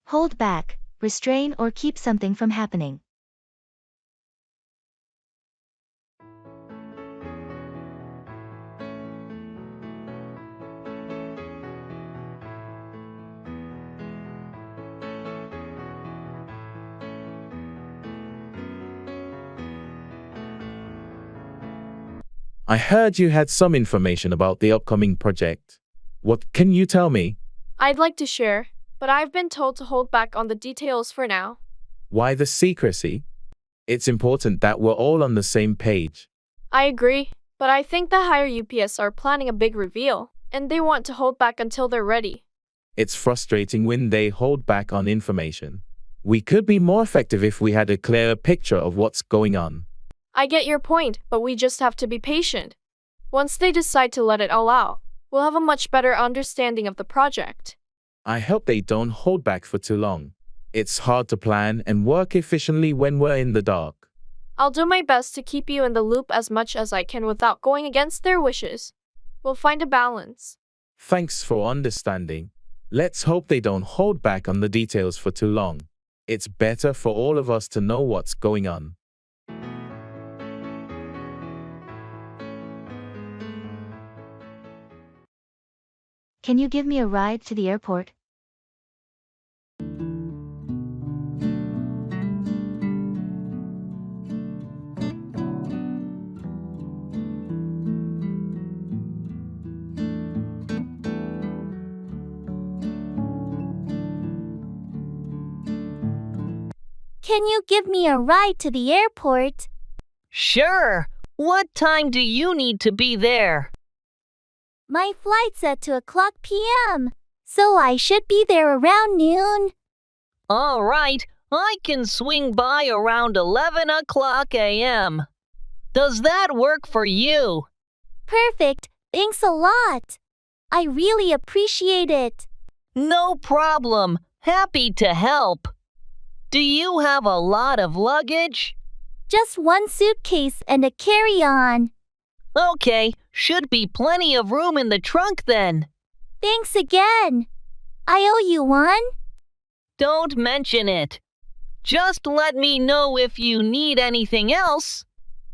Hold back, restrain or keep something from happening. I heard you had some information about the upcoming project. What can you tell me? I'd like to share, but I've been told to hold back on the details for now. Why the secrecy? It's important that we're all on the same page. I agree, but I think the higher UPS are planning a big reveal, and they want to hold back until they're ready. It's frustrating when they hold back on information. We could be more effective if we had a clearer picture of what's going on. I get your point, but we just have to be patient. Once they decide to let it all out, we'll have a much better understanding of the project. I hope they don't hold back for too long. It's hard to plan and work efficiently when we're in the dark. I'll do my best to keep you in the loop as much as I can without going against their wishes. We'll find a balance. Thanks for understanding. Let's hope they don't hold back on the details for too long. It's better for all of us to know what's going on. Can you give me a ride to the airport? Can you give me a ride to the airport? Sure. What time do you need to be there? My flight's at 2:00 p.m., so I should be there around noon. All right, I can swing by around 11 o'clock a.m. Does that work for you? Perfect, thanks a lot. I really appreciate it. No problem. Happy to help. Do you have a lot of luggage? Just one suitcase and a carry-on. Okay, should be plenty of room in the trunk then. Thanks again. I owe you one. Don't mention it. Just let me know if you need anything else.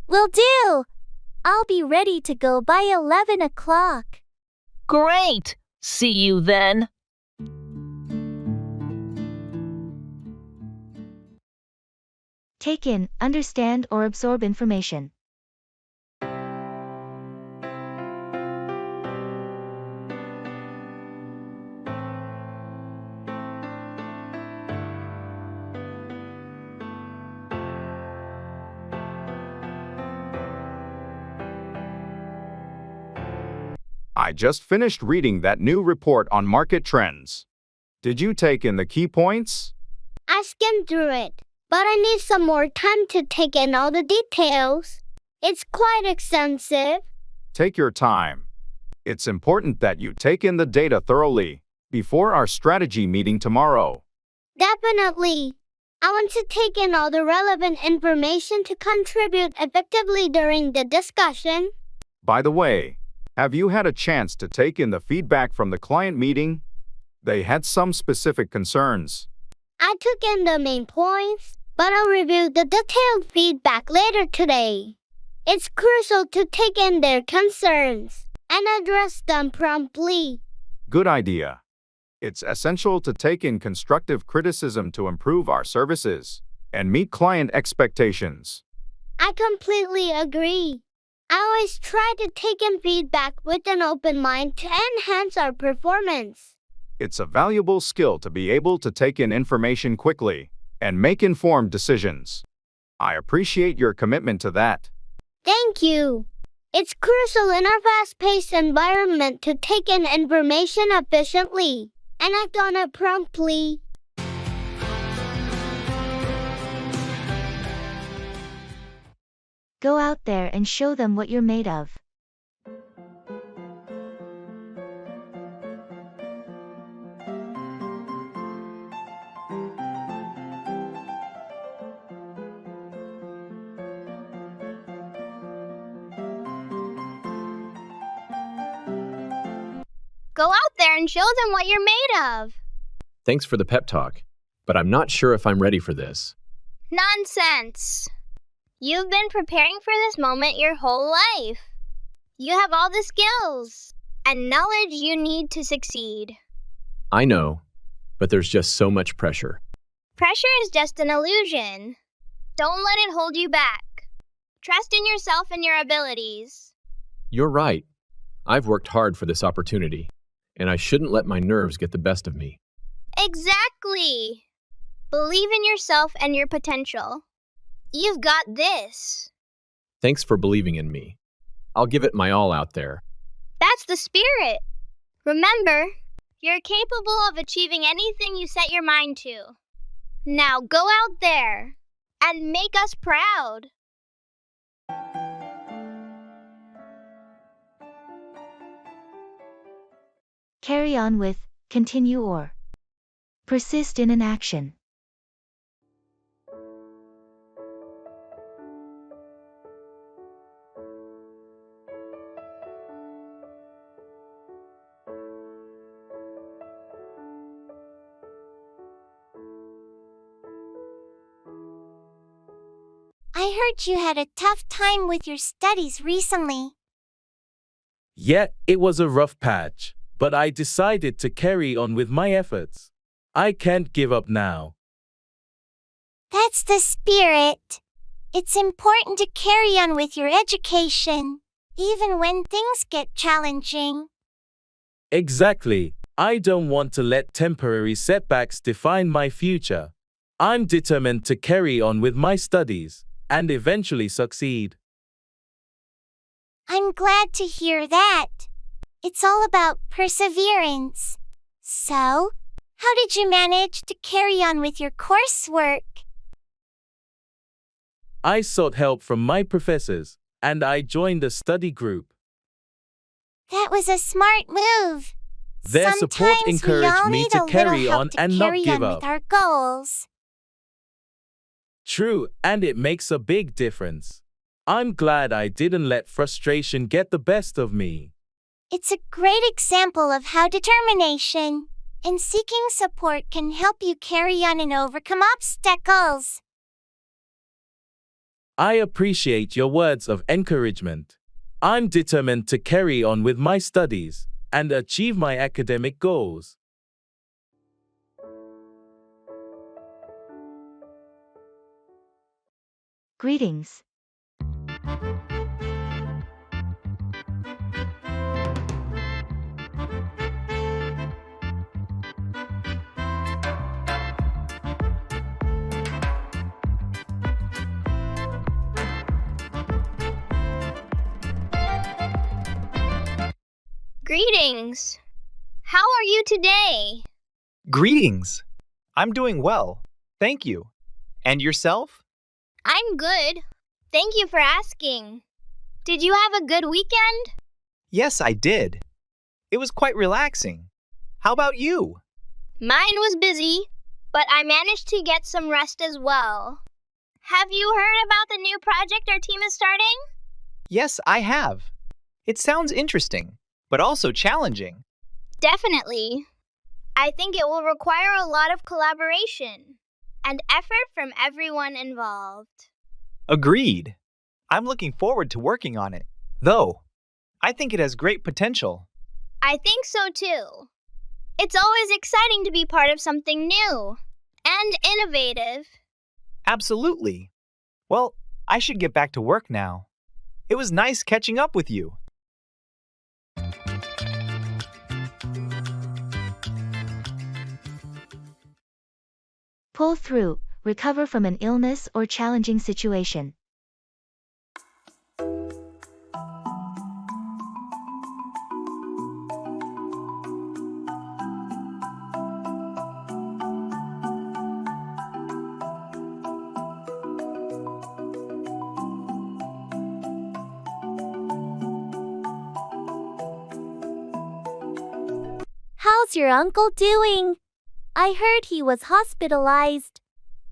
Will do. I'll be ready to go by 11 o'clock. Great. See you then. Take in, understand or absorb information. I just finished reading that new report on market trends. Did you take in the key points? I skimmed through it, but I need some more time to take in all the details. It's quite extensive. Take your time. It's important that you take in the data thoroughly before our strategy meeting tomorrow. Definitely. I want to take in all the relevant information to contribute effectively during the discussion. By the way, have you had a chance to take in the feedback from the client meeting? They had some specific concerns. I took in the main points, but I'll review the detailed feedback later today. It's crucial to take in their concerns and address them promptly. Good idea. It's essential to take in constructive criticism to improve our services and meet client expectations. I completely agree. I always try to take in feedback with an open mind to enhance our performance. It's a valuable skill to be able to take in information quickly and make informed decisions. I appreciate your commitment to that. Thank you. It's crucial in our fast-paced environment to take in information efficiently and act on it promptly. Go out there and show them what you're made of. Go out there and show them what you're made of. Thanks for the pep talk. but I'm not sure if I'm ready for this. Nonsense! You've been preparing for this moment your whole life. You have all the skills and knowledge you need to succeed. I know, but there's just so much pressure. Pressure is just an illusion. Don't let it hold you back. Trust in yourself and your abilities. You're right. I've worked hard for this opportunity, and I shouldn't let my nerves get the best of me. Exactly! Believe in yourself and your potential. You've got this. Thanks for believing in me. I'll give it my all out there. That's the spirit. Remember, you're capable of achieving anything you set your mind to. Now go out there and make us proud. Carry on with, continue or persist in an action. I heard you had a tough time with your studies recently. Yeah, it was a rough patch, but I decided to carry on with my efforts. I can't give up now. That's the spirit. It's important to carry on with your education, even when things get challenging. Exactly. I don't want to let temporary setbacks define my future. I'm determined to carry on with my studies and eventually succeed. I'm glad to hear that. It's all about perseverance. So, how did you manage to carry on with your coursework? I sought help from my professors, and I joined a study group. That was a smart move. Their support Sometimes we encouraged all me need to a carry little help on to and not carry give on up. with our goals. True, and it makes a big difference. I'm glad I didn't let frustration get the best of me. It's a great example of how determination and seeking support can help you carry on and overcome obstacles. I appreciate your words of encouragement. I'm determined to carry on with my studies and achieve my academic goals. Greetings. Greetings. How are you today? Greetings. I'm doing well. Thank you. And yourself? I'm good. Thank you for asking. Did you have a good weekend? Yes, I did. It was quite relaxing. How about you? Mine was busy, but I managed to get some rest as well. Have you heard about the new project our team is starting? Yes, I have. It sounds interesting, but also challenging. Definitely. I think it will require a lot of collaboration and effort from everyone involved. Agreed. I'm looking forward to working on it. Though, I think it has great potential. I think so too. It's always exciting to be part of something new and innovative. Absolutely. Well, I should get back to work now. It was nice catching up with you. Pull through, recover from an illness or challenging situation. How's your uncle doing? I heard he was hospitalized.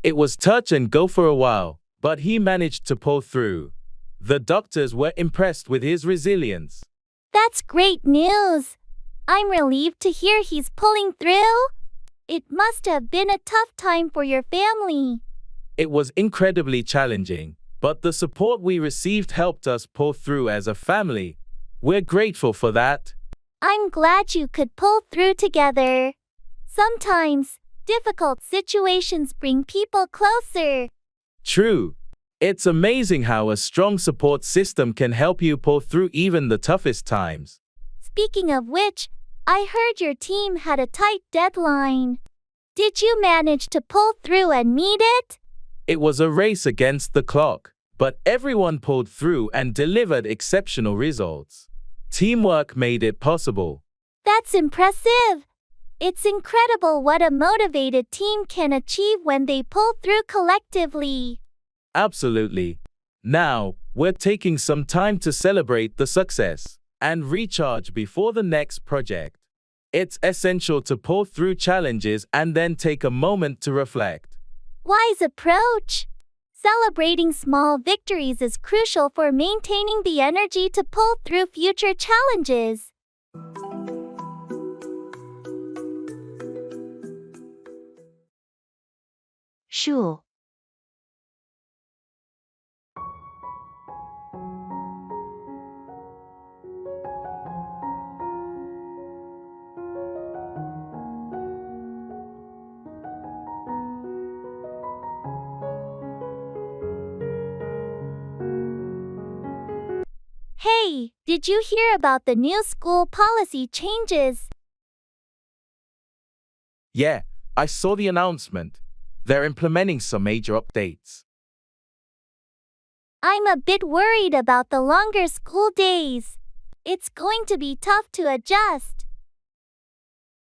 It was touch and go for a while, but he managed to pull through. The doctors were impressed with his resilience. That's great news. I'm relieved to hear he's pulling through. It must have been a tough time for your family. It was incredibly challenging, but the support we received helped us pull through as a family. We're grateful for that. I'm glad you could pull through together. Sometimes, difficult situations bring people closer. True. It's amazing how a strong support system can help you pull through even the toughest times. Speaking of which, I heard your team had a tight deadline. Did you manage to pull through and meet it? It was a race against the clock, but everyone pulled through and delivered exceptional results. Teamwork made it possible. That's impressive. It's incredible what a motivated team can achieve when they pull through collectively. Absolutely. Now, we're taking some time to celebrate the success and recharge before the next project. It's essential to pull through challenges and then take a moment to reflect. Wise approach. Celebrating small victories is crucial for maintaining the energy to pull through future challenges. Sure. Hey, did you hear about the new school policy changes? Yeah, I saw the announcement. They're implementing some major updates. I'm a bit worried about the longer school days. It's going to be tough to adjust.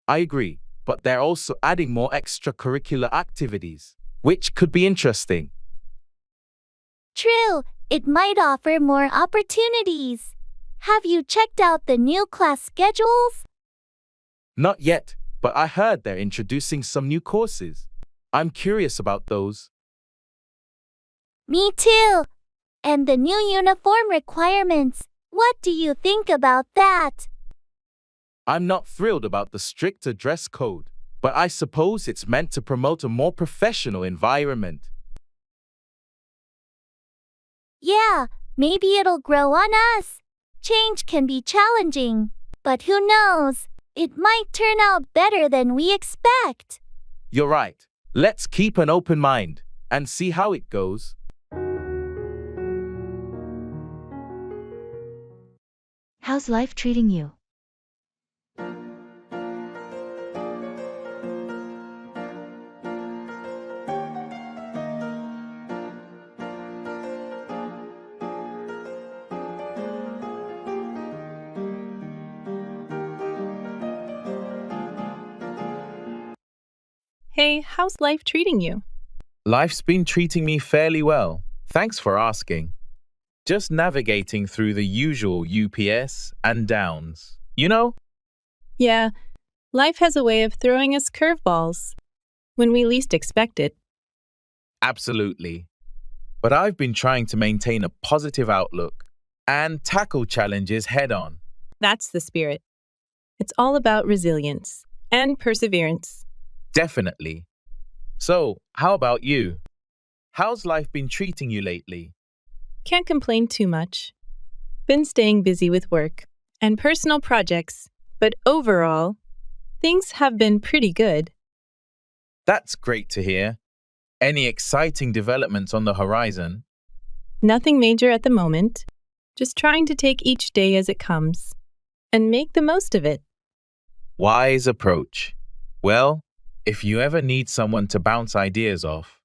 I agree, but they're also adding more extracurricular activities, which could be interesting. True, it might offer more opportunities. Have you checked out the new class schedules? Not yet, but I heard they're introducing some new courses. I'm curious about those. Me too. And the new uniform requirements. What do you think about that? I'm not thrilled about the stricter dress code, but I suppose it's meant to promote a more professional environment. Yeah, maybe it'll grow on us. Change can be challenging, but who knows? It might turn out better than we expect. You're right. Let's keep an open mind and see how it goes. How's life treating you? Hey, how's life treating you? Life's been treating me fairly well. Thanks for asking. Just navigating through the usual UPS and downs. You know? Yeah, life has a way of throwing us curveballs when we least expect it. Absolutely. But I've been trying to maintain a positive outlook and tackle challenges head on. That's the spirit. It's all about resilience and perseverance. Definitely. So, how about you? How's life been treating you lately? Can't complain too much. Been staying busy with work and personal projects, but overall, things have been pretty good. That's great to hear. Any exciting developments on the horizon? Nothing major at the moment, just trying to take each day as it comes and make the most of it. Wise approach. Well, if you ever need someone to bounce ideas off,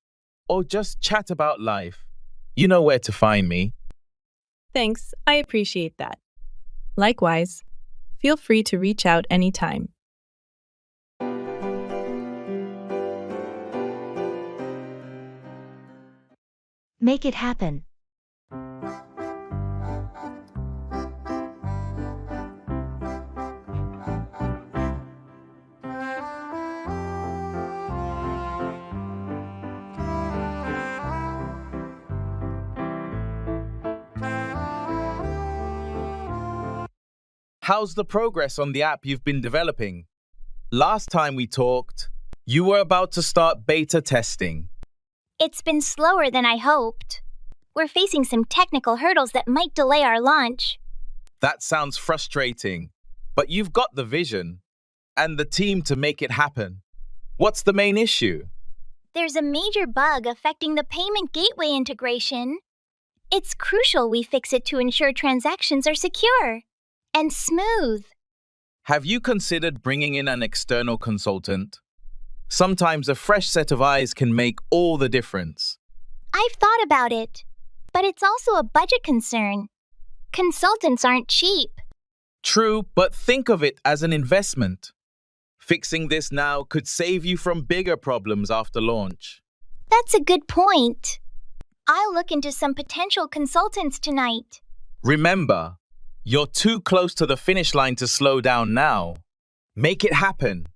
or just chat about life, you know where to find me. Thanks, I appreciate that. Likewise, feel free to reach out anytime. Make it happen. How's the progress on the app you've been developing? Last time we talked, You were about to start beta testing. It's been slower than I hoped. We're facing some technical hurdles that might delay our launch. That sounds frustrating, but you've got the vision and the team to make it happen. What's the main issue? There's a major bug affecting the payment gateway integration. It's crucial we fix it to ensure transactions are secure and smooth. Have you considered bringing in an external consultant? Sometimes a fresh set of eyes can make all the difference. I've thought about it, but it's also a budget concern. Consultants aren't cheap. True, but think of it as an investment. Fixing this now could save you from bigger problems after launch. That's a good point. I'll look into some potential consultants tonight. Remember, you're too close to the finish line to slow down now. Make it happen.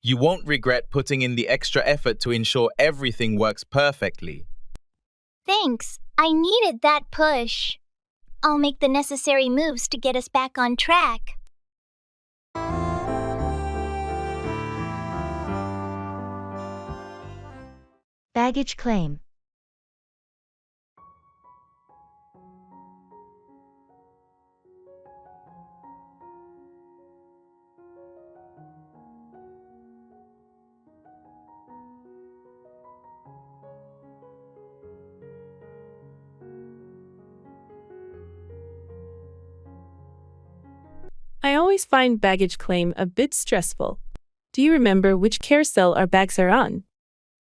You won't regret putting in the extra effort to ensure everything works perfectly. Thanks. I needed that push. I'll make the necessary moves to get us back on track. Baggage claim. I always find baggage claim a bit stressful. Do you remember which carousel our bags are on?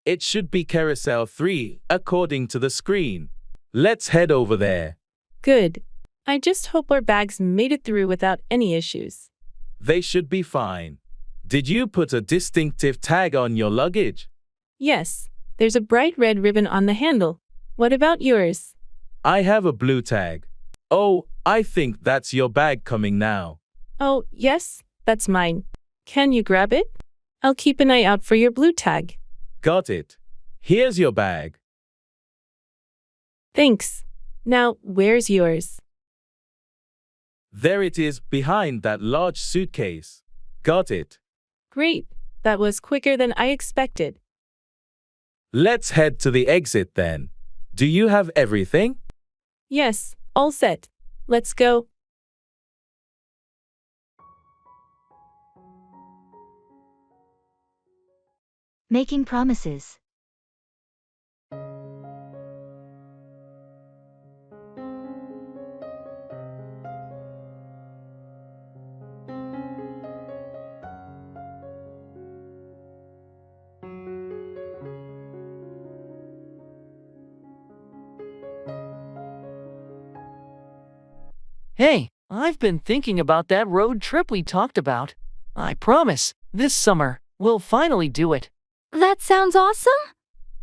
It should be Carousel 3, according to the screen. Let's head over there. Good. I just hope our bags made it through without any issues. They should be fine. Did you put a distinctive tag on your luggage? Yes, there's a bright red ribbon on the handle. What about yours? I have a blue tag. Oh, I think that's your bag coming now. Oh, yes, that's mine. Can you grab it? I'll keep an eye out for your blue tag. Got it. Here's your bag. Thanks. Now, where's yours? There it is, behind that large suitcase. Got it. Great. That was quicker than I expected. Let's head to the exit then. Do you have everything? Yes, all set. Let's go. Making promises. Hey, I've been thinking about that road trip we talked about. I promise, this summer, we'll finally do it. That sounds awesome.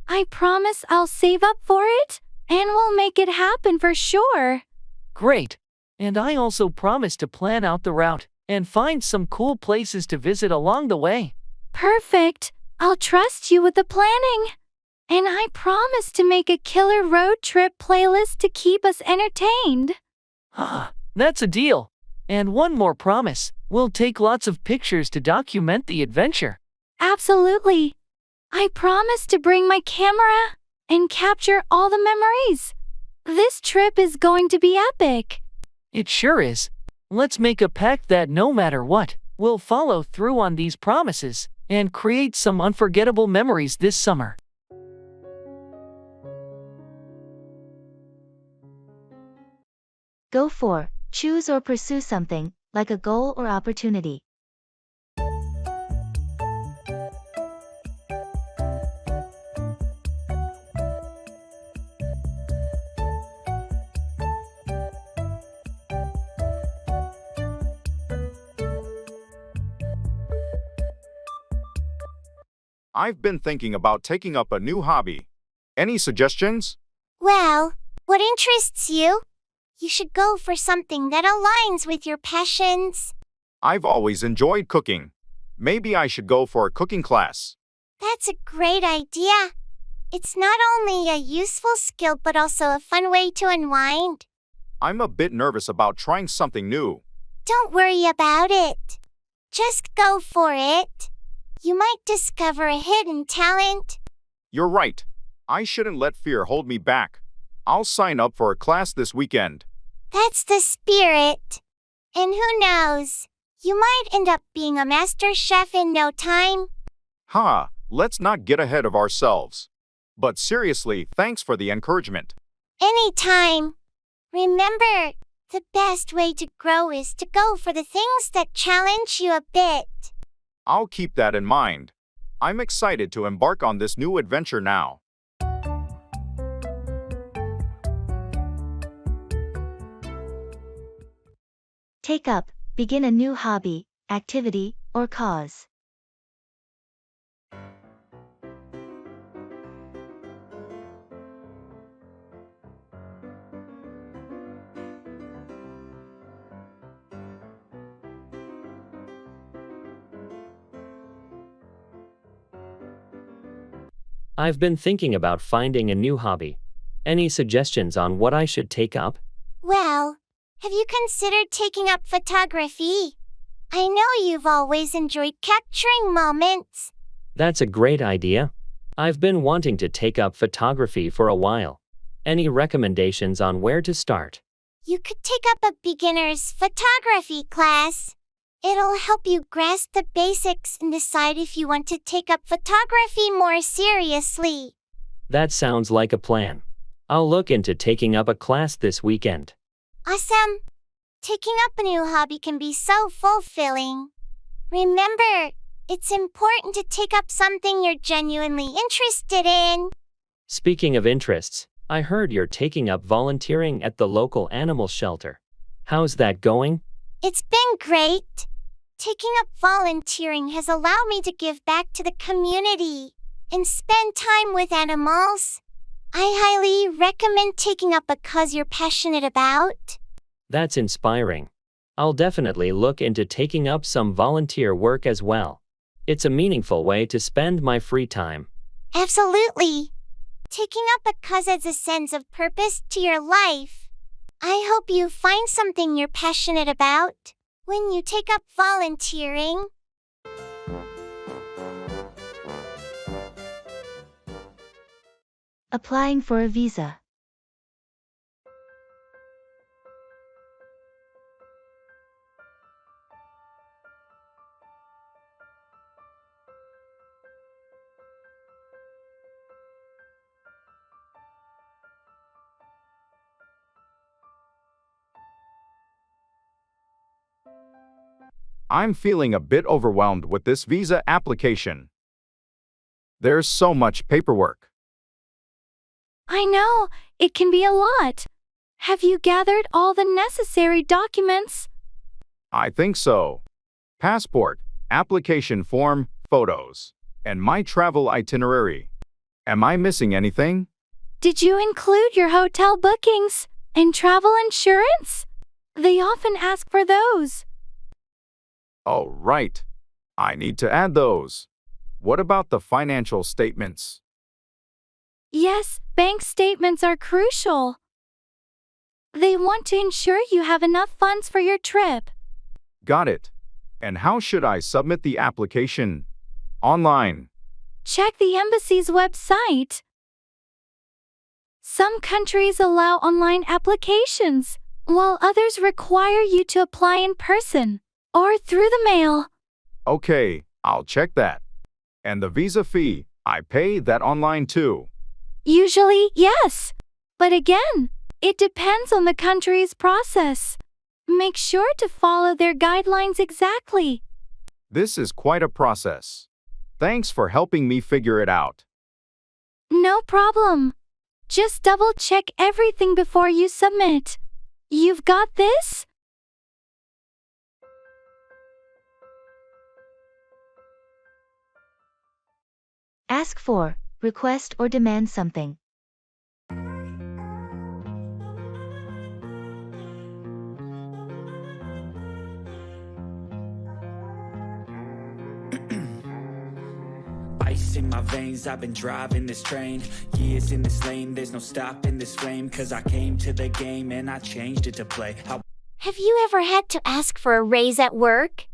I promise I'll save up for it, and we'll make it happen for sure. Great. And I also promise to plan out the route and find some cool places to visit along the way. Perfect. I'll trust you with the planning. And I promise to make a killer road trip playlist to keep us entertained. That's a deal. And one more promise. We'll take lots of pictures to document the adventure. Absolutely. I promise to bring my camera and capture all the memories. This trip is going to be epic. It sure is. Let's make a pact that no matter what, we'll follow through on these promises and create some unforgettable memories this summer. Go for, choose or pursue something, like a goal or opportunity. I've been thinking about taking up a new hobby. Any suggestions? Well, what interests you? You should go for something that aligns with your passions. I've always enjoyed cooking. Maybe I should go for a cooking class. That's a great idea. It's not only a useful skill but also a fun way to unwind. I'm a bit nervous about trying something new. Don't worry about it. Just go for it. You might discover a hidden talent. You're right. I shouldn't let fear hold me back. I'll sign up for a class this weekend. That's the spirit. And who knows? You might end up being a master chef in no time. Ha, let's not get ahead of ourselves. But seriously, thanks for the encouragement. Anytime. Remember, the best way to grow is to go for the things that challenge you a bit. I'll keep that in mind. I'm excited to embark on this new adventure now. Take up, begin a new hobby, activity, or cause. I've been thinking about finding a new hobby. Any suggestions on what I should take up? Well, have you considered taking up photography? I know you've always enjoyed capturing moments. That's a great idea. I've been wanting to take up photography for a while. Any recommendations on where to start? You could take up a beginner's photography class. It'll help you grasp the basics and decide if you want to take up photography more seriously. That sounds like a plan. I'll look into taking up a class this weekend. Awesome! Taking up a new hobby can be so fulfilling. Remember, it's important to take up something you're genuinely interested in. Speaking of interests, I heard you're taking up volunteering at the local animal shelter. How's that going? It's been great. Taking up volunteering has allowed me to give back to the community and spend time with animals. I highly recommend taking up a cause you're passionate about. That's inspiring. I'll definitely look into taking up some volunteer work as well. It's a meaningful way to spend my free time. Absolutely. Taking up a cause adds a sense of purpose to your life. I hope you find something you're passionate about when you take up volunteering. Applying for a visa. I'm feeling a bit overwhelmed with this visa application. There's so much paperwork. I know, it can be a lot. Have you gathered all the necessary documents? I think so. Passport, application form, photos, and my travel itinerary. Am I missing anything? Did you include your hotel bookings and travel insurance? They often ask for those. Oh, right. I need to add those. What about the financial statements? Yes, bank statements are crucial. They want to ensure you have enough funds for your trip. Got it. And how should I submit the application? Online. Check the embassy's website. Some countries allow online applications, while others require you to apply in person or through the mail. Okay, I'll check that. And the visa fee, I pay that online too. Usually, yes. But again, it depends on the country's process. Make sure to follow their guidelines exactly. This is quite a process. Thanks for helping me figure it out. No problem. Just double-check everything before you submit. You've got this? Ask for, request or demand something. Ice in my veins, I've been driving this train. Years in this lane, there's no stopping this flame. Cause I came to the game and I changed it to play. Have you ever had to ask for a raise at work?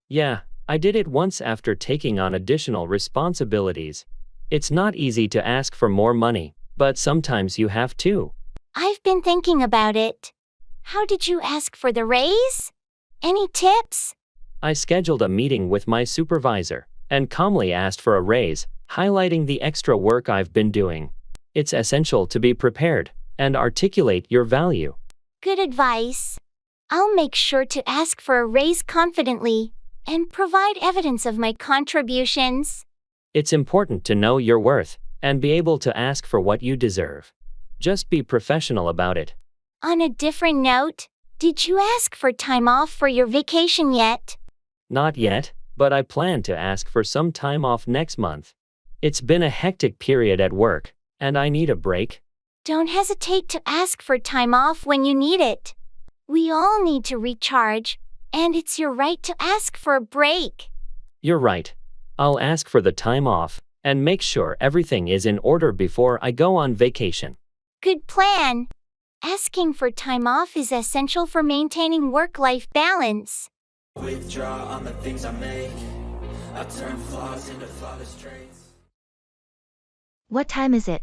Yeah, I did it once after taking on additional responsibilities. It's not easy to ask for more money, but sometimes you have to. I've been thinking about it. How did you ask for the raise? Any tips? I scheduled a meeting with my supervisor and calmly asked for a raise, highlighting the extra work I've been doing. It's essential to be prepared and articulate your value. Good advice. I'll make sure to ask for a raise confidently and provide evidence of my contributions. It's important to know your worth and be able to ask for what you deserve. Just be professional about it. On a different note, did you ask for time off for your vacation yet? Not yet, but I plan to ask for some time off next month. It's been a hectic period at work, and I need a break. Don't hesitate to ask for time off when you need it. We all need to recharge, and it's your right to ask for a break. You're right. I'll ask for the time off and make sure everything is in order before I go on vacation. Good plan. Asking for time off is essential for maintaining work-life balance. Withdraw on the things I make. I turn flaws into flawless traits. What time is it?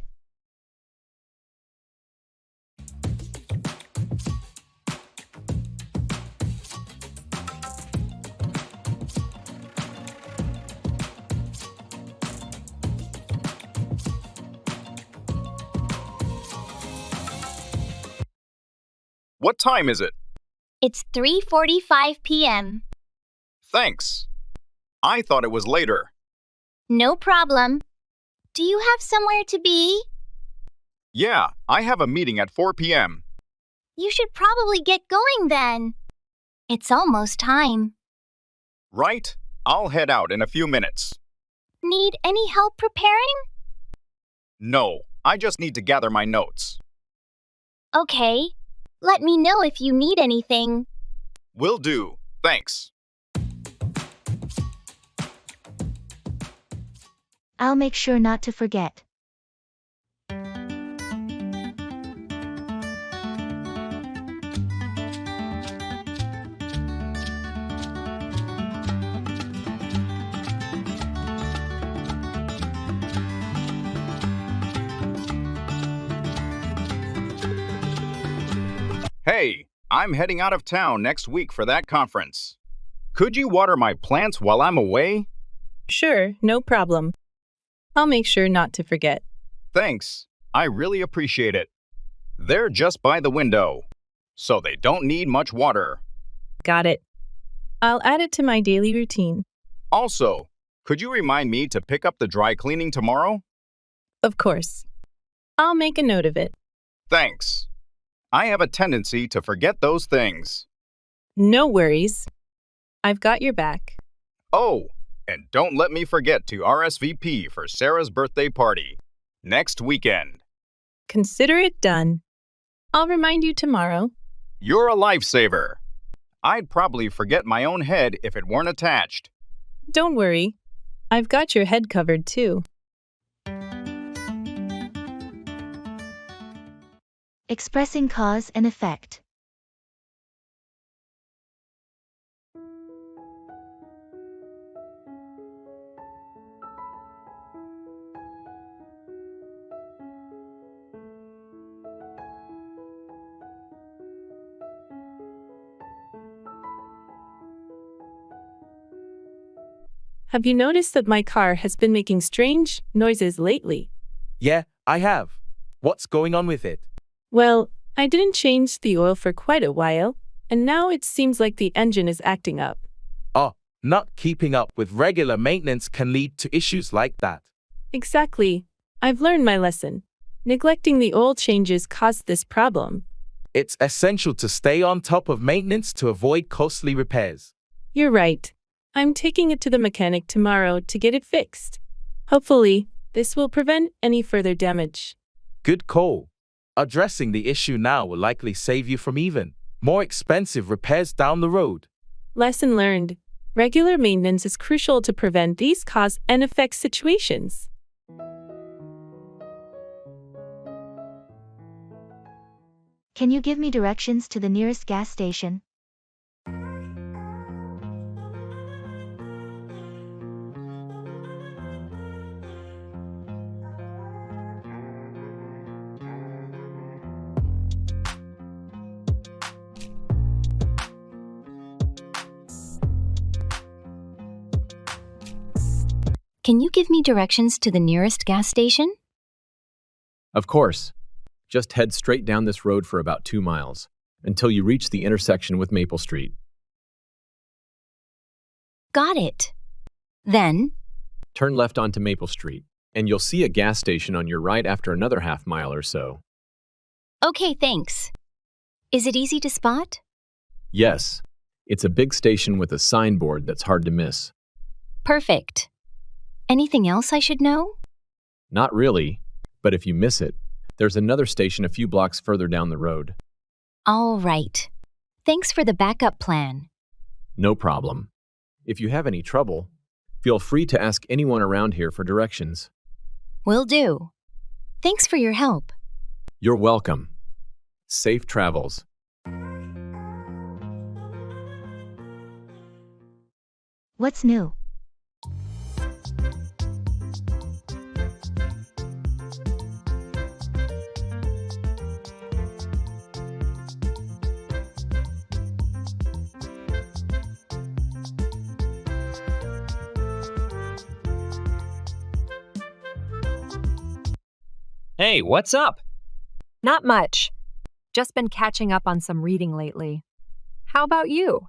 What time is it? It's 3:45 p.m. Thanks. I thought it was later. No problem. Do you have somewhere to be? Yeah, I have a meeting at 4 p.m. You should probably get going then. It's almost time. Right? I'll head out in a few minutes. Need any help preparing? No, I just need to gather my notes. Okay. Let me know if you need anything. Will do. Thanks. I'll make sure not to forget. Hey, I'm heading out of town next week for that conference. Could you water my plants while I'm away? Sure, no problem. I'll make sure not to forget. Thanks. I really appreciate it. They're just by the window, so they don't need much water. Got it. I'll add it to my daily routine. Also, could you remind me to pick up the dry cleaning tomorrow? Of course. I'll make a note of it. Thanks. I have a tendency to forget those things. No worries. I've got your back. Oh, and don't let me forget to RSVP for Sarah's birthday party next weekend. Consider it done. I'll remind you tomorrow. You're a lifesaver. I'd probably forget my own head if it weren't attached. Don't worry. I've got your head covered too. Expressing cause and effect. Have you noticed that my car has been making strange noises lately? Yeah, I have. What's going on with it? Well, I didn't change the oil for quite a while, and now it seems like the engine is acting up. Oh, not keeping up with regular maintenance can lead to issues like that. Exactly. I've learned my lesson. Neglecting the oil changes caused this problem. It's essential to stay on top of maintenance to avoid costly repairs. You're right. I'm taking it to the mechanic tomorrow to get it fixed. Hopefully, this will prevent any further damage. Good call. Addressing the issue now will likely save you from even more expensive repairs down the road. Lesson learned. Regular maintenance is crucial to prevent these cause and effect situations. Can you give me directions to the nearest gas station? Can you give me directions to the nearest gas station? Of course. Just head straight down this road for about 2 miles until you reach the intersection with Maple Street. Got it. Then, Turn left onto Maple Street, and you'll see a gas station on your right after another half mile or so. okay, thanks. Is it easy to spot? Yes, it's a big station with a signboard that's hard to miss. Perfect. Anything else I should know? Not really, but if you miss it, there's another station a few blocks further down the road. All right. Thanks for the backup plan. No problem. If you have any trouble, feel free to ask anyone around here for directions. Will do. Thanks for your help. You're welcome. Safe travels. What's new? Hey, what's up? Not much. Just been catching up on some reading lately. How about you?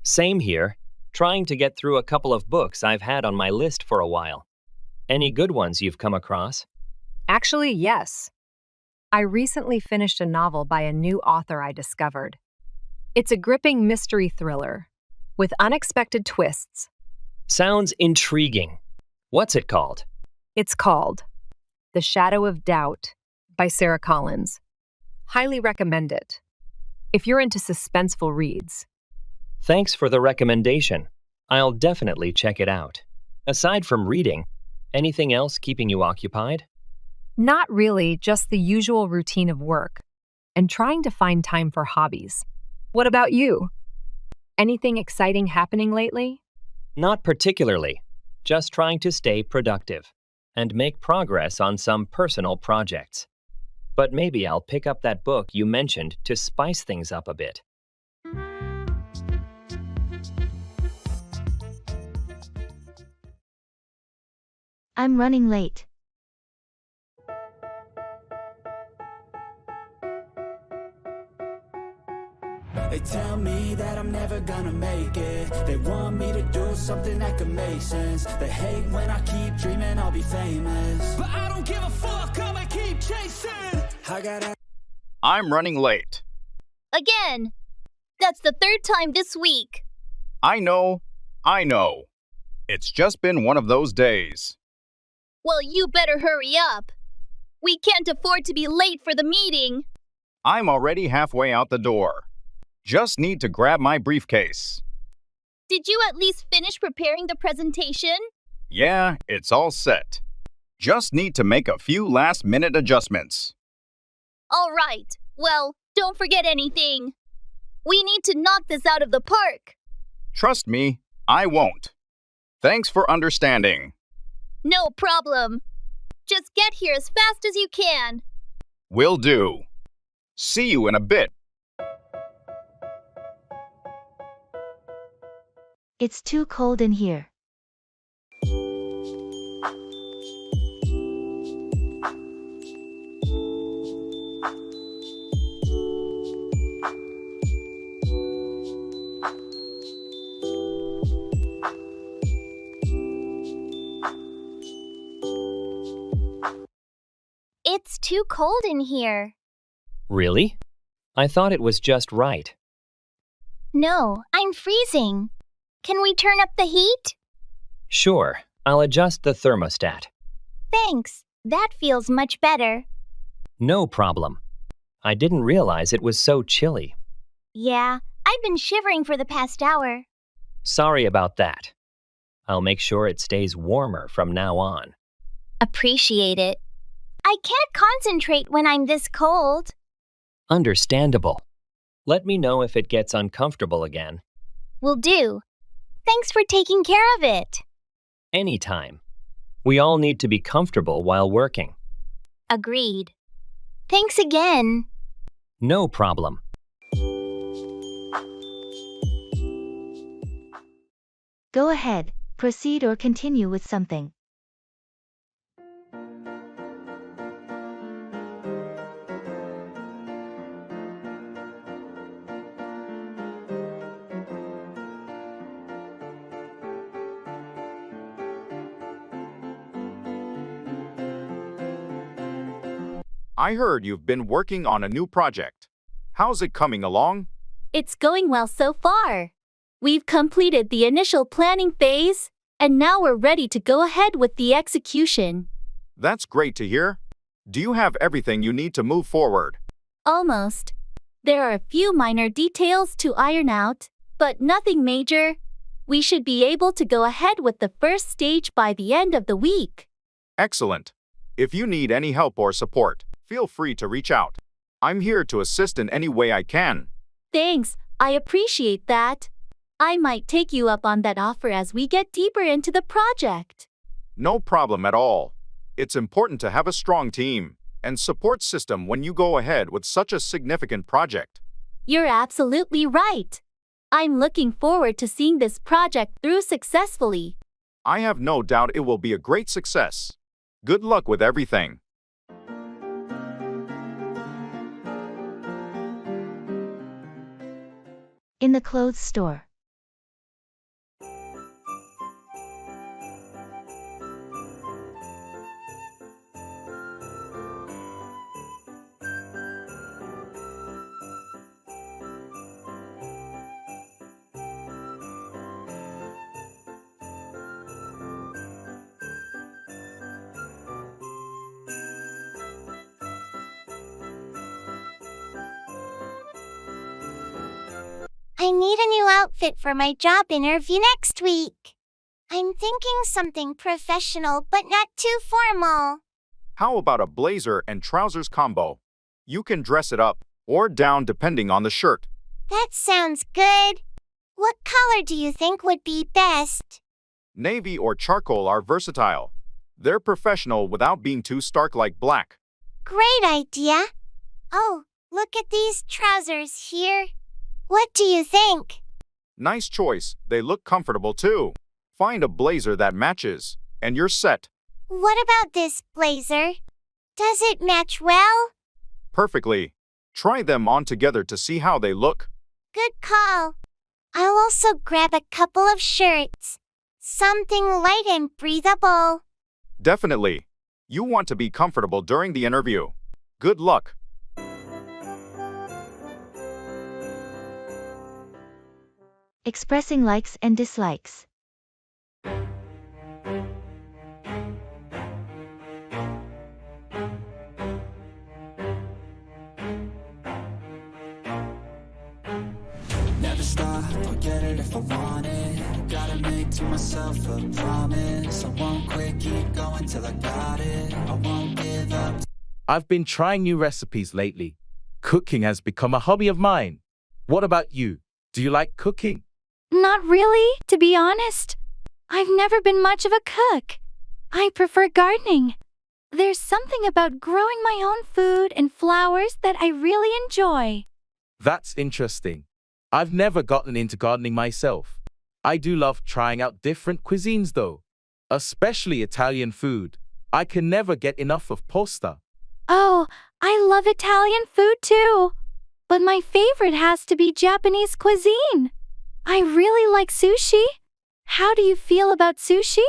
Same here. Trying to get through a couple of books I've had on my list for a while. Any good ones you've come across? Actually, yes. I recently finished a novel by a new author I discovered. It's a gripping mystery thriller with unexpected twists. Sounds intriguing. What's it called? It's called The Shadow of Doubt by Sarah Collins. Highly recommend it. If you're into suspenseful reads. Thanks for the recommendation. I'll definitely check it out. Aside from reading, anything else keeping you occupied? Not really, just the usual routine of work and trying to find time for hobbies. What about you? Anything exciting happening lately? Not particularly. Just trying to stay productive and make progress on some personal projects. But maybe I'll pick up that book you mentioned to spice things up a bit. I'm running late. They tell me that I'm never gonna make it. They want me to do something that could make sense. They hate when I keep dreaming I'll be famous. But I don't give a fuck, I'ma keep chasing. I'm running late. Again. That's the third time this week. I know. It's just been one of those days. Well, you better hurry up. We can't afford to be late for the meeting. I'm already halfway out the door. Just need to grab my briefcase. Did you at least finish preparing the presentation? Yeah, it's all set. Just need to make a few last-minute adjustments. All right. Well, don't forget anything. We need to knock this out of the park. Trust me, I won't. Thanks for understanding. No problem. Just get here as fast as you can. Will do. See you in a bit. It's too cold in here. It's too cold in here. Really? I thought it was just right. No, I'm freezing. Can we turn up the heat? Sure, I'll adjust the thermostat. Thanks. That feels much better. No problem. I didn't realize it was so chilly. Yeah, I've been shivering for the past hour. Sorry about that. I'll make sure it stays warmer from now on. Appreciate it. I can't concentrate when I'm this cold. Understandable. Let me know if it gets uncomfortable again. Will do. Thanks for taking care of it. Anytime. We all need to be comfortable while working. Agreed. Thanks again. No problem. Go ahead, proceed or continue with something. I heard you've been working on a new project. How's it coming along? It's going well so far. We've completed the initial planning phase, and now we're ready to go ahead with the execution. That's great to hear. Do you have everything you need to move forward? Almost. There are a few minor details to iron out, but nothing major. We should be able to go ahead with the first stage by the end of the week. Excellent. If you need any help or support, feel free to reach out. I'm here to assist in any way I can. Thanks, I appreciate that. I might take you up on that offer as we get deeper into the project. No problem at all. It's important to have a strong team and support system when you go ahead with such a significant project. You're absolutely right. I'm looking forward to seeing this project through successfully. I have no doubt it will be a great success. Good luck with everything. In the clothes store. I need a new outfit for my job interview next week. I'm thinking something professional but not too formal. How about a blazer and trousers combo? You can dress it up or down depending on the shirt. That sounds good. What color do you think would be best? Navy or charcoal are versatile. They're professional without being too stark like black. Great idea. Oh, look at these trousers here. What do you think? Nice choice. They look comfortable too. Find a blazer that matches, and you're set. What about this blazer? Does it match well? Perfectly. Try them on together to see how they look. Good call. I'll also grab a couple of shirts. Something light and breathable. Definitely. You want to be comfortable during the interview. Good luck. Expressing likes and dislikes. Never stop, I'll get it if I want it. Gotta make to myself a promise. I won't quit, keep going till I got it. I won't give up. I've been trying new recipes lately. Cooking has become a hobby of mine. What about you? Do you like cooking? Not really, to be honest. I've never been much of a cook. I prefer gardening. There's something about growing my own food and flowers that I really enjoy. That's interesting. I've never gotten into gardening myself. I do love trying out different cuisines though, especially Italian food. I can never get enough of pasta. Oh, I love Italian food too. But my favorite has to be Japanese cuisine. I really like sushi. How do you feel about sushi?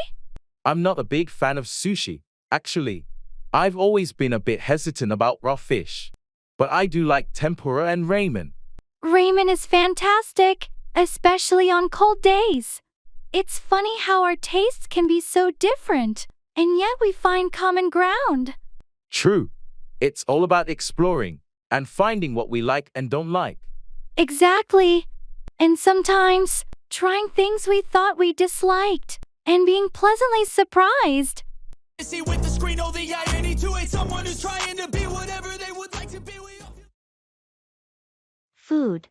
I'm not a big fan of sushi, actually. I've always been a bit hesitant about raw fish. But I do like tempura and ramen. Ramen is fantastic, especially on cold days. It's funny how our tastes can be so different, and yet we find common ground. True. It's all about exploring and finding what we like and don't like. Exactly. And sometimes, trying things we thought we disliked and being pleasantly surprised. See with the screen, oh, the irony to it. Someone who's trying to be whatever they would like to be. Food.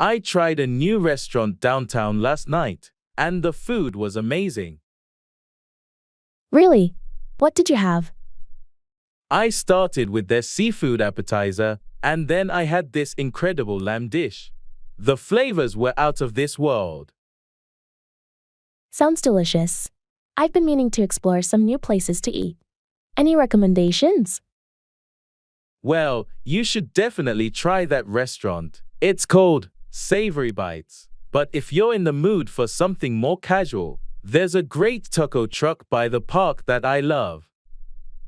I tried a new restaurant downtown last night, and the food was amazing. Really? What did you have? I started with their seafood appetizer, and then I had this incredible lamb dish. The flavors were out of this world. Sounds delicious. I've been meaning to explore some new places to eat. Any recommendations? Well, you should definitely try that restaurant. It's called Savory Bites. But if you're in the mood for something more casual, there's a great taco truck by the park that I love.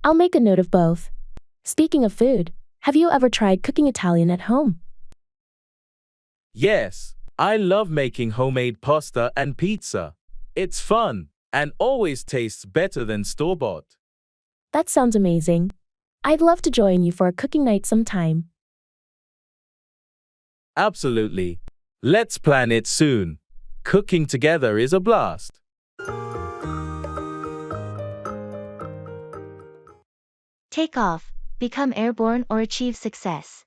I'll make a note of both. Speaking of food, have you ever tried cooking Italian at home? Yes, I love making homemade pasta and pizza. It's fun and always tastes better than store-bought. That sounds amazing. I'd love to join you for a cooking night sometime. Absolutely. Let's plan it soon. Cooking together is a blast. Take off, become airborne or achieve success.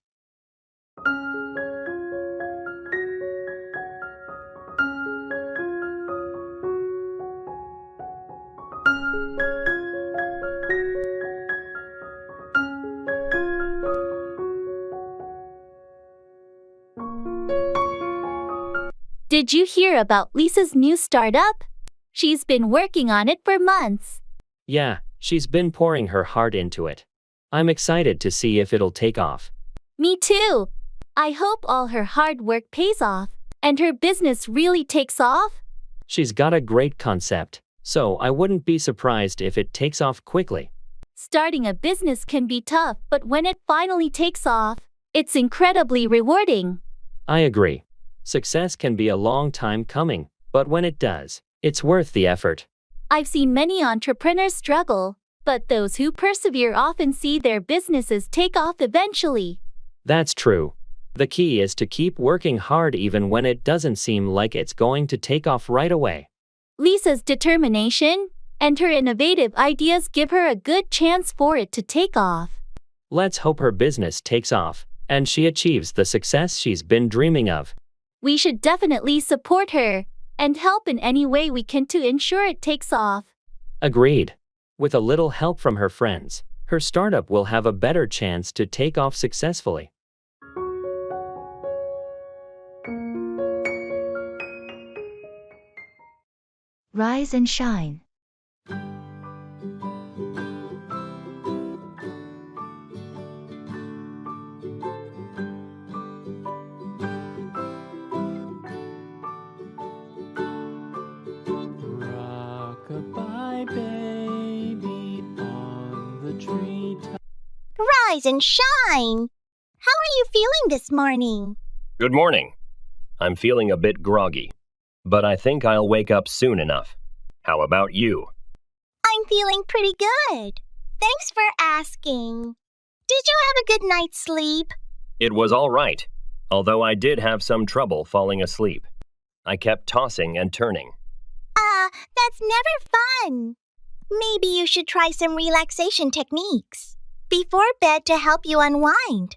Did you hear about Lisa's new startup? She's been working on it for months. Yeah, she's been pouring her heart into it. I'm excited to see if it'll take off. Me too. I hope all her hard work pays off, and her business really takes off. She's got a great concept, so I wouldn't be surprised if it takes off quickly. Starting a business can be tough, but when it finally takes off, it's incredibly rewarding. I agree. Success can be a long time coming, but when it does, it's worth the effort. I've seen many entrepreneurs struggle, but those who persevere often see their businesses take off eventually. That's true. The key is to keep working hard even when it doesn't seem like it's going to take off right away. Lisa's determination and her innovative ideas give her a good chance for it to take off. Let's hope her business takes off, and she achieves the success she's been dreaming of. We should definitely support her and help in any way we can to ensure it takes off. Agreed. With a little help from her friends, her startup will have a better chance to take off successfully. Rise and shine. Rock-a-bye baby on the treetop. Rise and shine! How are you feeling this morning? Good morning. I'm feeling a bit groggy, but I think I'll wake up soon enough. How about you? I'm feeling pretty good. Thanks for asking. Did you have a good night's sleep? It was all right, although I did have some trouble falling asleep. I kept tossing and turning. That's never fun. Maybe you should try some relaxation techniques before bed to help you unwind.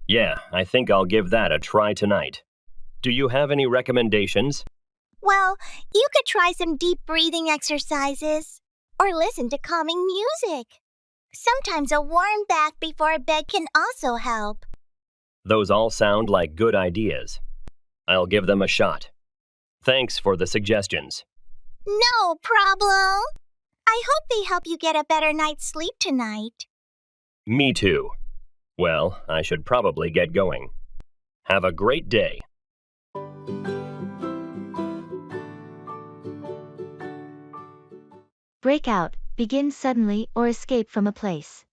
Yeah, I think I'll give that a try tonight. Do you have any recommendations? Well, you could try some deep breathing exercises or listen to calming music. Sometimes a warm bath before bed can also help. Those all sound like good ideas. I'll give them a shot. Thanks for the suggestions. No problem. I hope they help you get a better night's sleep tonight. Me too. Well, I should probably get going. Have a great day. Break out, begin suddenly or escape from a place.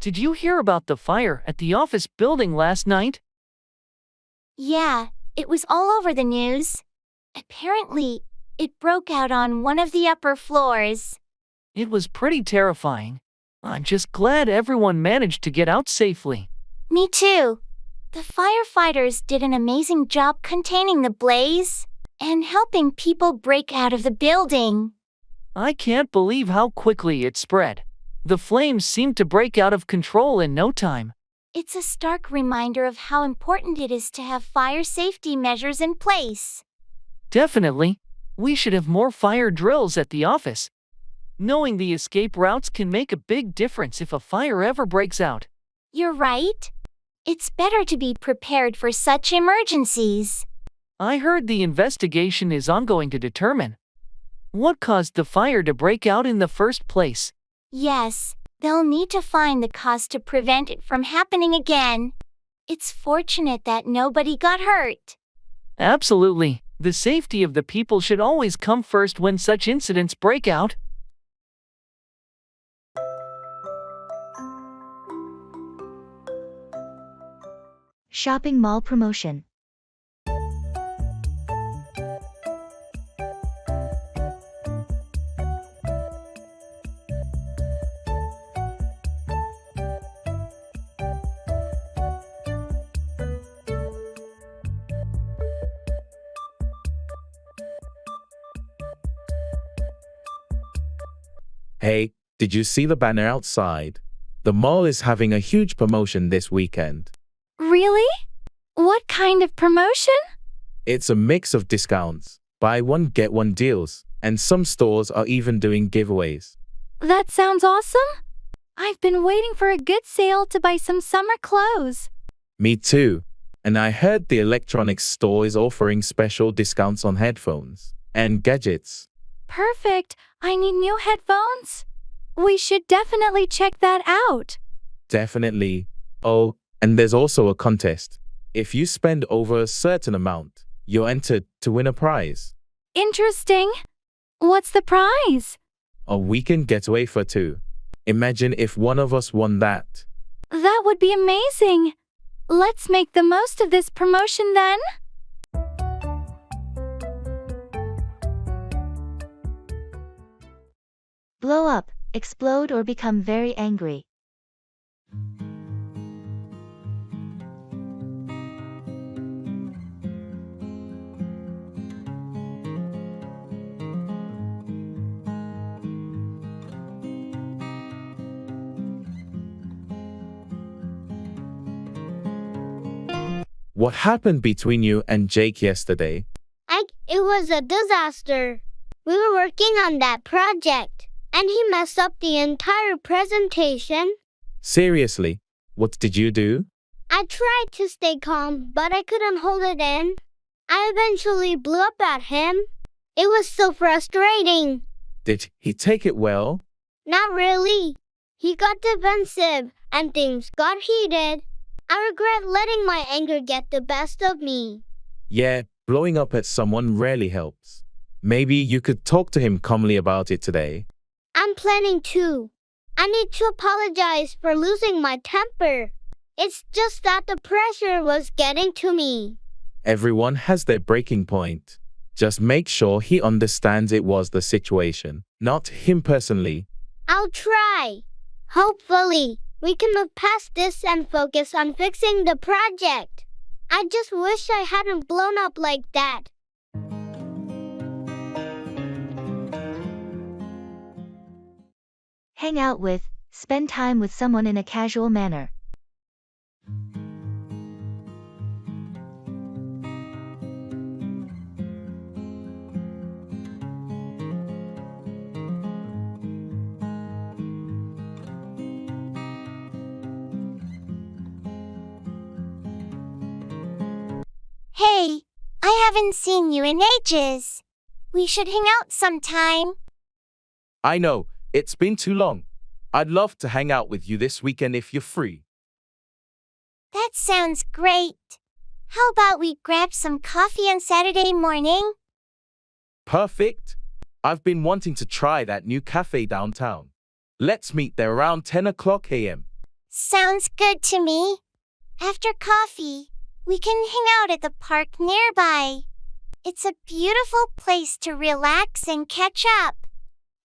Did you hear about the fire at the office building last night? Yeah, it was all over the news. Apparently, it broke out on one of the upper floors. It was pretty terrifying. I'm just glad everyone managed to get out safely. Me too. The firefighters did an amazing job containing the blaze and helping people break out of the building. I can't believe how quickly it spread. The flames seemed to break out of control in no time. It's a stark reminder of how important it is to have fire safety measures in place. Definitely. We should have more fire drills at the office. Knowing the escape routes can make a big difference if a fire ever breaks out. You're right. It's better to be prepared for such emergencies. I heard the investigation is ongoing to determine what caused the fire to break out in the first place. Yes, they'll need to find the cause to prevent it from happening again. It's fortunate that nobody got hurt. Absolutely. The safety of the people should always come first when such incidents break out. Shopping mall promotion. Hey, did you see the banner outside? The mall is having a huge promotion this weekend. Really? What kind of promotion? It's a mix of discounts, buy one get one deals, and some stores are even doing giveaways. That sounds awesome. I've been waiting for a good sale to buy some summer clothes. Me too. And I heard the electronics store is offering special discounts on headphones and gadgets. Perfect. I need new headphones. We should definitely check that out. Definitely. Oh, and there's also a contest. If you spend over a certain amount, you're entered to win a prize. Interesting. What's the prize? A weekend getaway for two. Imagine if one of us won that. That would be amazing. Let's make the most of this promotion then. Blow up, explode or become very angry. What happened between you and Jake yesterday? It was a disaster. We were working on that project, and he messed up the entire presentation. Seriously, what did you do? I tried to stay calm, but I couldn't hold it in. I eventually blew up at him. It was so frustrating. Did he take it well? Not really. He got defensive, and things got heated. I regret letting my anger get the best of me. Yeah, blowing up at someone rarely helps. Maybe you could talk to him calmly about it today. I'm planning to. I need to apologize for losing my temper. It's just that the pressure was getting to me. Everyone has their breaking point. Just make sure he understands it was the situation, not him personally. I'll try. Hopefully, we can move past this and focus on fixing the project. I just wish I hadn't blown up like that. Hang out with, spend time with someone in a casual manner. Hey, I haven't seen you in ages. We should hang out sometime. I know, it's been too long. I'd love to hang out with you this weekend if you're free. That sounds great. How about we grab some coffee on Saturday morning? Perfect. I've been wanting to try that new cafe downtown. Let's meet there around 10 o'clock a.m. Sounds good to me. After coffee, we can hang out at the park nearby. It's a beautiful place to relax and catch up.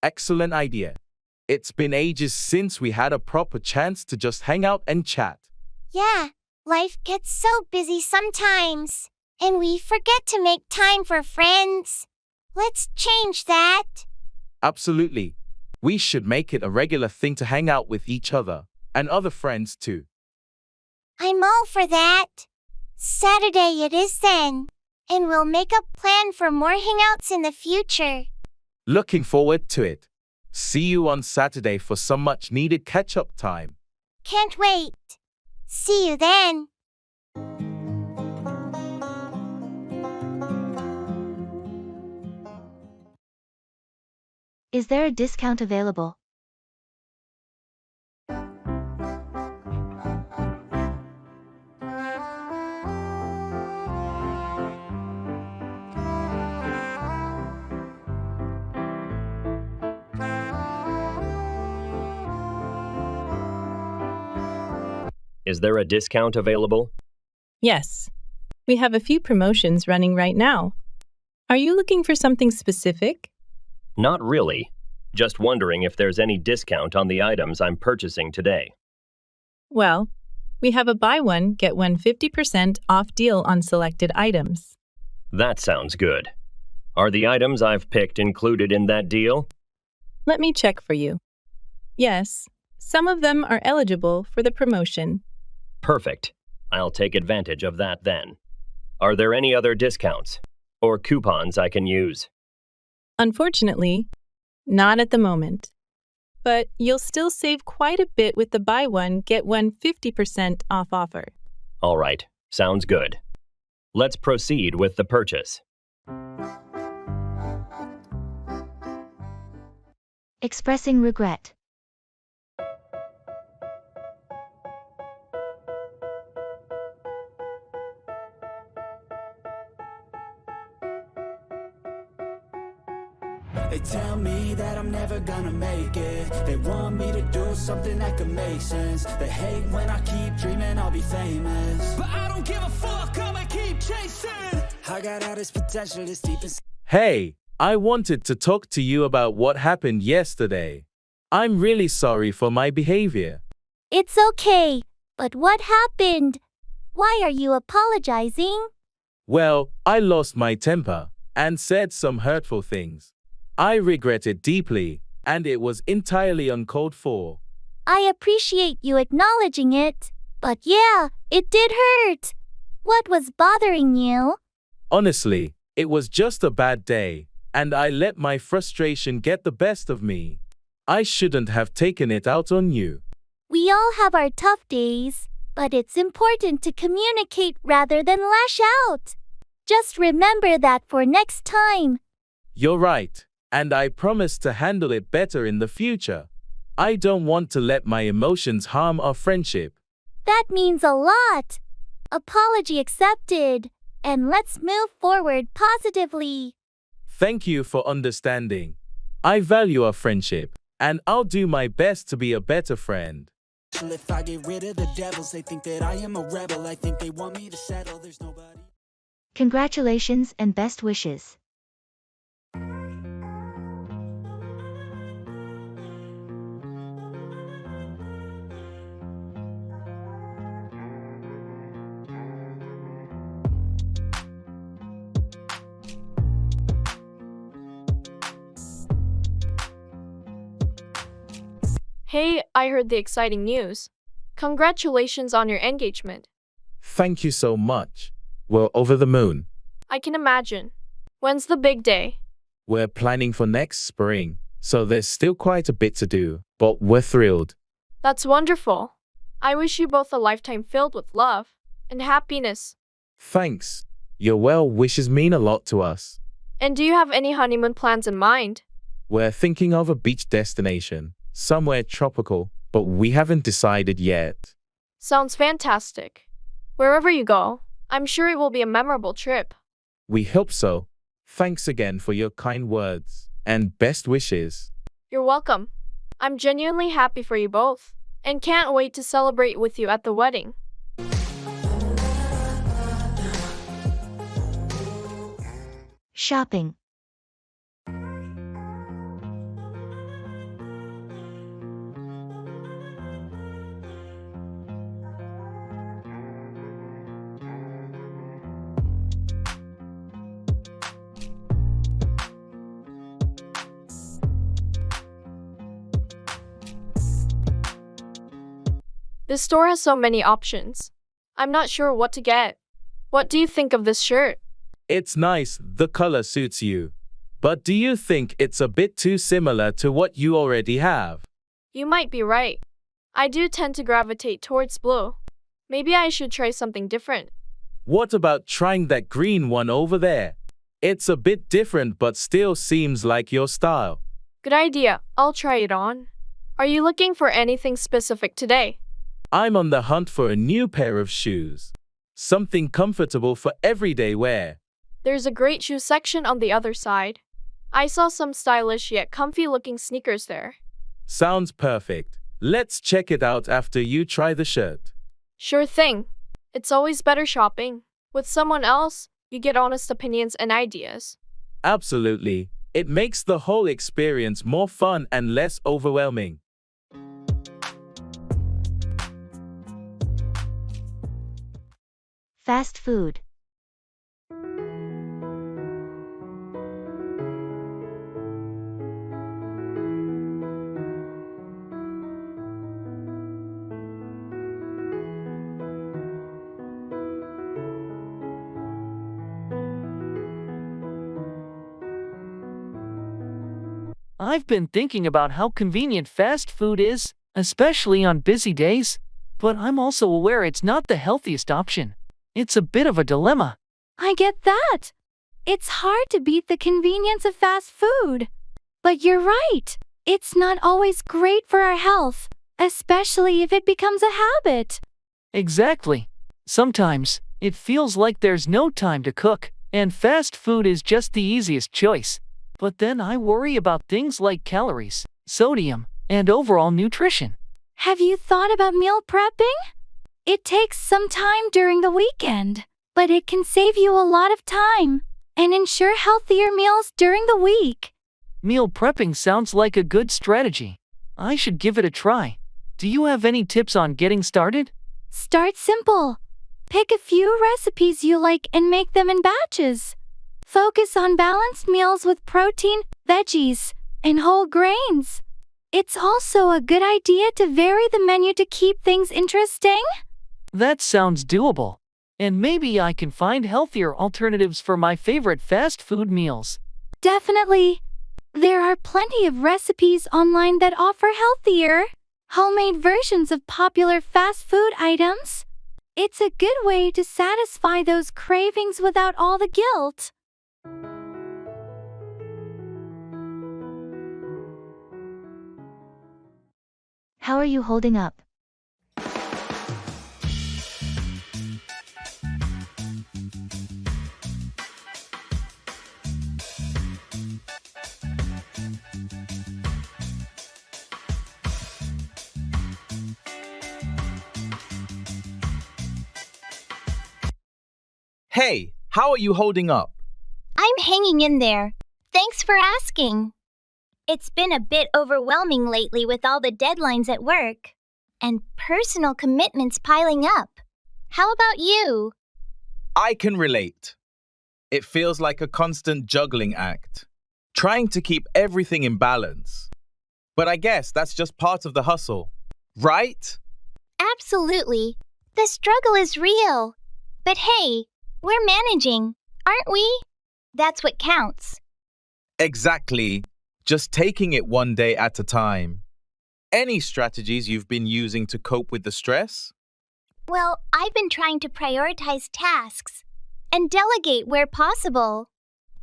Excellent idea. It's been ages since we had a proper chance to just hang out and chat. Yeah, life gets so busy sometimes, and we forget to make time for friends. Let's change that. Absolutely. We should make it a regular thing to hang out with each other, and other friends too. I'm all for that. Saturday it is then. And we'll make a plan for more hangouts in the future. Looking forward to it. See you on Saturday for some much needed catch-up time. Can't wait. See you then. Is there a discount available? Is there a discount available? Yes. We have a few promotions running right now. Are you looking for something specific? Not really. Just wondering if there's any discount on the items I'm purchasing today. Well, we have a buy one, get one 50% off deal on selected items. That sounds good. Are the items I've picked included in that deal? Let me check for you. Yes, some of them are eligible for the promotion. Perfect. I'll take advantage of that then. Are there any other discounts or coupons I can use? Unfortunately, not at the moment. But you'll still save quite a bit with the buy one, get one 50% off offer. All right, sounds good. Let's proceed with the purchase. Expressing regret. They tell me that I'm never gonna make it. They want me to do something that could make sense. They hate when I keep dreaming I'll be famous, but I don't give a fuck, I'ma keep chasing. I got all this potential that's deep inside. Hey, I wanted to talk to you about what happened yesterday. I'm really sorry for my behavior. It's okay. But what happened? Why are you apologizing? Well, I lost my temper and said some hurtful things. I regret it deeply, and it was entirely uncalled for. I appreciate you acknowledging it. But yeah, it did hurt. What was bothering you? Honestly, it was just a bad day, and I let my frustration get the best of me. I shouldn't have taken it out on you. We all have our tough days, but it's important to communicate rather than lash out. Just remember that for next time. You're right, and I promise to handle it better in the future. I don't want to let my emotions harm our friendship. That means a lot. Apology accepted, and let's move forward positively. Thank you for understanding. I value our friendship, and I'll do my best to be a better friend. If I get rid of the devils, they think that I am a rebel. I think they want me to settle, there's nobody. Congratulations and best wishes. Hey, I heard the exciting news. Congratulations on your engagement. Thank you so much. We're over the moon. I can imagine. When's the big day? We're planning for next spring, so there's still quite a bit to do, but we're thrilled. That's wonderful. I wish you both a lifetime filled with love and happiness. Thanks. Your well wishes mean a lot to us. And do you have any honeymoon plans in mind? We're thinking of a beach destination, somewhere tropical, but we haven't decided yet. Sounds fantastic. Wherever you go, I'm sure it will be a memorable trip. We hope so. Thanks again for your kind words, and best wishes. You're welcome. I'm genuinely happy for you both, and can't wait to celebrate with you at the wedding. Shopping. This store has so many options. I'm not sure what to get. What do you think of this shirt? It's nice, the color suits you. But do you think it's a bit too similar to what you already have? You might be right. I do tend to gravitate towards blue. Maybe I should try something different. What about trying that green one over there? It's a bit different but still seems like your style. Good idea. I'll try it on. Are you looking for anything specific today? I'm on the hunt for a new pair of shoes. Something comfortable for everyday wear. There's a great shoe section on the other side. I saw some stylish yet comfy looking sneakers there. Sounds perfect. Let's check it out after you try the shirt. Sure thing. It's always better shopping with someone else. You get honest opinions and ideas. Absolutely. It makes the whole experience more fun and less overwhelming. Fast food. I've been thinking about how convenient fast food is, especially on busy days, but I'm also aware it's not the healthiest option. It's a bit of a dilemma. I get that. It's hard to beat the convenience of fast food. But you're right. It's not always great for our health, especially if it becomes a habit. Exactly. Sometimes, it feels like there's no time to cook, and fast food is just the easiest choice. But then I worry about things like calories, sodium, and overall nutrition. Have you thought about meal prepping? It takes some time during the weekend, but it can save you a lot of time and ensure healthier meals during the week. Meal prepping sounds like a good strategy. I should give it a try. Do you have any tips on getting started? Start simple. Pick a few recipes you like and make them in batches. Focus on balanced meals with protein, veggies, and whole grains. It's also a good idea to vary the menu to keep things interesting. That sounds doable. And maybe I can find healthier alternatives for my favorite fast food meals. Definitely. There are plenty of recipes online that offer healthier, homemade versions of popular fast food items. It's a good way to satisfy those cravings without all the guilt. How are you holding up? Hey, how are you holding up? I'm hanging in there. Thanks for asking. It's been a bit overwhelming lately with all the deadlines at work and personal commitments piling up. How about you? I can relate. It feels like a constant juggling act, trying to keep everything in balance. But I guess that's just part of the hustle, right? Absolutely. The struggle is real. But hey, we're managing, aren't we? That's what counts. Exactly. Just taking it one day at a time. Any strategies you've been using to cope with the stress? Well, I've been trying to prioritize tasks and delegate where possible.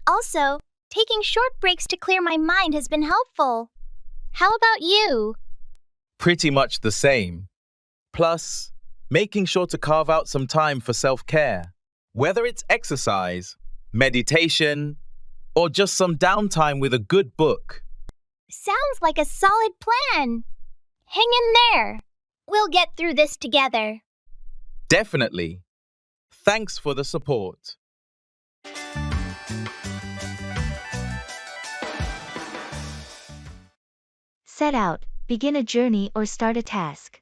Also, taking short breaks to clear my mind has been helpful. How about you? Pretty much the same. Plus, making sure to carve out some time for self-care, whether it's exercise, meditation, or just some downtime with a good book. Sounds like a solid plan. Hang in there. We'll get through this together. Definitely. Thanks for the support. Set out, begin a journey or start a task.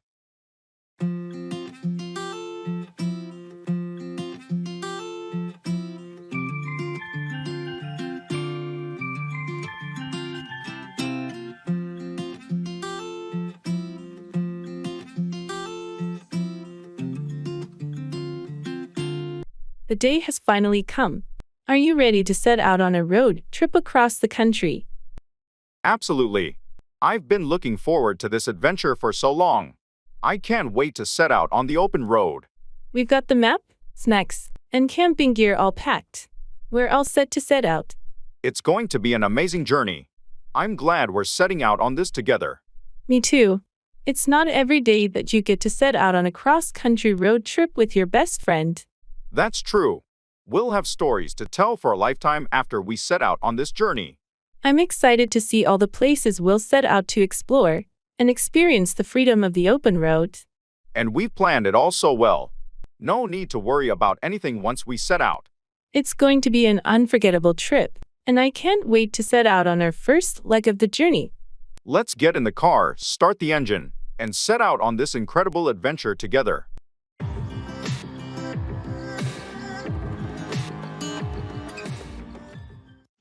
The day has finally come. Are you ready to set out on a road trip across the country? Absolutely. I've been looking forward to this adventure for so long. I can't wait to set out on the open road. We've got the map, snacks, and camping gear all packed. We're all set to set out. It's going to be an amazing journey. I'm glad we're setting out on this together. Me too. It's not every day that you get to set out on a cross-country road trip with your best friend. That's true. We'll have stories to tell for a lifetime after we set out on this journey. I'm excited to see all the places we'll set out to explore and experience the freedom of the open road. And we've planned it all so well. No need to worry about anything once we set out. It's going to be an unforgettable trip, and I can't wait to set out on our first leg of the journey. Let's get in the car, start the engine, and set out on this incredible adventure together.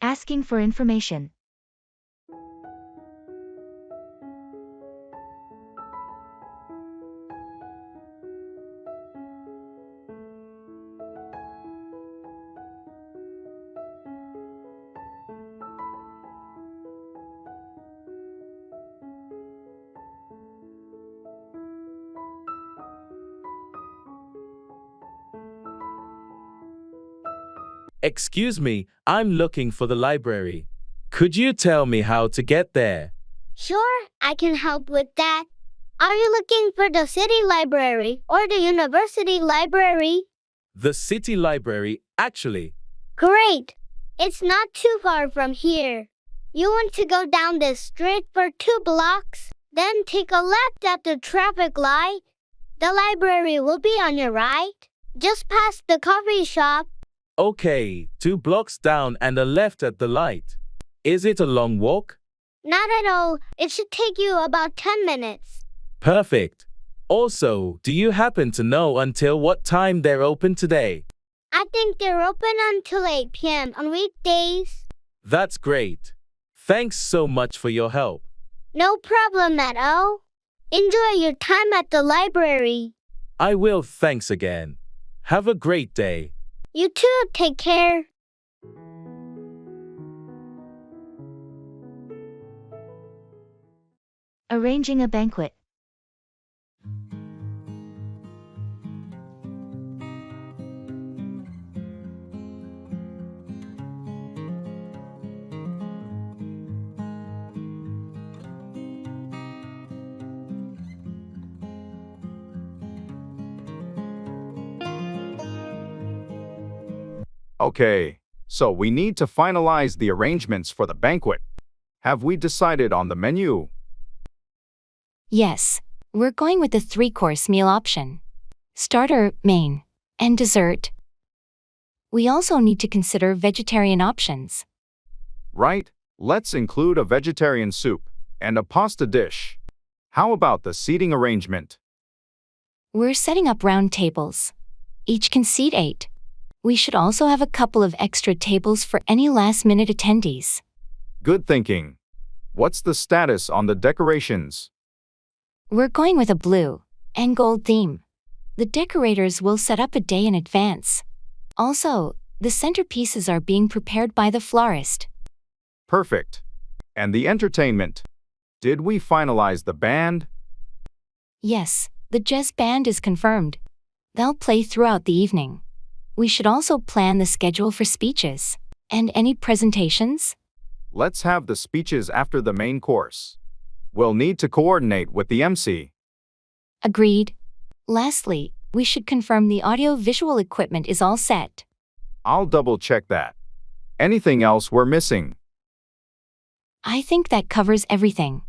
Asking for information. Excuse me, I'm looking for the library. Could you tell me how to get there? Sure, I can help with that. Are you looking for the city library or the university library? The city library, actually. Great! It's not too far from here. You want to go down this street for 2 blocks, then take a left at the traffic light. The library will be on your right, just past the coffee shop. Okay, 2 blocks down and a left at the light. Is it a long walk? Not at all. It should take you about 10 minutes. Perfect. Also, do you happen to know until what time they're open today? I think they're open until 8 p.m. on weekdays. That's great. Thanks so much for your help. No problem at all. Enjoy your time at the library. I will, thanks again. Have a great day. You too, take care. Arranging a banquet. Okay, so we need to finalize the arrangements for the banquet. Have we decided on the menu? Yes, we're going with the 3-course meal option. Starter, main, and dessert. We also need to consider vegetarian options. Right, let's include a vegetarian soup and a pasta dish. How about the seating arrangement? We're setting up round tables. Each can seat 8. We should also have a couple of extra tables for any last-minute attendees. Good thinking. What's the status on the decorations? We're going with a blue and gold theme. The decorators will set up a day in advance. Also, the centerpieces are being prepared by the florist. Perfect. And the entertainment? Did we finalize the band? Yes, the jazz band is confirmed. They'll play throughout the evening. We should also plan the schedule for speeches. And any presentations? Let's have the speeches after the main course. We'll need to coordinate with the MC. Agreed. Lastly, we should confirm the audio-visual equipment is all set. I'll double-check that. Anything else we're missing? I think that covers everything.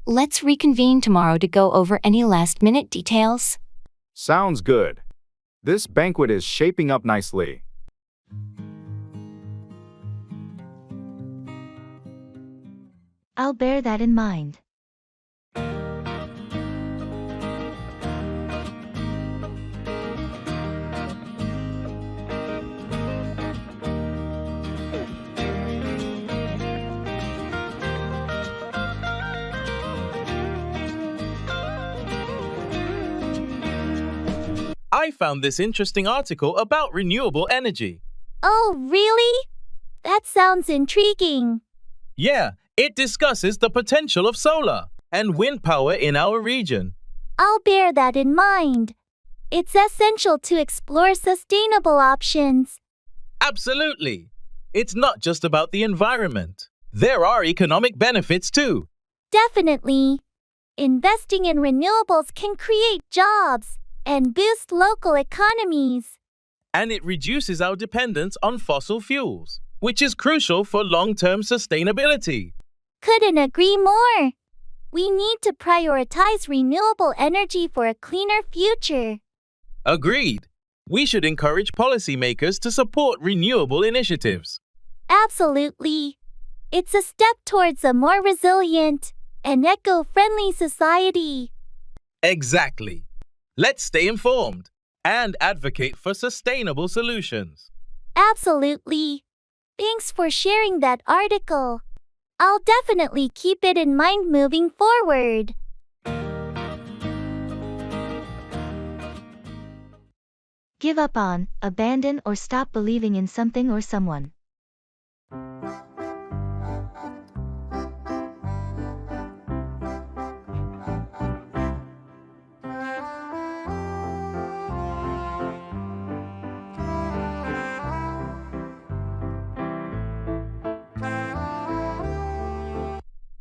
Let's reconvene tomorrow to go over any last-minute details. Sounds good. This banquet is shaping up nicely. I'll bear that in mind. I I found this interesting article about renewable energy. Oh, really? That sounds intriguing. Yeah, it discusses the potential of solar and wind power in our region. I'll bear that in mind. It's essential to explore sustainable options. Absolutely. It's not just about the environment. There are economic benefits too. Definitely. Investing in renewables can create jobs and boost local economies. And it reduces our dependence on fossil fuels, which is crucial for long-term sustainability. Couldn't agree more. We need to prioritize renewable energy for a cleaner future. Agreed. We should encourage policymakers to support renewable initiatives. Absolutely. It's a step towards a more resilient and eco-friendly society. Exactly. Let's stay informed and advocate for sustainable solutions. Absolutely. Thanks for sharing that article. I'll definitely keep it in mind moving forward. Give up on, abandon, or stop believing in something or someone.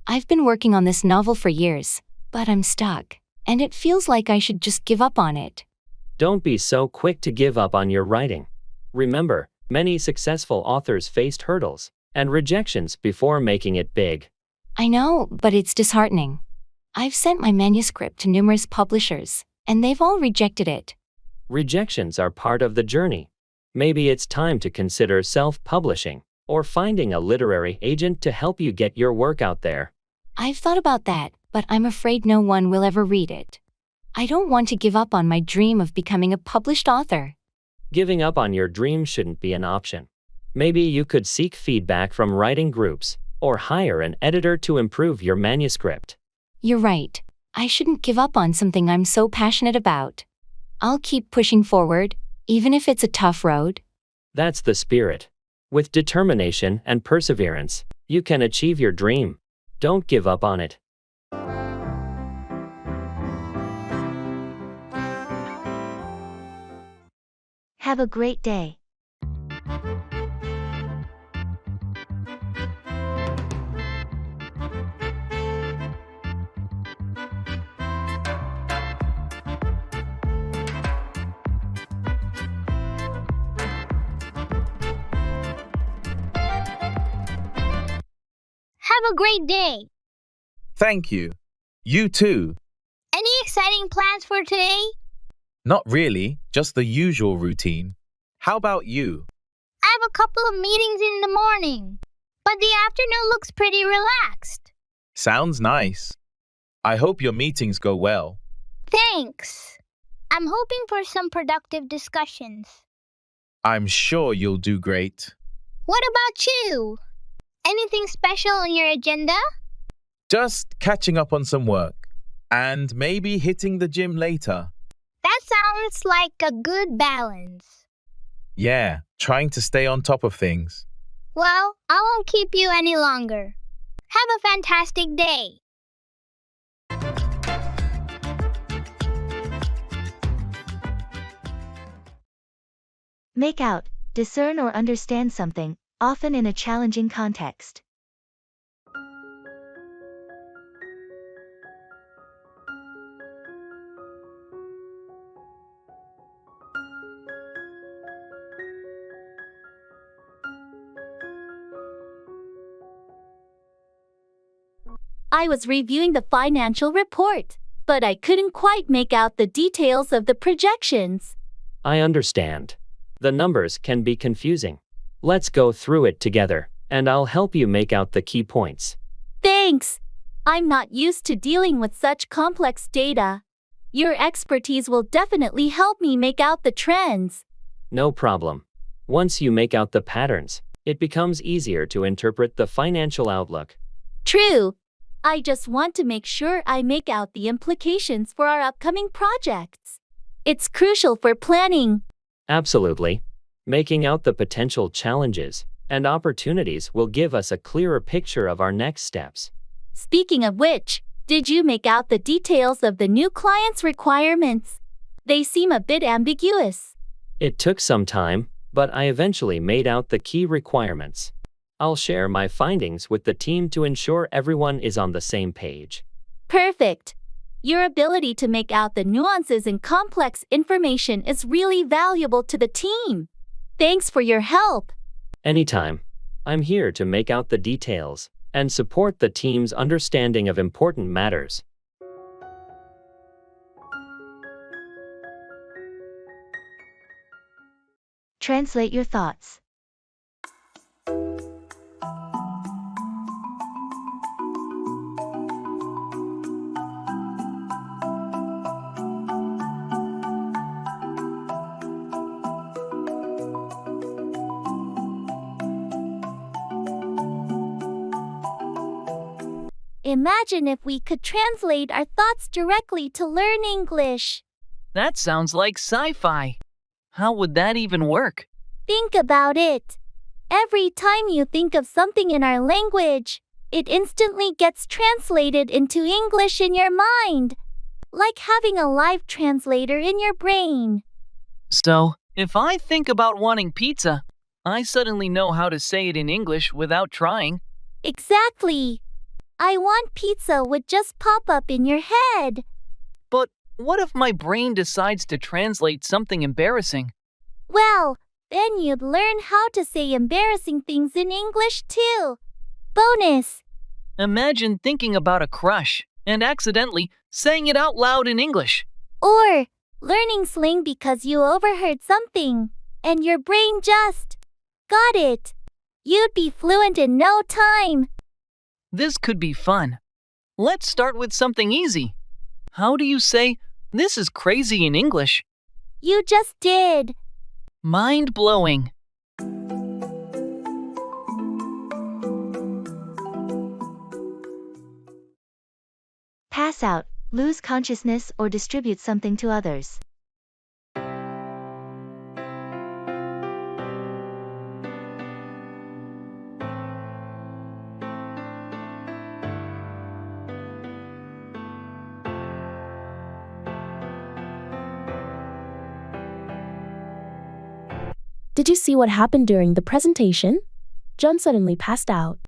I've been working on this novel for years, but I'm stuck, and it feels like I should just give up on it. Don't be so quick to give up on your writing. Remember, many successful authors faced hurdles and rejections before making it big. I know, but it's disheartening. I've sent my manuscript to numerous publishers, and they've all rejected it. Rejections are part of the journey. Maybe it's time to consider self-publishing or finding a literary agent to help you get your work out there. I've thought about that, but I'm afraid no one will ever read it. I don't want to give up on my dream of becoming a published author. Giving up on your dream shouldn't be an option. Maybe you could seek feedback from writing groups or hire an editor to improve your manuscript. You're right. I shouldn't give up on something I'm so passionate about. I'll keep pushing forward, even if it's a tough road. That's the spirit. With determination and perseverance, you can achieve your dream. Don't give up on it. Have a great day. Have a great day. Thank you. You too. Any exciting plans for today? Not really, just the usual routine. How about you? I have a couple of meetings in the morning, but the afternoon looks pretty relaxed. Sounds nice. I hope your meetings go well. Thanks. I'm hoping for some productive discussions. I'm sure you'll do great. What about you? Anything special on your agenda? Just catching up on some work and maybe hitting the gym later. That sounds like a good balance. Yeah, trying to stay on top of things. Well, I won't keep you any longer. Have a fantastic day. Make out, discern or understand something, often in a challenging context. I was reviewing the financial report, but I couldn't quite make out the details of the projections. I understand. The numbers can be confusing. Let's go through it together, and I'll help you make out the key points. Thanks. I'm not used to dealing with such complex data. Your expertise will definitely help me make out the trends. No problem. Once you make out the patterns, it becomes easier to interpret the financial outlook. True. I just want to make sure I make out the implications for our upcoming projects. It's crucial for planning. Absolutely. Making out the potential challenges and opportunities will give us a clearer picture of our next steps. Speaking of which, did you make out the details of the new client's requirements? They seem a bit ambiguous. It took some time, but I eventually made out the key requirements. I'll share my findings with the team to ensure everyone is on the same page. Perfect. Your ability to make out the nuances and complex information is really valuable to the team. Thanks for your help. Anytime. I'm here to make out the details and support the team's understanding of important matters. Translate your thoughts. Imagine if we could translate our thoughts directly to learn English. That sounds like sci-fi. How would that even work? Think about it. Every time you think of something in our language, it instantly gets translated into English in your mind, like having a live translator in your brain. So, if I think about wanting pizza, I suddenly know how to say it in English without trying. Exactly. I want pizza would just pop up in your head. But what if my brain decides to translate something embarrassing? Well, then you'd learn how to say embarrassing things in English too. Bonus. Imagine thinking about a crush and accidentally saying it out loud in English. Or learning slang because you overheard something and your brain just got it. You'd be fluent in no time. This could be fun. Let's start with something easy. How do you say, "This is crazy" in English? You just did. Mind-blowing. Pass out, lose consciousness or distribute something to others. Did you see what happened during the presentation? John suddenly passed out.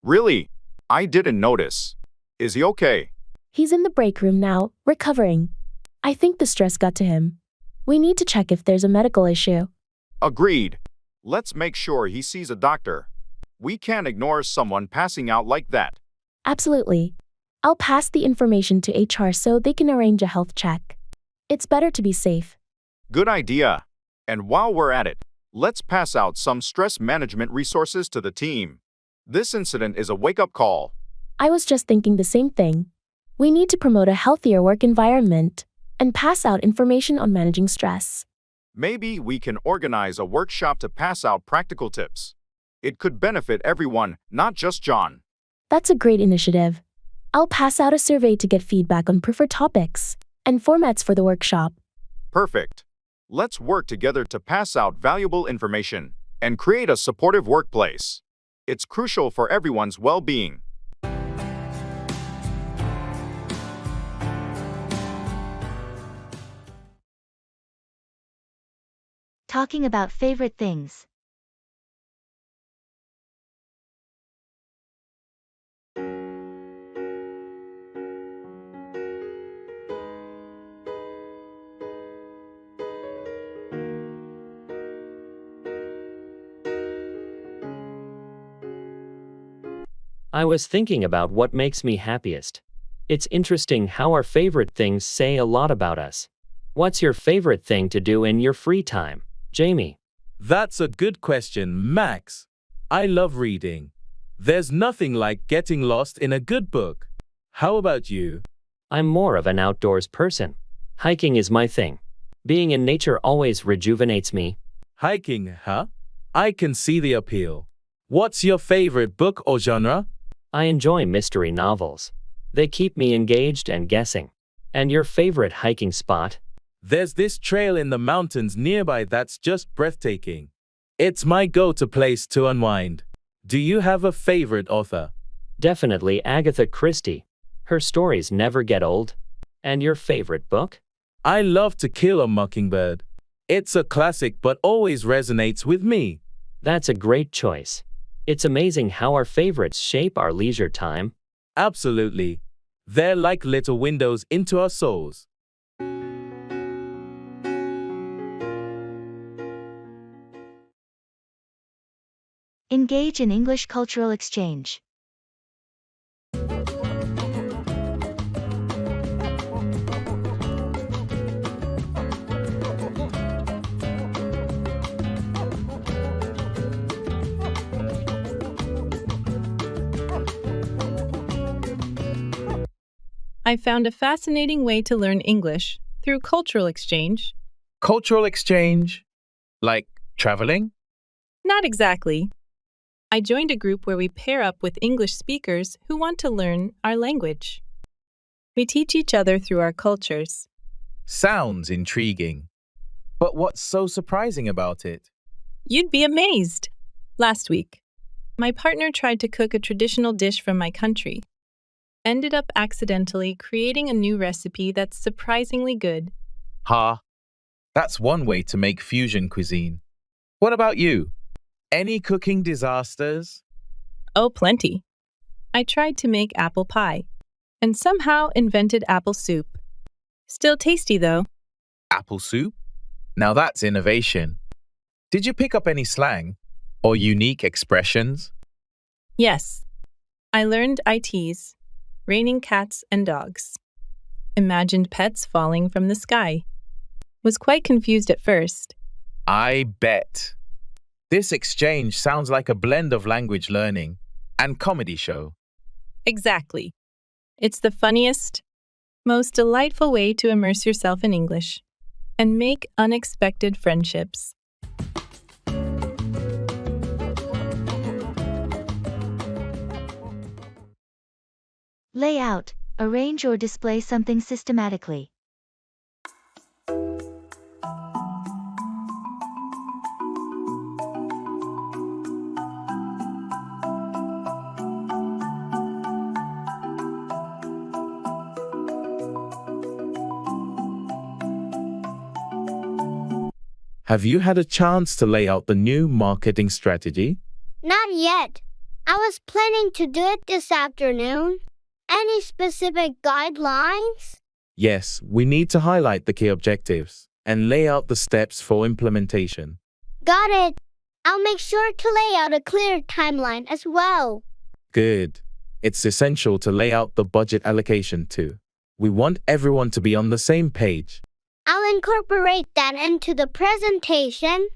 Really? I didn't notice. Is he okay? He's in the break room now, recovering. I think the stress got to him. We need to check if there's a medical issue. Agreed. Let's make sure he sees a doctor. We can't ignore someone passing out like that. Absolutely. I'll pass the information to HR so they can arrange a health check. It's better to be safe. Good idea. And while we're at it, let's pass out some stress management resources to the team. This incident is a wake-up call. I was just thinking the same thing. We need to promote a healthier work environment and pass out information on managing stress. Maybe we can organize a workshop to pass out practical tips. It could benefit everyone, not just John. That's a great initiative. I'll pass out a survey to get feedback on preferred topics and formats for the workshop. Perfect. Let's work together to pass out valuable information and create a supportive workplace. It's crucial for everyone's well-being. Talking about favorite things. I was thinking about what makes me happiest. It's interesting how our favorite things say a lot about us. What's your favorite thing to do in your free time, Jamie? That's a good question, Max. I love reading. There's nothing like getting lost in a good book. How about you? I'm more of an outdoors person. Hiking is my thing. Being in nature always rejuvenates me. Hiking, huh? I can see the appeal. What's your favorite book or genre? I enjoy mystery novels. They keep me engaged and guessing. And your favorite hiking spot? There's this trail in the mountains nearby that's just breathtaking. It's my go-to place to unwind. Do you have a favorite author? Definitely Agatha Christie. Her stories never get old. And your favorite book? I love To Kill a Mockingbird. It's a classic but always resonates with me. That's a great choice. It's amazing how our favorites shape our leisure time. Absolutely. They're like little windows into our souls. Engage in English cultural exchange. I found a fascinating way to learn English through cultural exchange. Cultural exchange? Like traveling? Not exactly. I joined a group where we pair up with English speakers who want to learn our language. We teach each other through our cultures. Sounds intriguing. But what's so surprising about it? You'd be amazed. Last week, my partner tried to cook a traditional dish from my country. Ended up accidentally creating a new recipe that's surprisingly good. That's one way to make fusion cuisine. What about you? Any cooking disasters? Oh, plenty. I tried to make apple pie and somehow invented apple soup. Still tasty, though. Apple soup? Now that's innovation. Did you pick up any slang or unique expressions? Yes. I learned ITs, raining cats and dogs. Imagined pets falling from the sky. Was quite confused at first. I bet. This exchange sounds like a blend of language learning and comedy show. Exactly. It's the funniest, most delightful way to immerse yourself in English and make unexpected friendships. Lay out, arrange or display something systematically. Have you had a chance to lay out the new marketing strategy? Not yet. I was planning to do it this afternoon. Any specific guidelines? Yes, we need to highlight the key objectives and lay out the steps for implementation. Got it. I'll make sure to lay out a clear timeline as well. Good. It's essential to lay out the budget allocation too. We want everyone to be on the same page. I'll incorporate that into the presentation.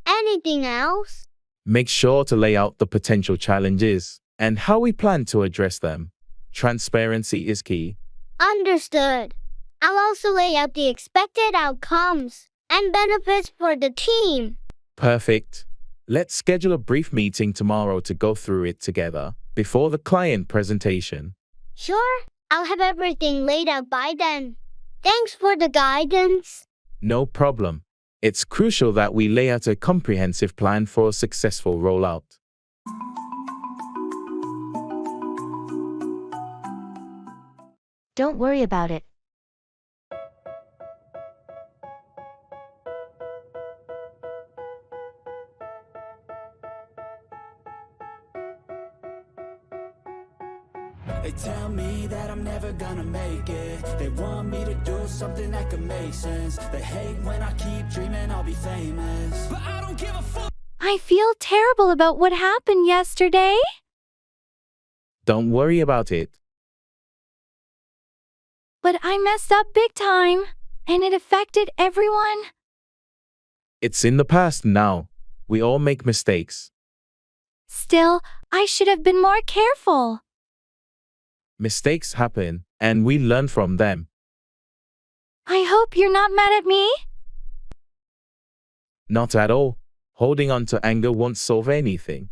Anything else? Make sure to lay out the potential challenges and how we plan to address them. Transparency is key. Understood. I'll also lay out the expected outcomes and benefits for the team. Perfect. Let's schedule a brief meeting tomorrow to go through it together before the client presentation. Sure, I'll have everything laid out by then. Thanks for the guidance. No problem. It's crucial that we lay out a comprehensive plan for a successful rollout. Don't worry about it. They tell me that I'm never gonna make it. They want me to do something that could make sense. They hate when I keep dreaming I'll be famous, but I don't give a fuck. I feel terrible about what happened yesterday. Don't worry about it. But I messed up big time, and it affected everyone. It's in the past now. We all make mistakes. Still, I should have been more careful. Mistakes happen, and we learn from them. I hope you're not mad at me. Not at all. Holding on to anger won't solve anything.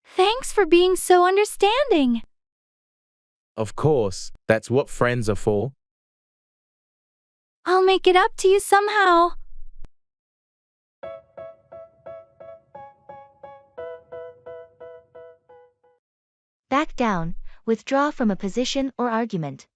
Thanks for being so understanding. Of course, that's what friends are for. I'll make it up to you somehow. Back down, withdraw from a position or argument.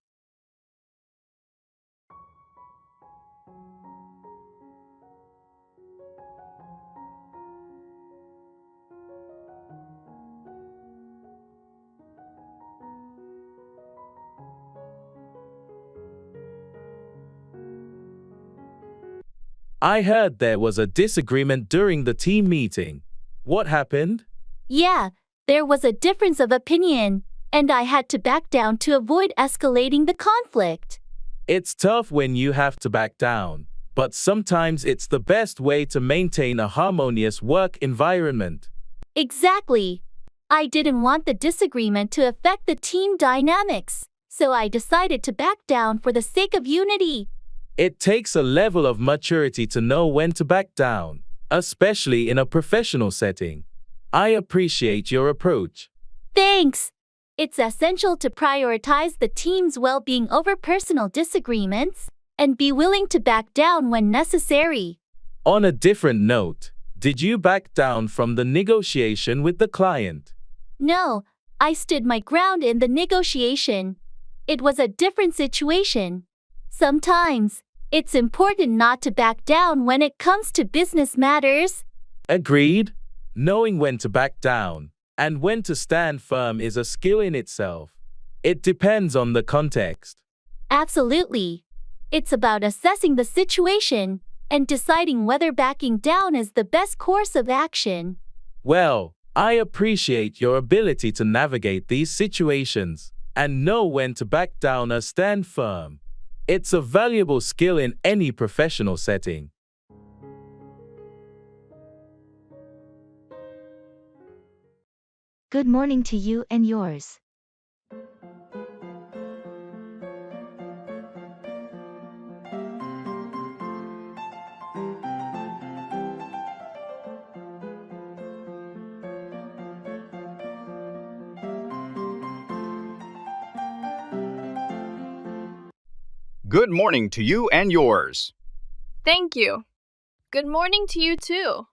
I heard there was a disagreement during the team meeting. What happened? Yeah, there was a difference of opinion, and I had to back down to avoid escalating the conflict. It's tough when you have to back down, but sometimes it's the best way to maintain a harmonious work environment. Exactly. I didn't want the disagreement to affect the team dynamics, so I decided to back down for the sake of unity. It takes a level of maturity to know when to back down, especially in a professional setting. I appreciate your approach. Thanks. It's essential to prioritize the team's well-being over personal disagreements and be willing to back down when necessary. On a different note, did you back down from the negotiation with the client? No, I stood my ground in the negotiation. It was a different situation. Sometimes, it's important not to back down when it comes to business matters. Agreed. Knowing when to back down and when to stand firm is a skill in itself. It depends on the context. Absolutely. It's about assessing the situation and deciding whether backing down is the best course of action. Well, I appreciate your ability to navigate these situations and know when to back down or stand firm. It's a valuable skill in any professional setting. Good morning to you and yours. Good morning to you and yours. Thank you. Good morning to you too.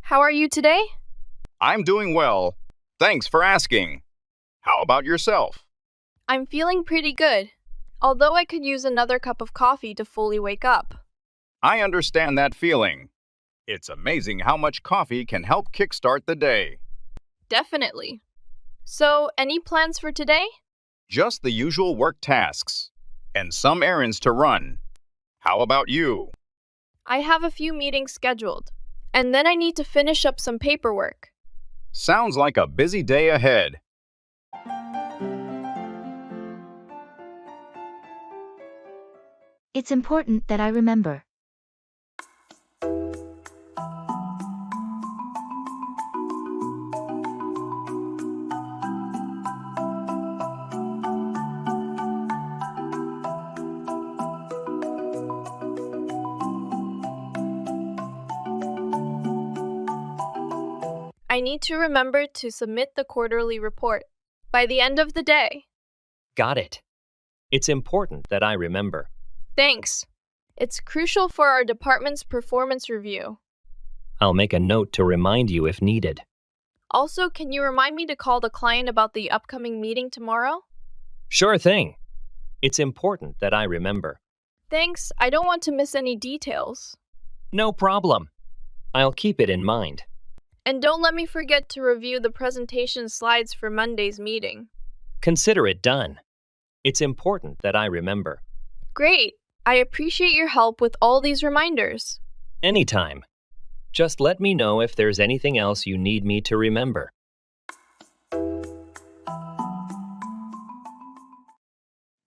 How are you today? I'm doing well. Thanks for asking. How about yourself? I'm feeling pretty good, although I could use another cup of coffee to fully wake up. I understand that feeling. It's amazing how much coffee can help kickstart the day. Definitely. So, any plans for today? Just the usual work tasks and some errands to run. How about you? I have a few meetings scheduled, and then I need to finish up some paperwork. Sounds like a busy day ahead. It's important that I remember. I need to remember to submit the quarterly report by the end of the day. Got it. It's important that I remember. Thanks. It's crucial for our department's performance review. I'll make a note to remind you if needed. Also, can you remind me to call the client about the upcoming meeting tomorrow? Sure thing. It's important that I remember. Thanks. I don't want to miss any details. No problem. I'll keep it in mind. And don't let me forget to review the presentation slides for Monday's meeting. Consider it done. It's important that I remember. Great. I appreciate your help with all these reminders. Anytime. Just let me know if there's anything else you need me to remember.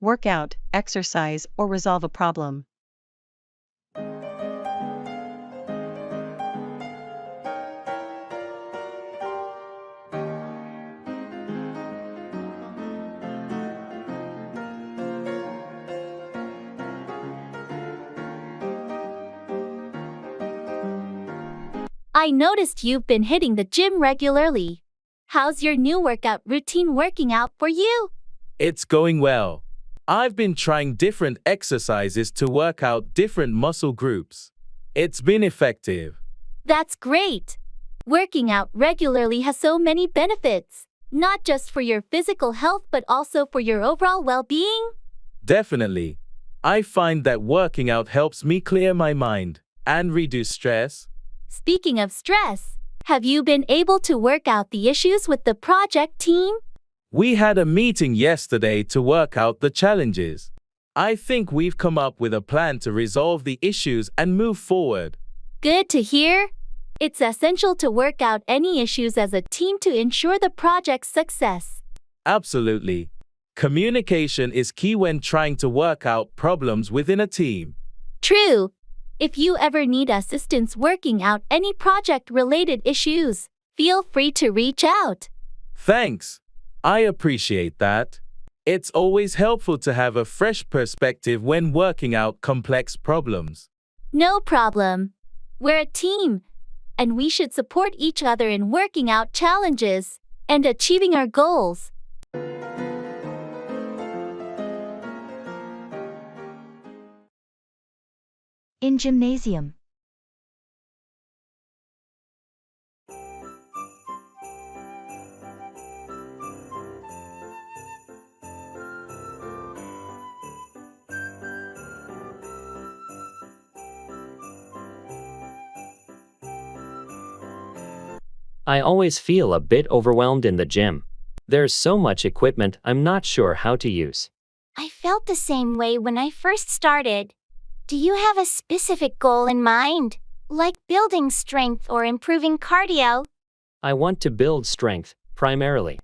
Work out, exercise, or resolve a problem. I noticed you've been hitting the gym regularly. How's your new workout routine working out for you? It's going well. I've been trying different exercises to work out different muscle groups. It's been effective. That's great. Working out regularly has so many benefits, not just for your physical health but also for your overall well-being. Definitely. I find that working out helps me clear my mind and reduce stress. Speaking of stress, have you been able to work out the issues with the project team? We had a meeting yesterday to work out the challenges. I think we've come up with a plan to resolve the issues and move forward. Good to hear. It's essential to work out any issues as a team to ensure the project's success. Absolutely. Communication is key when trying to work out problems within a team. True. If you ever need assistance working out any project-related issues, feel free to reach out. Thanks. I appreciate that. It's always helpful to have a fresh perspective when working out complex problems. No problem. We're a team, and we should support each other in working out challenges and achieving our goals. In gymnasium. I always feel a bit overwhelmed in the gym. There's so much equipment I'm not sure how to use. I felt the same way when I first started. Do you have a specific goal in mind, like building strength or improving cardio? I want to build strength, primarily.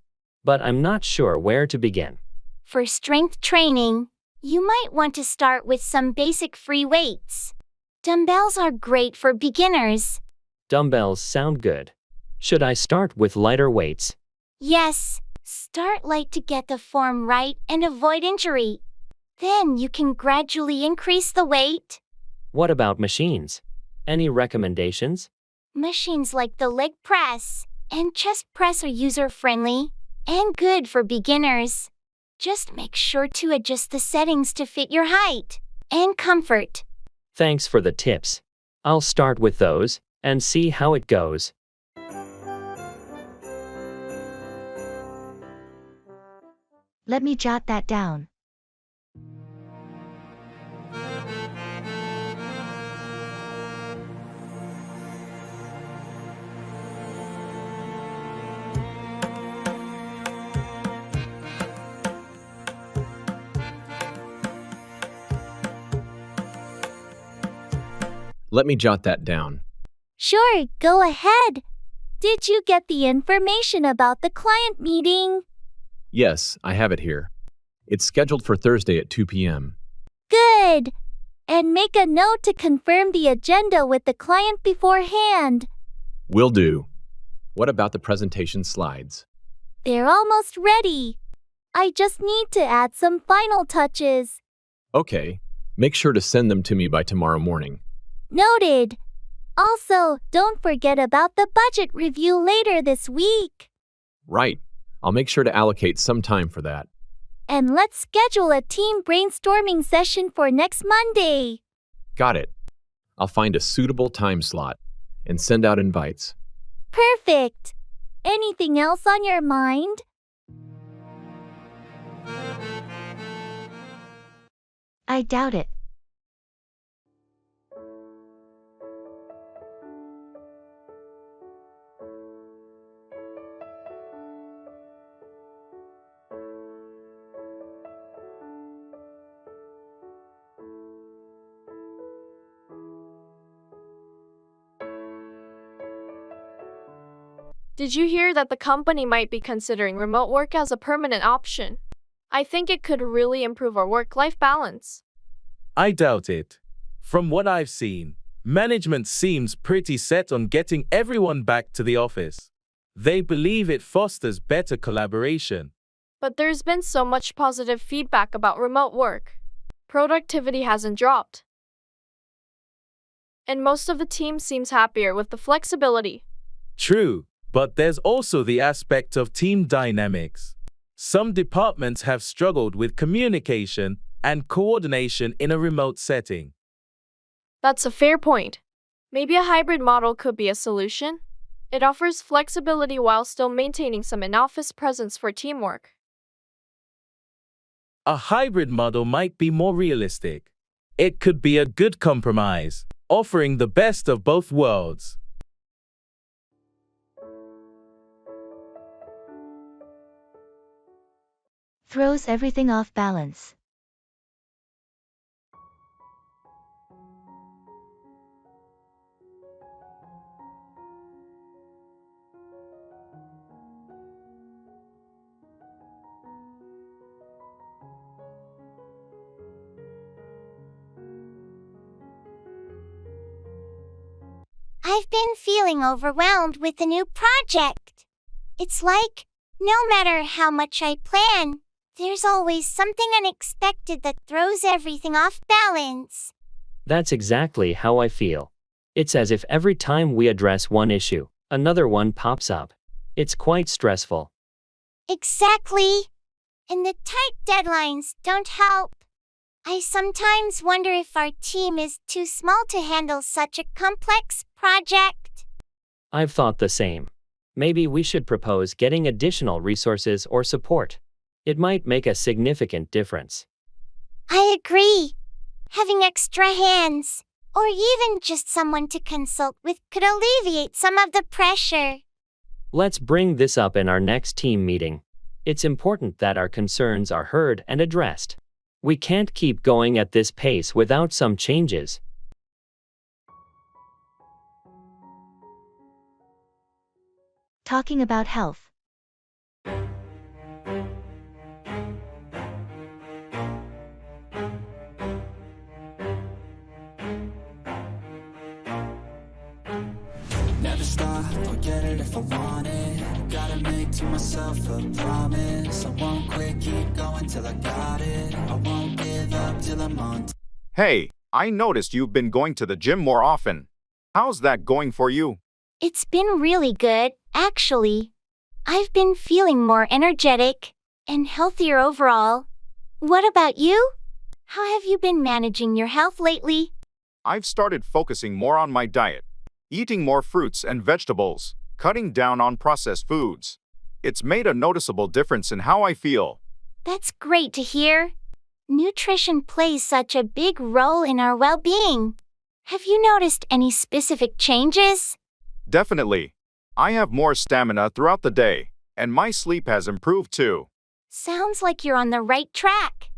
But I'm not sure where to begin. For strength training, you might want to start with some basic free weights. Dumbbells are great for beginners. Dumbbells sound good. Should I start with lighter weights? Yes, start light to get the form right and avoid injury. Then you can gradually increase the weight. What about machines? Any recommendations? Machines like the leg press and chest press are user-friendly and good for beginners. Just make sure to adjust the settings to fit your height and comfort. Thanks for the tips. I'll start with those and see how it goes. Let me jot that down. Let me jot that down. Sure, go ahead. Did you get the information about the client meeting? Yes, I have it here. It's scheduled for Thursday at 2 p.m. Good. And make a note to confirm the agenda with the client beforehand. Will do. What about the presentation slides? They're almost ready. I just need to add some final touches. Okay. Make sure to send them to me by tomorrow morning. Noted. Also, don't forget about the budget review later this week. Right. I'll make sure to allocate some time for that. And let's schedule a team brainstorming session for next Monday. Got it. I'll find a suitable time slot and send out invites. Perfect. Anything else on your mind? I doubt it. Did you hear that the company might be considering remote work as a permanent option? I think it could really improve our work-life balance. I doubt it. From what I've seen, management seems pretty set on getting everyone back to the office. They believe it fosters better collaboration. But there's been so much positive feedback about remote work. Productivity hasn't dropped. And most of the team seems happier with the flexibility. True, but there's also the aspect of team dynamics. Some departments have struggled with communication and coordination in a remote setting. That's a fair point. Maybe a hybrid model could be a solution. It offers flexibility while still maintaining some in-office presence for teamwork. A hybrid model might be more realistic. It could be a good compromise, offering the best of both worlds. Throws everything off balance. I've been feeling overwhelmed with the new project. It's like, no matter how much I plan, there's always something unexpected that throws everything off balance. That's exactly how I feel. It's as if every time we address one issue, another one pops up. It's quite stressful. Exactly. And the tight deadlines don't help. I sometimes wonder if our team is too small to handle such a complex project. I've thought the same. Maybe we should propose getting additional resources or support. It might make a significant difference. I agree. Having extra hands, or even just someone to consult with, could alleviate some of the pressure. Let's bring this up in our next team meeting. It's important that our concerns are heard and addressed. We can't keep going at this pace without some changes. Talking about health. Never stop, I'll get it if I want it. Gotta make to myself a promise. I won't quit, keep going till I got it. I won't give up till I'm on. Hey, I noticed you've been going to the gym more often. How's that going for you? It's been really good, actually. I've been feeling more energetic and healthier overall. What about you? How have you been managing your health lately? I've started focusing more on my diet, eating more fruits and vegetables, cutting down on processed foods. It's made a noticeable difference in how I feel. That's great to hear. Nutrition plays such a big role in our well-being. Have you noticed any specific changes? Definitely. I have more stamina throughout the day, and my sleep has improved too. Sounds like you're on the right track.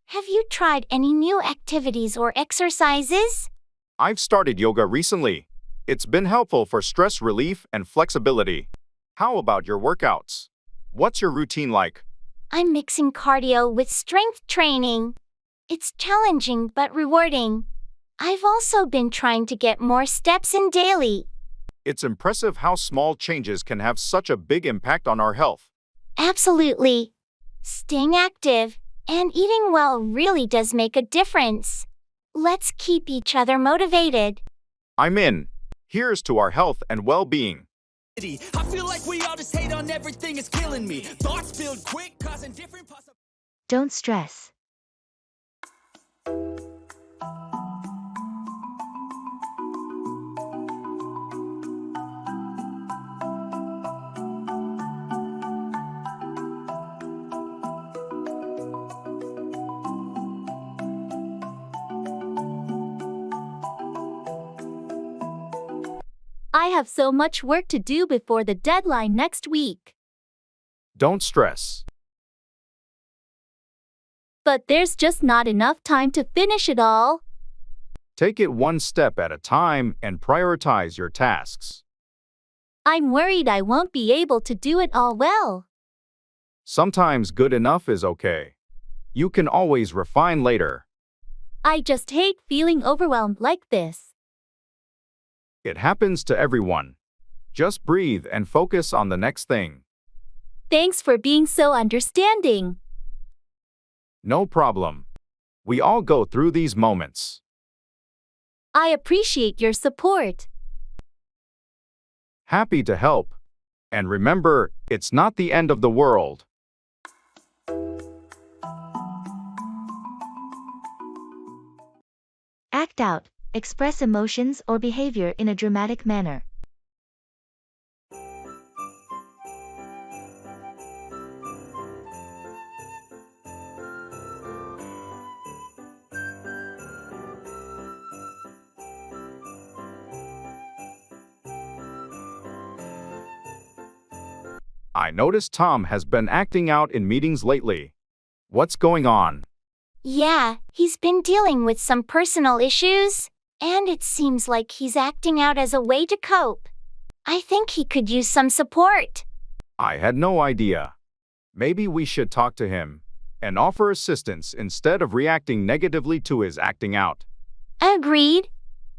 Have you tried any new activities or exercises? I've started yoga recently. It's been helpful for stress relief and flexibility. How about your workouts? What's your routine like? I'm mixing cardio with strength training. It's challenging but rewarding. I've also been trying to get more steps in daily. It's impressive how small changes can have such a big impact on our health. Absolutely. Staying active and eating well really does make a difference. Let's keep each other motivated. I'm in. Here's to our health and well-being. I feel like we all just hate on everything, it's killing me. Thoughts build quick, causing different possibilities. Don't stress. I have so much work to do before the deadline next week. Don't stress. But there's just not enough time to finish it all. Take it one step at a time and prioritize your tasks. I'm worried I won't be able to do it all well. Sometimes good enough is okay. You can always refine later. I just hate feeling overwhelmed like this. It happens to everyone. Just breathe and focus on the next thing. Thanks for being so understanding. No problem. We all go through these moments. I appreciate your support. Happy to help. And remember, it's not the end of the world. Act out, express emotions or behavior in a dramatic manner. I noticed Tom has been acting out in meetings lately. What's going on? Yeah, he's been dealing with some personal issues, and it seems like he's acting out as a way to cope. I think he could use some support. I had no idea. Maybe we should talk to him and offer assistance instead of reacting negatively to his acting out. Agreed.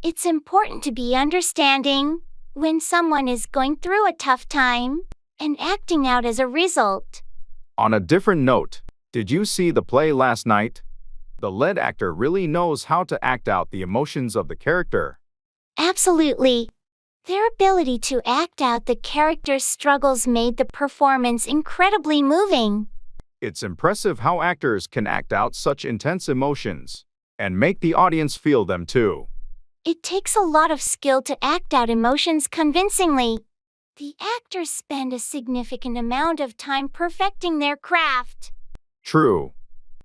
It's important to be understanding when someone is going through a tough time and acting out as a result. On a different note, did you see the play last night? The lead actor really knows how to act out the emotions of the character. Absolutely. Their ability to act out the character's struggles made the performance incredibly moving. It's impressive how actors can act out such intense emotions and make the audience feel them too. It takes a lot of skill to act out emotions convincingly. The actors spend a significant amount of time perfecting their craft. True.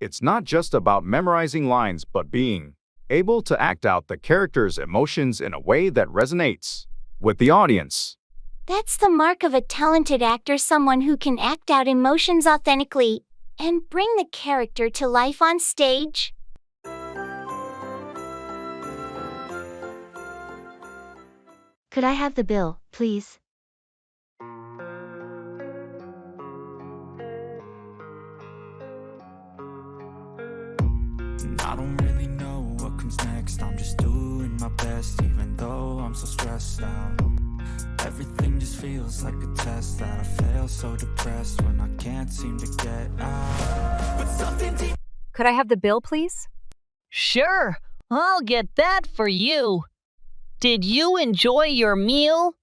It's not just about memorizing lines but being able to act out the character's emotions in a way that resonates with the audience. That's the mark of a talented actor, someone who can act out emotions authentically and bring the character to life on stage. Could I have the bill, please? I don't really know what comes next. I'm just doing my best, even though I'm so stressed out. Everything just feels like a test that I fail, so depressed when I can't seem to get out. But something deep. Could I have the bill, please? Sure, I'll get that for you. Did you enjoy your meal?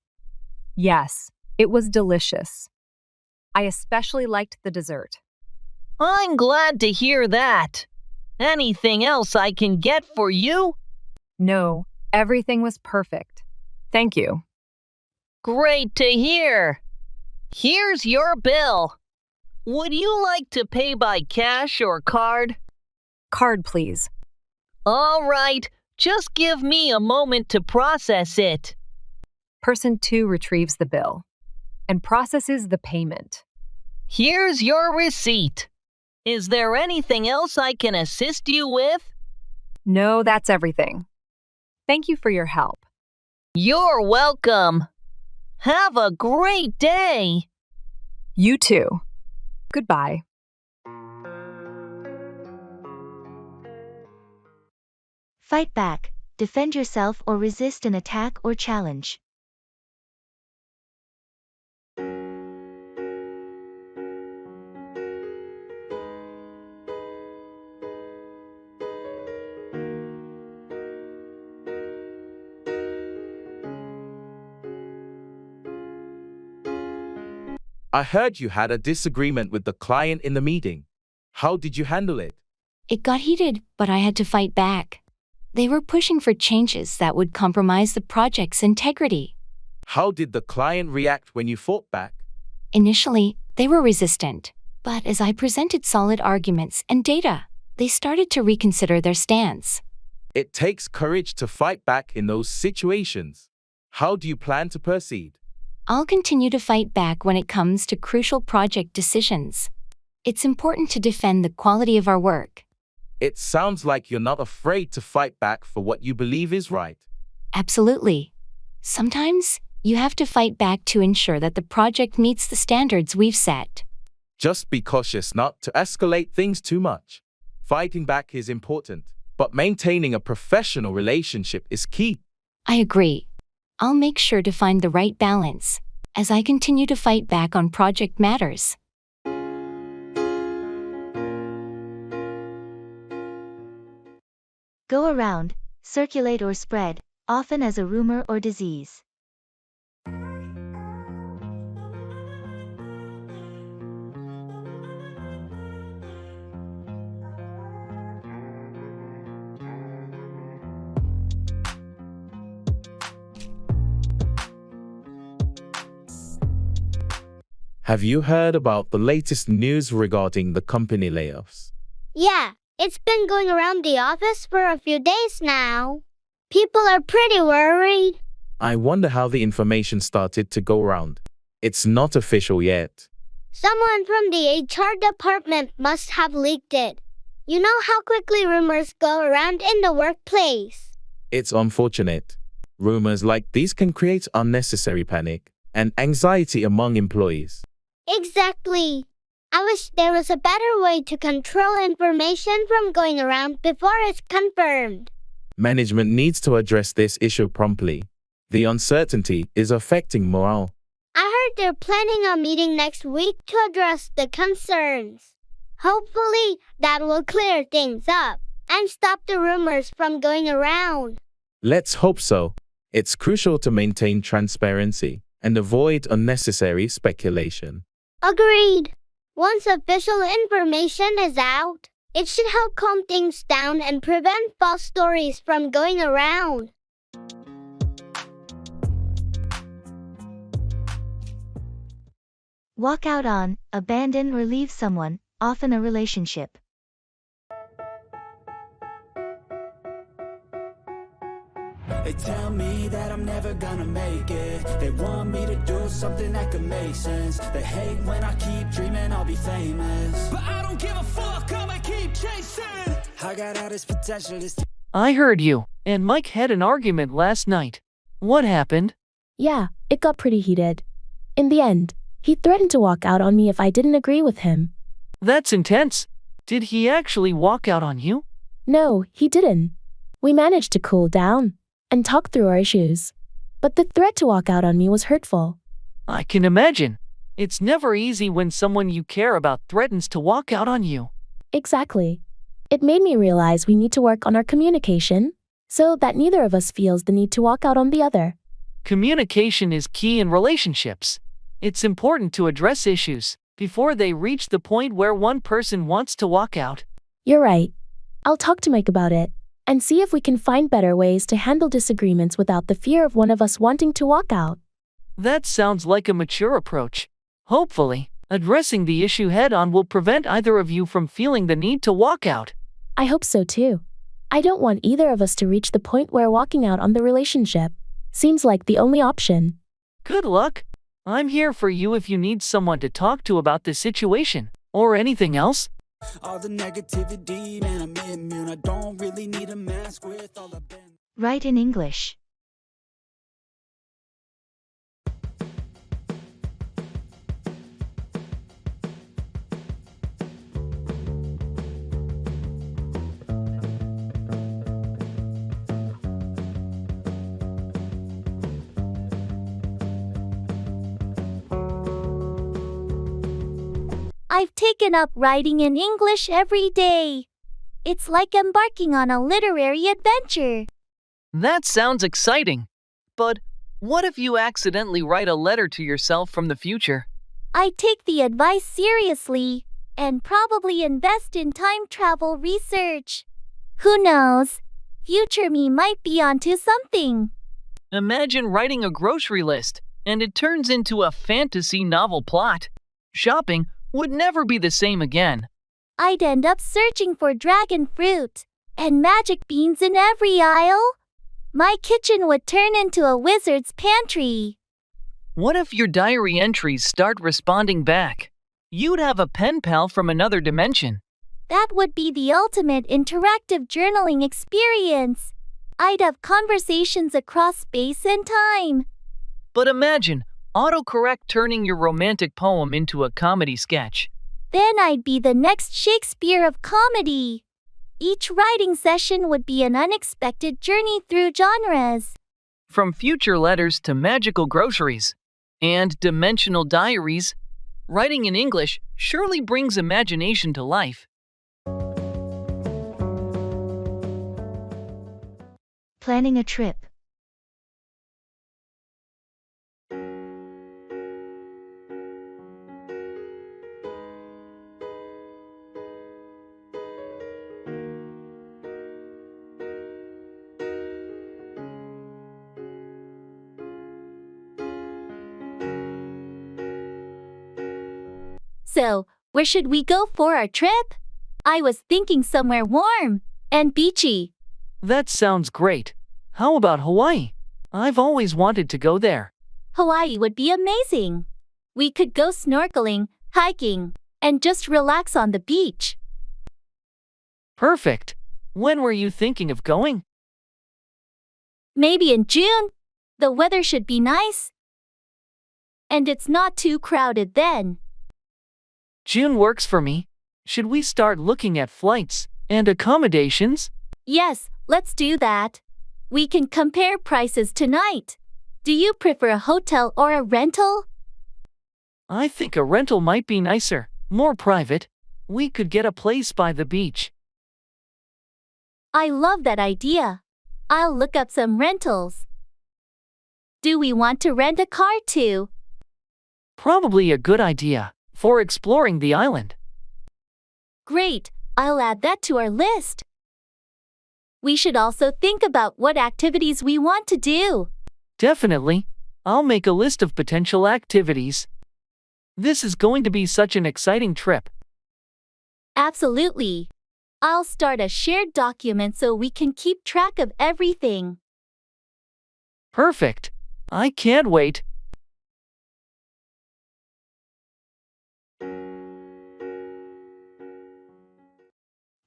Yes, it was delicious. I especially liked the dessert. I'm glad to hear that. Anything else I can get for you? No, everything was perfect. Thank you. Great to hear. Here's your bill. Would you like to pay by cash or card? Card, please. All right, just give me a moment to process it. Person 2 retrieves the bill and processes the payment. Here's your receipt. Is there anything else I can assist you with? No, that's everything. Thank you for your help. You're welcome. Have a great day. You too. Goodbye. Fight back, defend yourself or resist an attack or challenge. I heard you had a disagreement with the client in the meeting. How did you handle it? It got heated, but I had to fight back. They were pushing for changes that would compromise the project's integrity. How did the client react when you fought back? Initially, they were resistant, but as I presented solid arguments and data, they started to reconsider their stance. It takes courage to fight back in those situations. How do you plan to proceed? I'll continue to fight back when it comes to crucial project decisions. It's important to defend the quality of our work. It sounds like you're not afraid to fight back for what you believe is right. Absolutely. Sometimes, you have to fight back to ensure that the project meets the standards we've set. Just be cautious not to escalate things too much. Fighting back is important, but maintaining a professional relationship is key. I agree. I'll make sure to find the right balance as I continue to fight back on project matters. Go around, circulate or spread, often as a rumor or disease. Have you heard about the latest news regarding the company layoffs? Yeah, it's been going around the office for a few days now. People are pretty worried. I wonder how the information started to go around. It's not official yet. Someone from the HR department must have leaked it. You know how quickly rumors go around in the workplace. It's unfortunate. Rumors like these can create unnecessary panic and anxiety among employees. Exactly. I wish there was a better way to control information from going around before it's confirmed. Management needs to address this issue promptly. The uncertainty is affecting morale. I heard they're planning a meeting next week to address the concerns. Hopefully, that will clear things up and stop the rumors from going around. Let's hope so. It's crucial to maintain transparency and avoid unnecessary speculation. Agreed. Once official information is out, it should help calm things down and prevent false stories from going around. Walk out on, abandon or leave someone, often a relationship. They tell me that I'm never gonna make it. They want me to do something that could make sense. They hate when I keep dreaming I'll be famous, but I don't give a fuck, I'ma keep chasing. I got all this potential, this. I heard you and Mike had an argument last night. What happened? Yeah, it got pretty heated. In the end, he threatened to walk out on me if I didn't agree with him. That's intense. Did he actually walk out on you? No, he didn't. We managed to cool down and talk through our issues. But the threat to walk out on me was hurtful. I can imagine. It's never easy when someone you care about threatens to walk out on you. Exactly. It made me realize we need to work on our communication so that neither of us feels the need to walk out on the other. Communication is key in relationships. It's important to address issues before they reach the point where one person wants to walk out. You're right. I'll talk to Mike about it and see if we can find better ways to handle disagreements without the fear of one of us wanting to walk out. That sounds like a mature approach. Hopefully, addressing the issue head-on will prevent either of you from feeling the need to walk out. I hope so too. I don't want either of us to reach the point where walking out on the relationship seems like the only option. Good luck. I'm here for you if you need someone to talk to about the situation or anything else. All the negativity, man, I'm immune. I don't really need a mask with all the been. Write in English. I've taken up writing in English every day. It's like embarking on a literary adventure. That sounds exciting. But what if you accidentally write a letter to yourself from the future? I take the advice seriously and probably invest in time travel research. Who knows? Future me might be onto something. Imagine writing a grocery list and it turns into a fantasy novel plot. Shopping would never be the same again. I'd end up searching for dragon fruit and magic beans in every aisle. My kitchen would turn into a wizard's pantry. What if your diary entries start responding back? You'd have a pen pal from another dimension. That would be the ultimate interactive journaling experience. I'd have conversations across space and time. But imagine autocorrect turning your romantic poem into a comedy sketch. Then I'd be the next Shakespeare of comedy. Each writing session would be an unexpected journey through genres. From future letters to magical groceries and dimensional diaries, writing in English surely brings imagination to life. Planning a trip. So, where should we go for our trip? I was thinking somewhere warm and beachy. That sounds great. How about Hawaii? I've always wanted to go there. Hawaii would be amazing. We could go snorkeling, hiking, and just relax on the beach. Perfect. When were you thinking of going? Maybe in June. The weather should be nice. And it's not too crowded then. June works for me. Should we start looking at flights and accommodations? Yes, let's do that. We can compare prices tonight. Do you prefer a hotel or a rental? I think a rental might be nicer, more private. We could get a place by the beach. I love that idea. I'll look up some rentals. Do we want to rent a car too? Probably a good idea for exploring the island. Great, I'll add that to our list. We should also think about what activities we want to do. Definitely. I'll make a list of potential activities. This is going to be such an exciting trip. Absolutely. I'll start a shared document so we can keep track of everything. Perfect. I can't wait.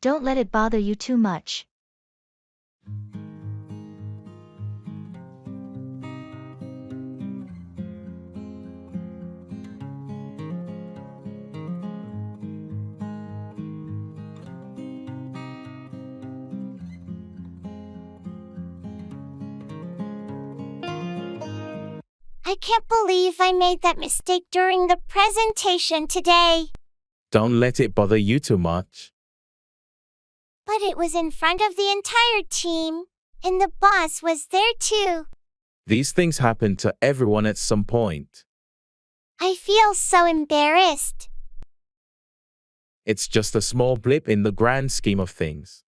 Don't let it bother you too much. I can't believe I made that mistake during the presentation today. Don't let it bother you too much. But it was in front of the entire team, and the boss was there too. These things happen to everyone at some point. I feel so embarrassed. It's just a small blip in the grand scheme of things.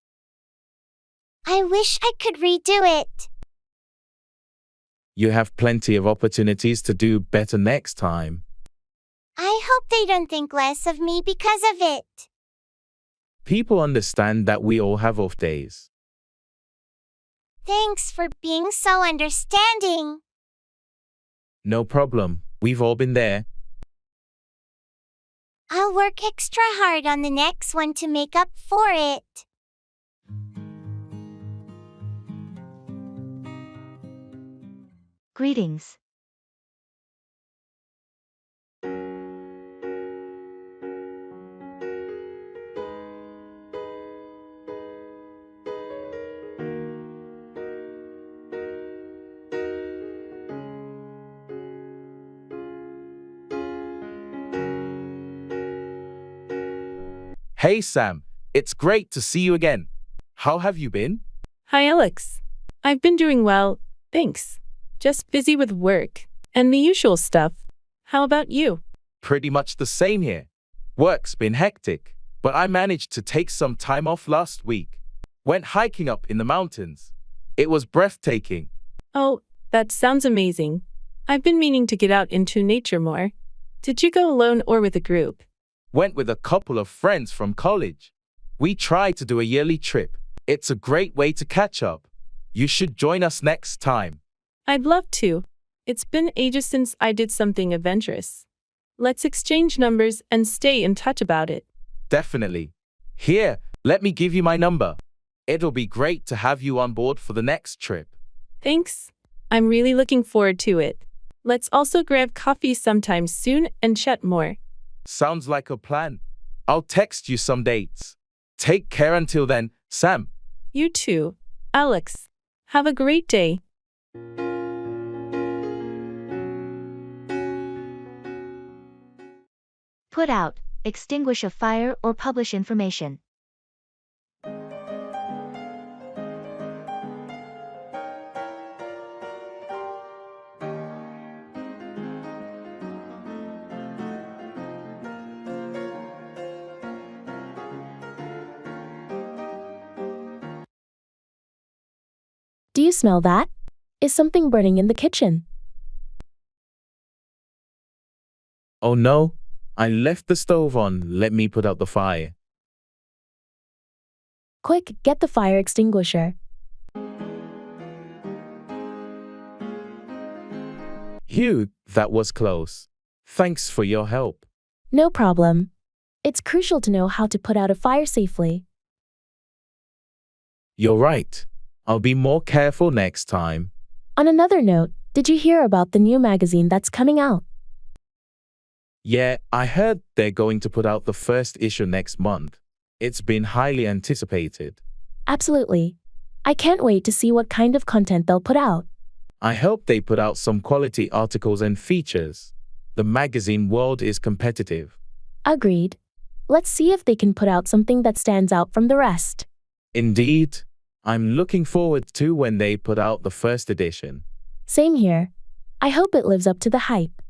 I wish I could redo it. You have plenty of opportunities to do better next time. I hope they don't think less of me because of it. People understand that we all have off days. Thanks for being so understanding. No problem. We've all been there. I'll work extra hard on the next one to make up for it. Greetings. Hey Sam, it's great to see you again. How have you been? Hi, Alex. I've been doing well, thanks. Just busy with work and the usual stuff. How about you? Pretty much the same here. Work's been hectic, but I managed to take some time off last week. Went hiking up in the mountains. It was breathtaking. Oh, that sounds amazing. I've been meaning to get out into nature more. Did you go alone or with a group? Went with a couple of friends from college. We try to do a yearly trip. It's a great way to catch up. You should join us next time. I'd love to. It's been ages since I did something adventurous. Let's exchange numbers and stay in touch about it. Definitely. Here, let me give you my number. It'll be great to have you on board for the next trip. Thanks. I'm really looking forward to it. Let's also grab coffee sometime soon and chat more. Sounds like a plan. I'll text you some dates. Take care until then, Sam. You too, Alex. Have a great day. Put out, extinguish a fire or publish information. Do you smell that? Is something burning in the kitchen? Oh no, I left the stove on. Let me put out the fire. Quick, get the fire extinguisher. Hugh, that was close. Thanks for your help. No problem. It's crucial to know how to put out a fire safely. You're right. I'll be more careful next time. On another note, did you hear about the new magazine that's coming out? Yeah, I heard they're going to put out the first issue next month. It's been highly anticipated. Absolutely. I can't wait to see what kind of content they'll put out. I hope they put out some quality articles and features. The magazine world is competitive. Agreed. Let's see if they can put out something that stands out from the rest. Indeed. I'm looking forward to when they put out the first edition. Same here. I hope it lives up to the hype.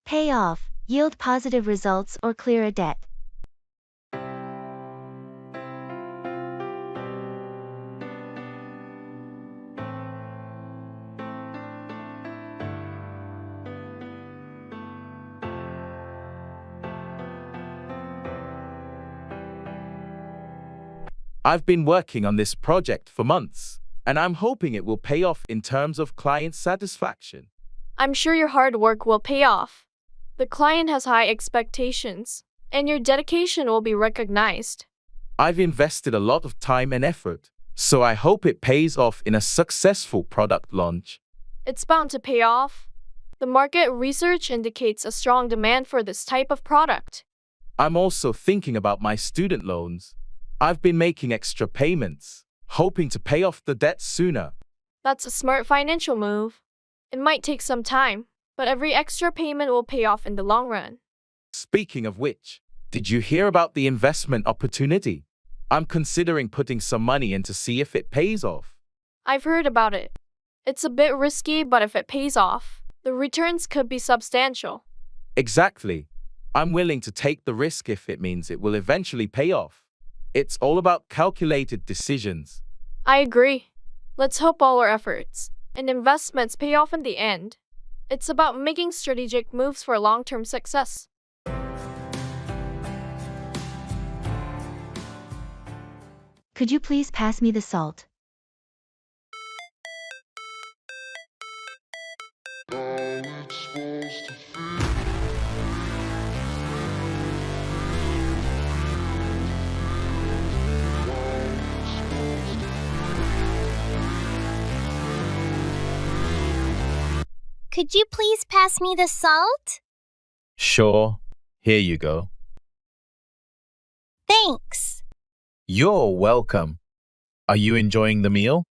Pay off, yield positive results or clear a debt. I've been working on this project for months, and I'm hoping it will pay off in terms of client satisfaction. I'm sure your hard work will pay off. The client has high expectations, and your dedication will be recognized. I've invested a lot of time and effort, so I hope it pays off in a successful product launch. It's bound to pay off. The market research indicates a strong demand for this type of product. I'm also thinking about my student loans. I've been making extra payments, hoping to pay off the debt sooner. That's a smart financial move. It might take some time, but every extra payment will pay off in the long run. Speaking of which, did you hear about the investment opportunity? I'm considering putting some money in to see if it pays off. I've heard about it. It's a bit risky, but if it pays off, the returns could be substantial. Exactly. I'm willing to take the risk if it means it will eventually pay off. It's all about calculated decisions. I agree. Let's hope all our efforts and investments pay off in the end. It's about making strategic moves for long-term success. Could you please pass me the salt? Could you please pass me the salt? Sure. Here you go. Thanks. You're welcome. Are you enjoying the meal?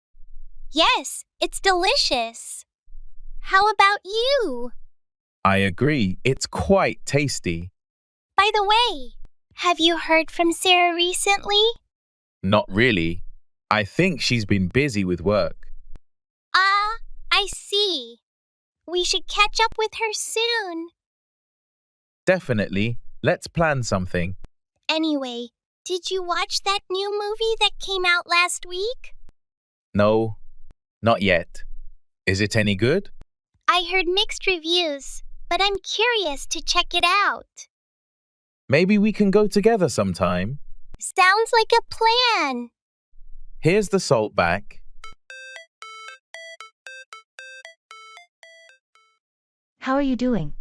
Yes, it's delicious. How about you? I agree. It's quite tasty. By the way, have you heard from Sarah recently? Not really. I think she's been busy with work. I see. We should catch up with her soon. Definitely. Let's plan something. Anyway, did you watch that new movie that came out last week? No, not yet. Is it any good? I heard mixed reviews, but I'm curious to check it out. Maybe we can go together sometime. Sounds like a plan. Here's the salt back. How are you doing?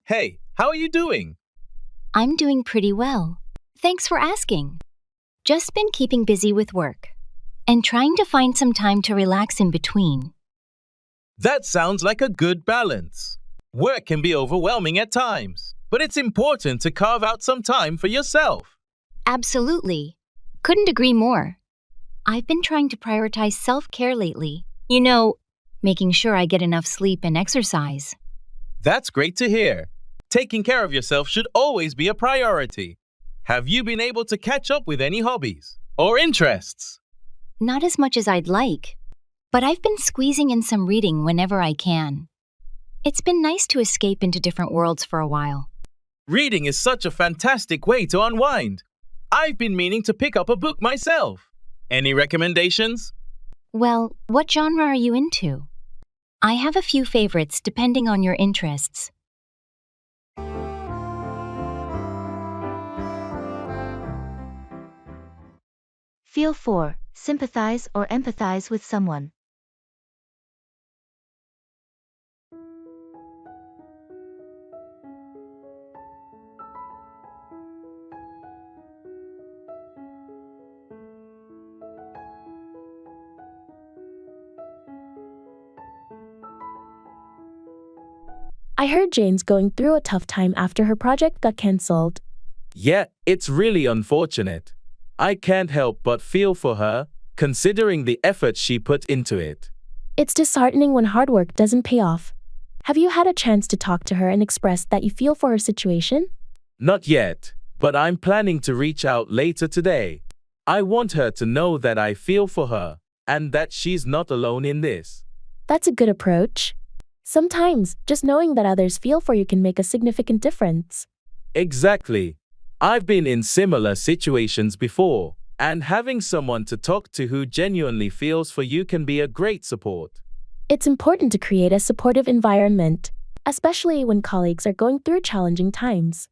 Hey, how are you doing? I'm doing pretty well. Thanks for asking. Just been keeping busy with work and trying to find some time to relax in between. That sounds like a good balance. Work can be overwhelming at times, but it's important to carve out some time for yourself. Absolutely. Couldn't agree more. I've been trying to prioritize self-care lately. You know, making sure I get enough sleep and exercise. That's great to hear. Taking care of yourself should always be a priority. Have you been able to catch up with any hobbies or interests? Not as much as I'd like, but I've been squeezing in some reading whenever I can. It's been nice to escape into different worlds for a while. Reading is such a fantastic way to unwind. I've been meaning to pick up a book myself. Any recommendations? Well, what genre are you into? I have a few favorites depending on your interests. Feel for, sympathize or empathize with someone. I heard Jane's going through a tough time after her project got cancelled. Yeah, it's really unfortunate. I can't help but feel for her, considering the effort she put into it. It's disheartening when hard work doesn't pay off. Have you had a chance to talk to her and express that you feel for her situation? Not yet, but I'm planning to reach out later today. I want her to know that I feel for her, and that she's not alone in this. That's a good approach. Sometimes, just knowing that others feel for you can make a significant difference. Exactly. I've been in similar situations before, and having someone to talk to who genuinely feels for you can be a great support. It's important to create a supportive environment, especially when colleagues are going through challenging times.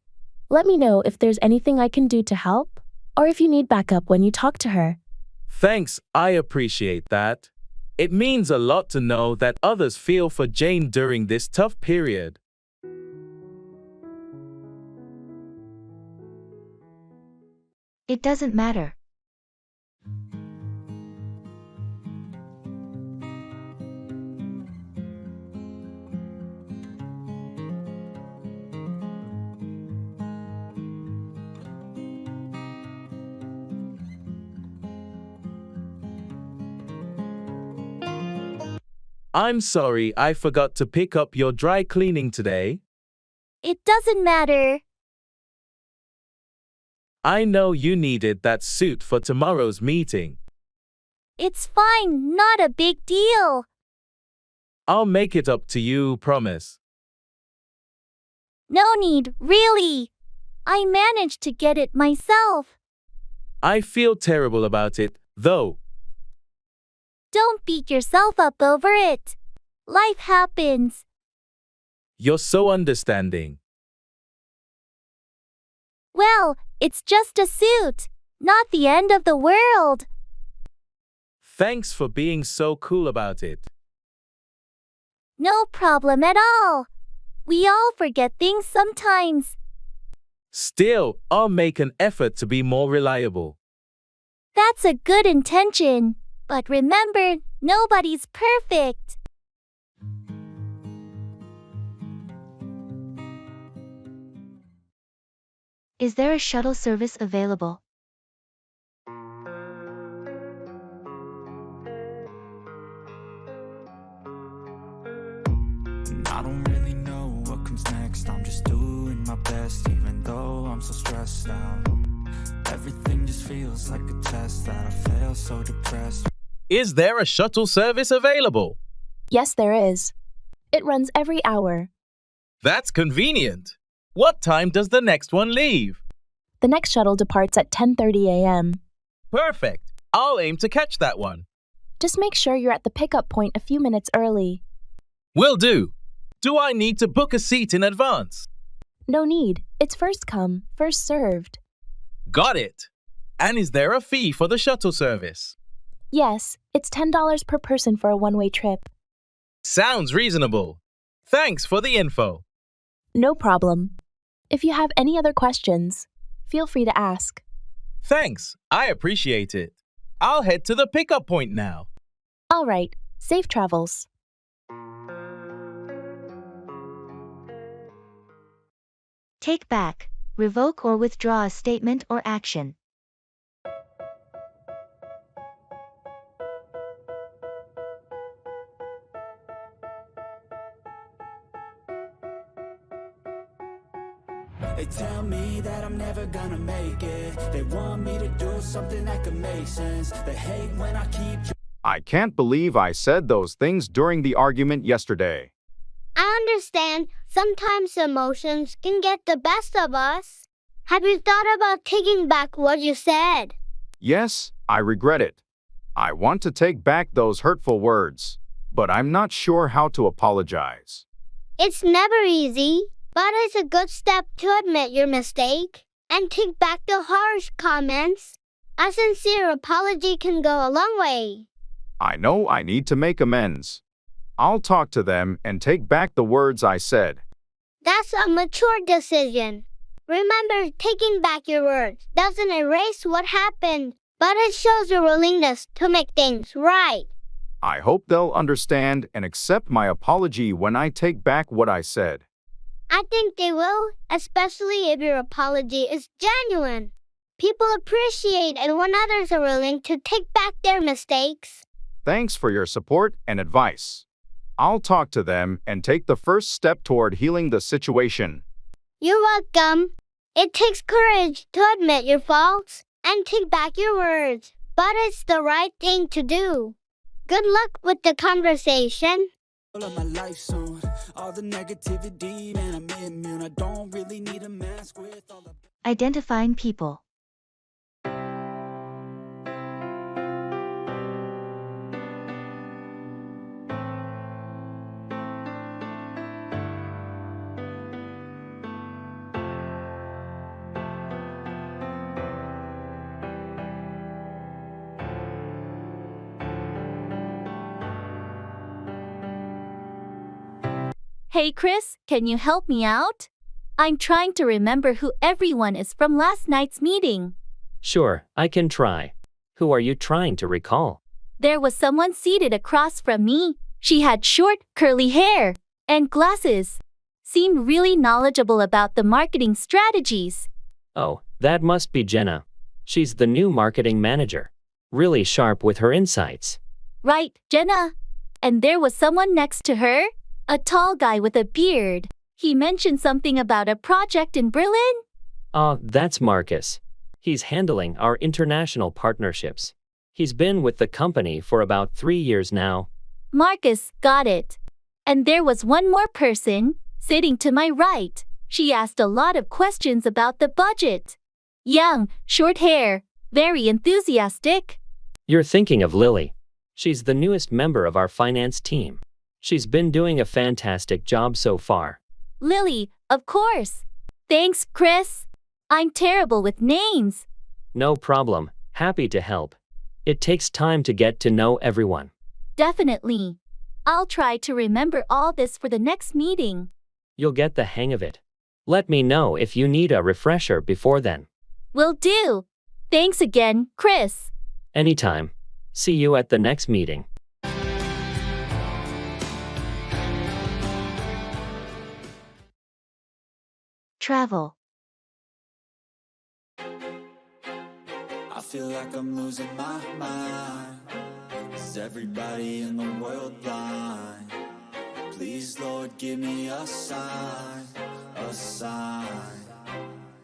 Let me know if there's anything I can do to help, or if you need backup when you talk to her. Thanks, I appreciate that. It means a lot to know that others feel for Jane during this tough period. It doesn't matter. I'm sorry I forgot to pick up your dry cleaning today. It doesn't matter. I know you needed that suit for tomorrow's meeting. It's fine, not a big deal. I'll make it up to you, promise. No need, really. I managed to get it myself. I feel terrible about it, though. Don't beat yourself up over it. Life happens. You're so understanding. Well, it's just a suit, not the end of the world. Thanks for being so cool about it. No problem at all. We all forget things sometimes. Still, I'll make an effort to be more reliable. That's a good intention. But remember, nobody's perfect. Is there a shuttle service available? I don't really know what comes next. I'm just doing my best, even though I'm so stressed out. Everything just feels like a test that I fail, so depressed. Is there a shuttle service available? Yes, there is. It runs every hour. That's convenient. What time does the next one leave? The next shuttle departs at 10:30 a.m. Perfect. I'll aim to catch that one. Just make sure you're at the pickup point a few minutes early. Will do. Do I need to book a seat in advance? No need. It's first come, first served. Got it. And is there a fee for the shuttle service? Yes, it's $10 per person for a one-way trip. Sounds reasonable. Thanks for the info. No problem. If you have any other questions, feel free to ask. Thanks. I appreciate it. I'll head to the pickup point now. All right. Safe travels. Take back, revoke or withdraw a statement or action. They tell me that I'm never gonna make it. They want me to do something that could make sense. They hate when I keep I can't believe I said those things during the argument yesterday. I understand sometimes emotions can get the best of us. Have you thought about taking back what you said? Yes, I regret it. I want to take back those hurtful words, but I'm not sure how to apologize. It's never easy, but it's a good step to admit your mistake and take back the harsh comments. A sincere apology can go a long way. I know I need to make amends. I'll talk to them and take back the words I said. That's a mature decision. Remember, taking back your words doesn't erase what happened, but it shows your willingness to make things right. I hope they'll understand and accept my apology when I take back what I said. I think they will, especially if your apology is genuine. People appreciate it when others are willing to take back their mistakes. Thanks for your support and advice. I'll talk to them and take the first step toward healing the situation. You're welcome. It takes courage to admit your faults and take back your words, but it's the right thing to do. Good luck with the conversation. of my life soon. All the negativity, man, I'm immune. I don't really need a mask with all the... Identifying people. Hey Chris, can you help me out? I'm trying to remember who everyone is from last night's meeting. Sure, I can try. Who are you trying to recall? There was someone seated across from me. She had short, curly hair and glasses. Seemed really knowledgeable about the marketing strategies. Oh, that must be Jenna. She's the new marketing manager. Really sharp with her insights. Right, Jenna. And there was someone next to her. A tall guy with a beard. He mentioned something about a project in Berlin. That's Marcus. He's handling our international partnerships. He's been with the company for about 3 years now. Marcus, got it. And there was one more person, sitting to my right. She asked a lot of questions about the budget. Young, short hair, very enthusiastic. You're thinking of Lily. She's the newest member of our finance team. She's been doing a fantastic job so far. Lily, of course. Thanks, Chris. I'm terrible with names. No problem. Happy to help. It takes time to get to know everyone. Definitely. I'll try to remember all this for the next meeting. You'll get the hang of it. Let me know if you need a refresher before then. Will do. Thanks again, Chris. Anytime. See you at the next meeting. Travel. I feel like I'm losing my mind. Is everybody in the world blind? Please, Lord, give me a sign, a sign.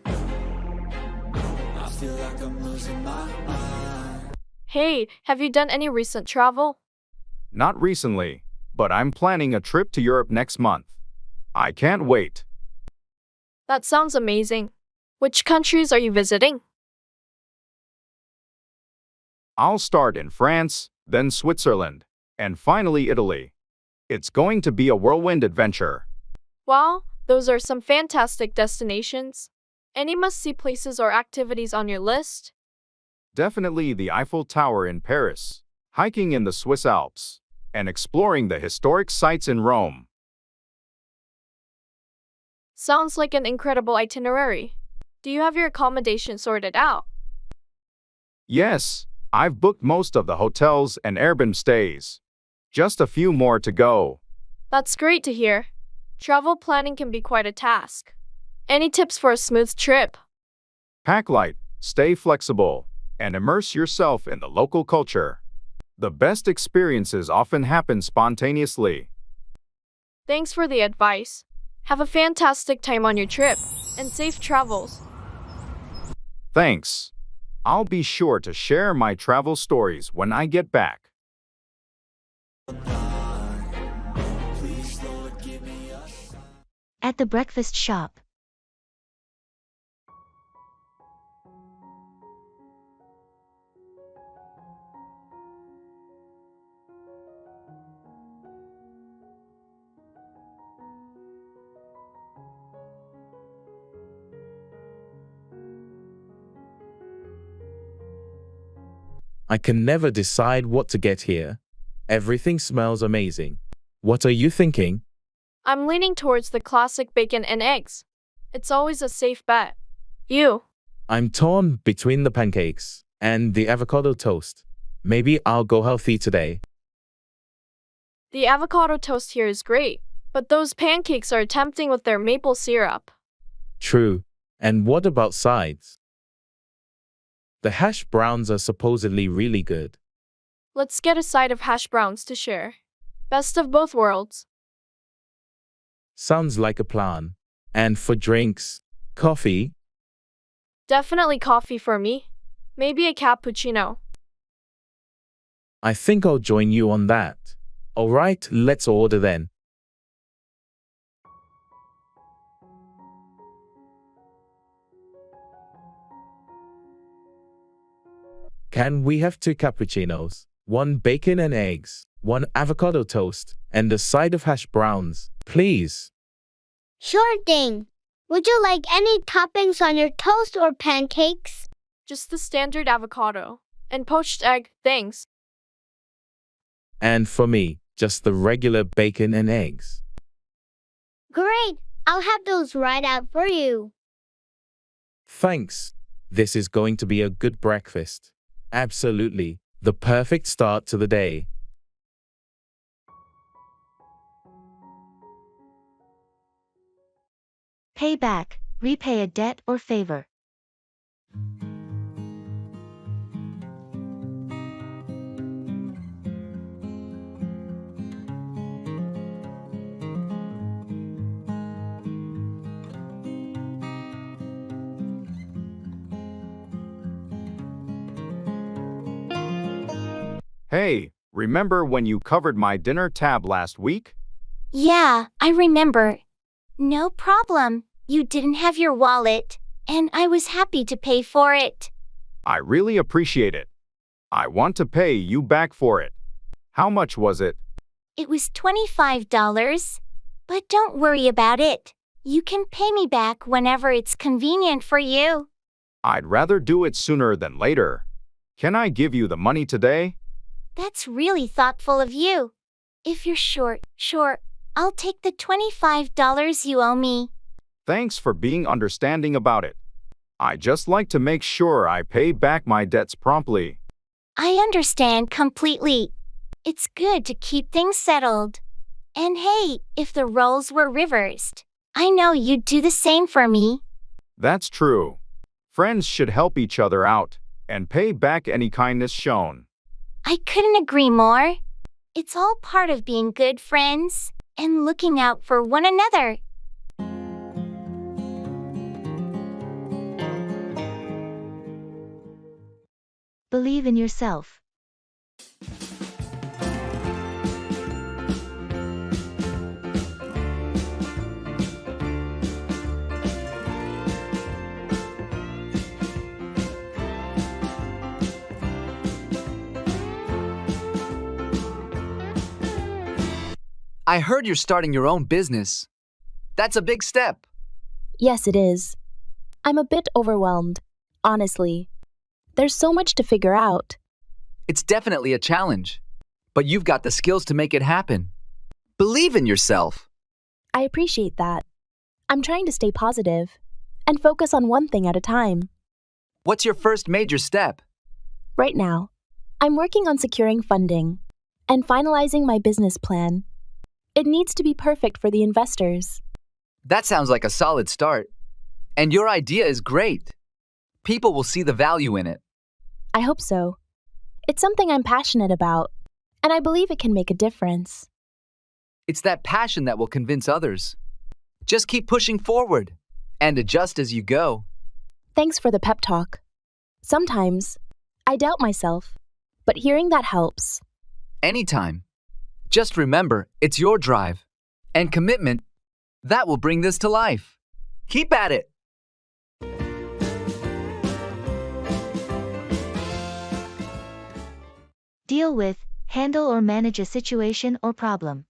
I feel like I'm losing my mind. Hey, have you done any recent travel? Not recently, but I'm planning a trip to Europe next month. I can't wait. That sounds amazing. Which countries are you visiting? I'll start in France, then Switzerland, and finally Italy. It's going to be a whirlwind adventure. Wow, those are some fantastic destinations. Any must-see places or activities on your list? Definitely the Eiffel Tower in Paris, hiking in the Swiss Alps, and exploring the historic sites in Rome. Sounds like an incredible itinerary. Do you have your accommodation sorted out? Yes, I've booked most of the hotels and Airbnb stays. Just a few more to go. That's great to hear. Travel planning can be quite a task. Any tips for a smooth trip? Pack light, stay flexible, and immerse yourself in the local culture. The best experiences often happen spontaneously. Thanks for the advice. Have a fantastic time on your trip. and safe travels. Thanks. I'll be sure to share my travel stories when I get back. At the breakfast shop. I can never decide what to get here. Everything smells amazing. What are you thinking? I'm leaning towards the classic bacon and eggs. It's always a safe bet. You? I'm torn between the pancakes and the avocado toast. Maybe I'll go healthy today. The avocado toast here is great, but those pancakes are tempting with their maple syrup. True. And what about sides? The hash browns are supposedly really good. Let's get a side of hash browns to share. Best of both worlds. Sounds like a plan. And for drinks, coffee? Definitely coffee for me. Maybe a cappuccino. I think I'll join you on that. All right, let's order then. Can we have 2 cappuccinos, 1 bacon and eggs, 1 avocado toast, and a side of hash browns, please? Sure thing. Would you like any toppings on your toast or pancakes? Just the standard avocado. And poached egg, thanks. And for me, just the regular bacon and eggs. Great. I'll have those right out for you. Thanks. This is going to be a good breakfast. Absolutely. The perfect start to the day. Pay back, repay a debt or favor. Hey, remember when you covered my dinner tab last week? Yeah, I remember. No problem. You didn't have your wallet, and I was happy to pay for it. I really appreciate it. I want to pay you back for it. How much was it? It was $25. But don't worry about it. You can pay me back whenever it's convenient for you. I'd rather do it sooner than later. Can I give you the money today? That's really thoughtful of you. If you're sure, I'll take the $25 you owe me. Thanks for being understanding about it. I just like to make sure I pay back my debts promptly. I understand completely. It's good to keep things settled. And hey, if the roles were reversed, I know you'd do the same for me. That's true. Friends should help each other out and pay back any kindness shown. I couldn't agree more. It's all part of being good friends and looking out for one another. Believe in yourself. I heard you're starting your own business. That's a big step. Yes, it is. I'm a bit overwhelmed, honestly. There's so much to figure out. It's definitely a challenge, but you've got the skills to make it happen. Believe in yourself. I appreciate that. I'm trying to stay positive and focus on one thing at a time. What's your first major step? Right now, I'm working on securing funding and finalizing my business plan. It needs to be perfect for the investors. That sounds like a solid start. And your idea is great. People will see the value in it. I hope so. It's something I'm passionate about, and I believe it can make a difference. It's that passion that will convince others. Just keep pushing forward, and adjust as you go. Thanks for the pep talk. Sometimes I doubt myself, but hearing that helps. Anytime. Just remember, it's your drive and commitment that will bring this to life. Keep at it. Deal with, handle or manage a situation or problem.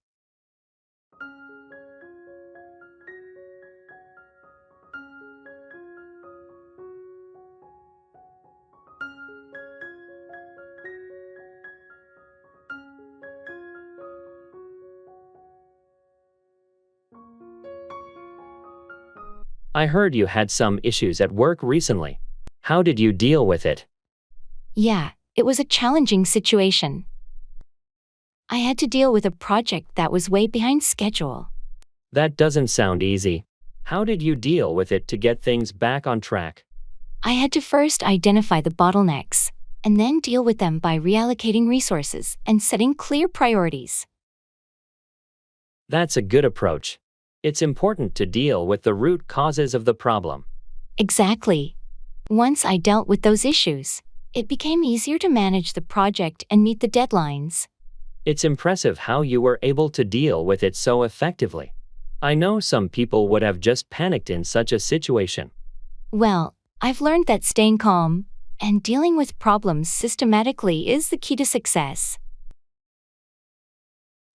I heard you had some issues at work recently. How did you deal with it? Yeah, it was a challenging situation. I had to deal with a project that was way behind schedule. That doesn't sound easy. How did you deal with it to get things back on track? I had to first identify the bottlenecks, and then deal with them by reallocating resources and setting clear priorities. That's a good approach. It's important to deal with the root causes of the problem. Exactly. Once I dealt with those issues, it became easier to manage the project and meet the deadlines. It's impressive how you were able to deal with it so effectively. I know some people would have just panicked in such a situation. Well, I've learned that staying calm and dealing with problems systematically is the key to success.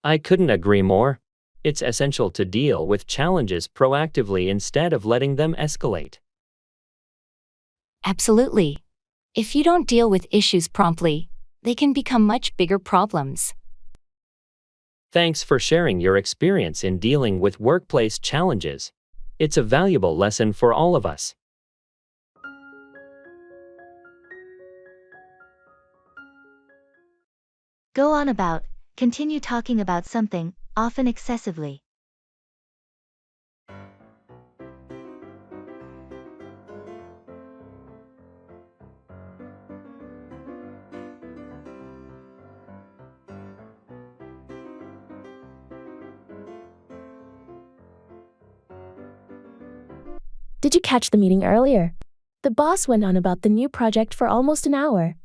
I couldn't agree more. It's essential to deal with challenges proactively instead of letting them escalate. Absolutely. If you don't deal with issues promptly, they can become much bigger problems. Thanks for sharing your experience in dealing with workplace challenges. It's a valuable lesson for all of us. Go on about, continue talking about something, often excessively. Did you catch the meeting earlier? The boss went on about the new project for almost an hour.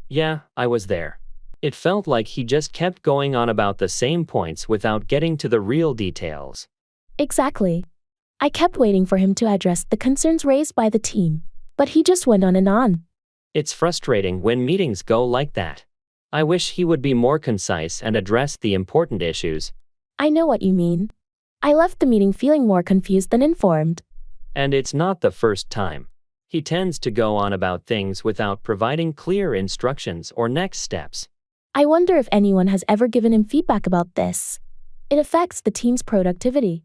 Yeah, I was there. It felt like he just kept going on about the same points without getting to the real details. Exactly. I kept waiting for him to address the concerns raised by the team, but he just went on and on. It's frustrating when meetings go like that. I wish he would be more concise and address the important issues. I know what you mean. I left the meeting feeling more confused than informed. And it's not the first time. He tends to go on about things without providing clear instructions or next steps. I wonder if anyone has ever given him feedback about this. It affects the team's productivity.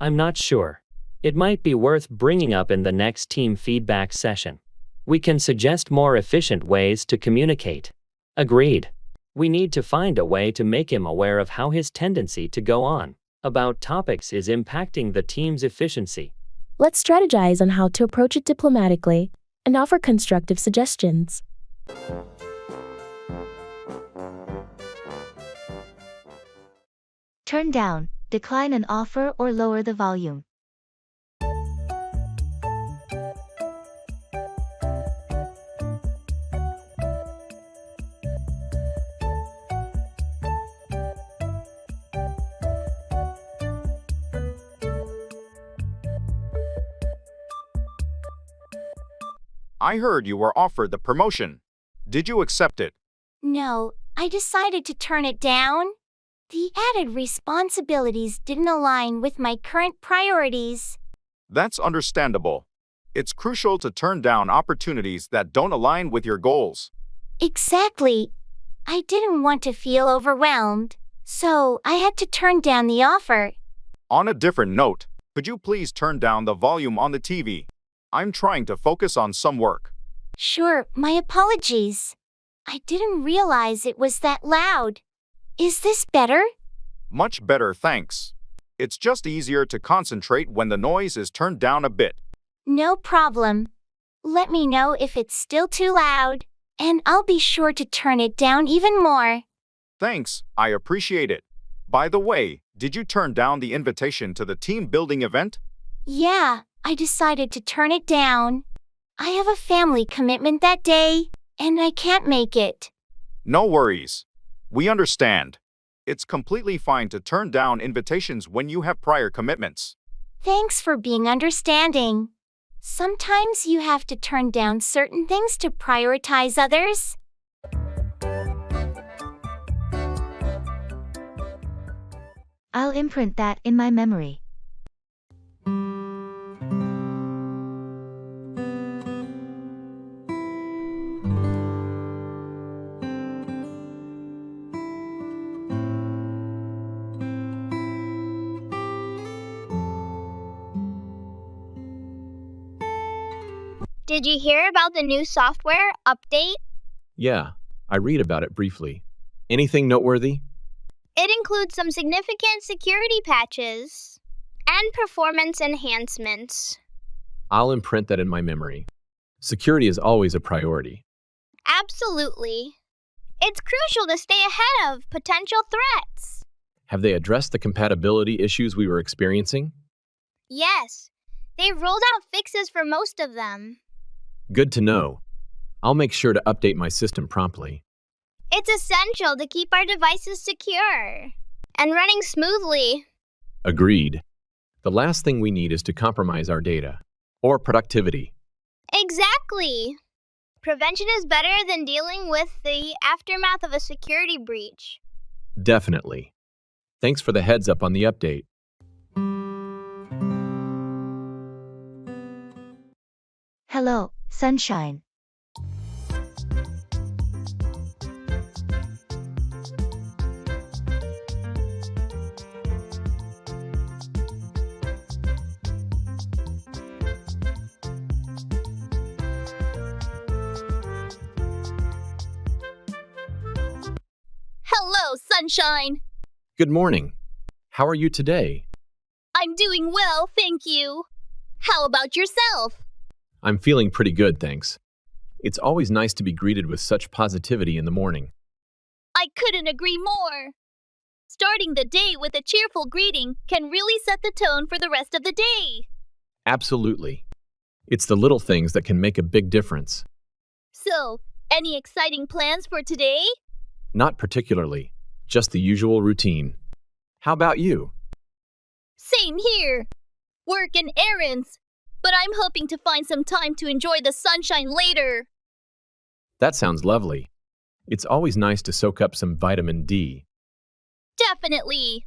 I'm not sure. It might be worth bringing up in the next team feedback session. We can suggest more efficient ways to communicate. Agreed. We need to find a way to make him aware of how his tendency to go on about topics is impacting the team's efficiency. Let's strategize on how to approach it diplomatically and offer constructive suggestions. Turn down, decline an offer or lower the volume. I heard you were offered the promotion. Did you accept it? No, I decided to turn it down. The added responsibilities didn't align with my current priorities. That's understandable. It's crucial to turn down opportunities that don't align with your goals. Exactly. I didn't want to feel overwhelmed, so I had to turn down the offer. On a different note, could you please turn down the volume on the TV? I'm trying to focus on some work. Sure, my apologies. I didn't realize it was that loud. Is this better? Much better, thanks. It's just easier to concentrate when the noise is turned down a bit. No problem. Let me know if it's still too loud, and I'll be sure to turn it down even more. Thanks, I appreciate it. By the way, did you turn down the invitation to the team building event? Yeah, I decided to turn it down. I have a family commitment that day, and I can't make it. No worries. We understand. It's completely fine to turn down invitations when you have prior commitments. Thanks for being understanding. Sometimes you have to turn down certain things to prioritize others. I'll imprint that in my memory. Did you hear about the new software update? Yeah, I read about it briefly. Anything noteworthy? It includes some significant security patches and performance enhancements. I'll imprint that in my memory. Security is always a priority. Absolutely. It's crucial to stay ahead of potential threats. Have they addressed the compatibility issues we were experiencing? Yes, they've rolled out fixes for most of them. Good to know. I'll make sure to update my system promptly. It's essential to keep our devices secure and running smoothly. Agreed. The last thing we need is to compromise our data or productivity. Exactly. Prevention is better than dealing with the aftermath of a security breach. Definitely. Thanks for the heads up on the update. Hello, sunshine. Hello, sunshine. Good morning. How are you today? I'm doing well, thank you. How about yourself? I'm feeling pretty good, thanks. It's always nice to be greeted with such positivity in the morning. I couldn't agree more. Starting the day with a cheerful greeting can really set the tone for the rest of the day. Absolutely. It's the little things that can make a big difference. So, any exciting plans for today? Not particularly, just the usual routine. How about you? Same here. Work and errands. But I'm hoping to find some time to enjoy the sunshine later. That sounds lovely. It's always nice to soak up some vitamin D. Definitely.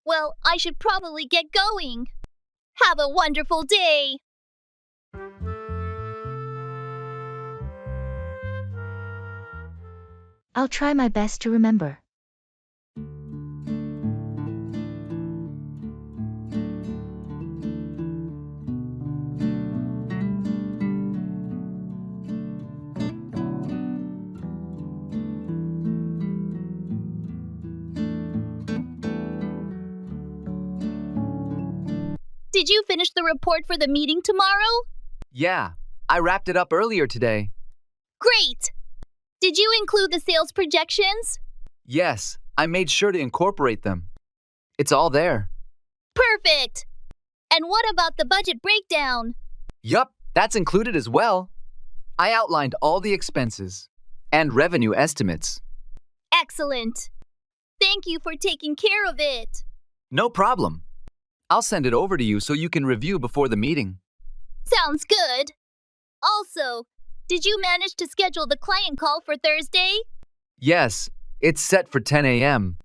Well, I should probably get going. Have a wonderful day. I'll try my best to remember. Did you finish the report for the meeting tomorrow? Yeah, I wrapped it up earlier today. Great! Did you include the sales projections? Yes, I made sure to incorporate them. It's all there. Perfect! And what about the budget breakdown? Yup, that's included as well. I outlined all the expenses and revenue estimates. Excellent! Thank you for taking care of it. No problem. I'll send it over to you so you can review before the meeting. Sounds good. Also, did you manage to schedule the client call for Thursday? Yes, it's set for 10 a.m.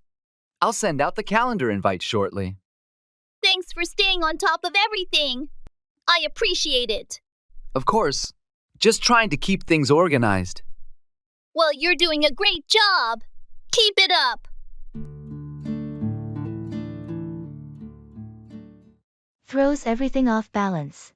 I'll send out the calendar invite shortly. Thanks for staying on top of everything. I appreciate it. Of course. Just trying to keep things organized. Well, you're doing a great job. Keep it up. Throws everything off balance.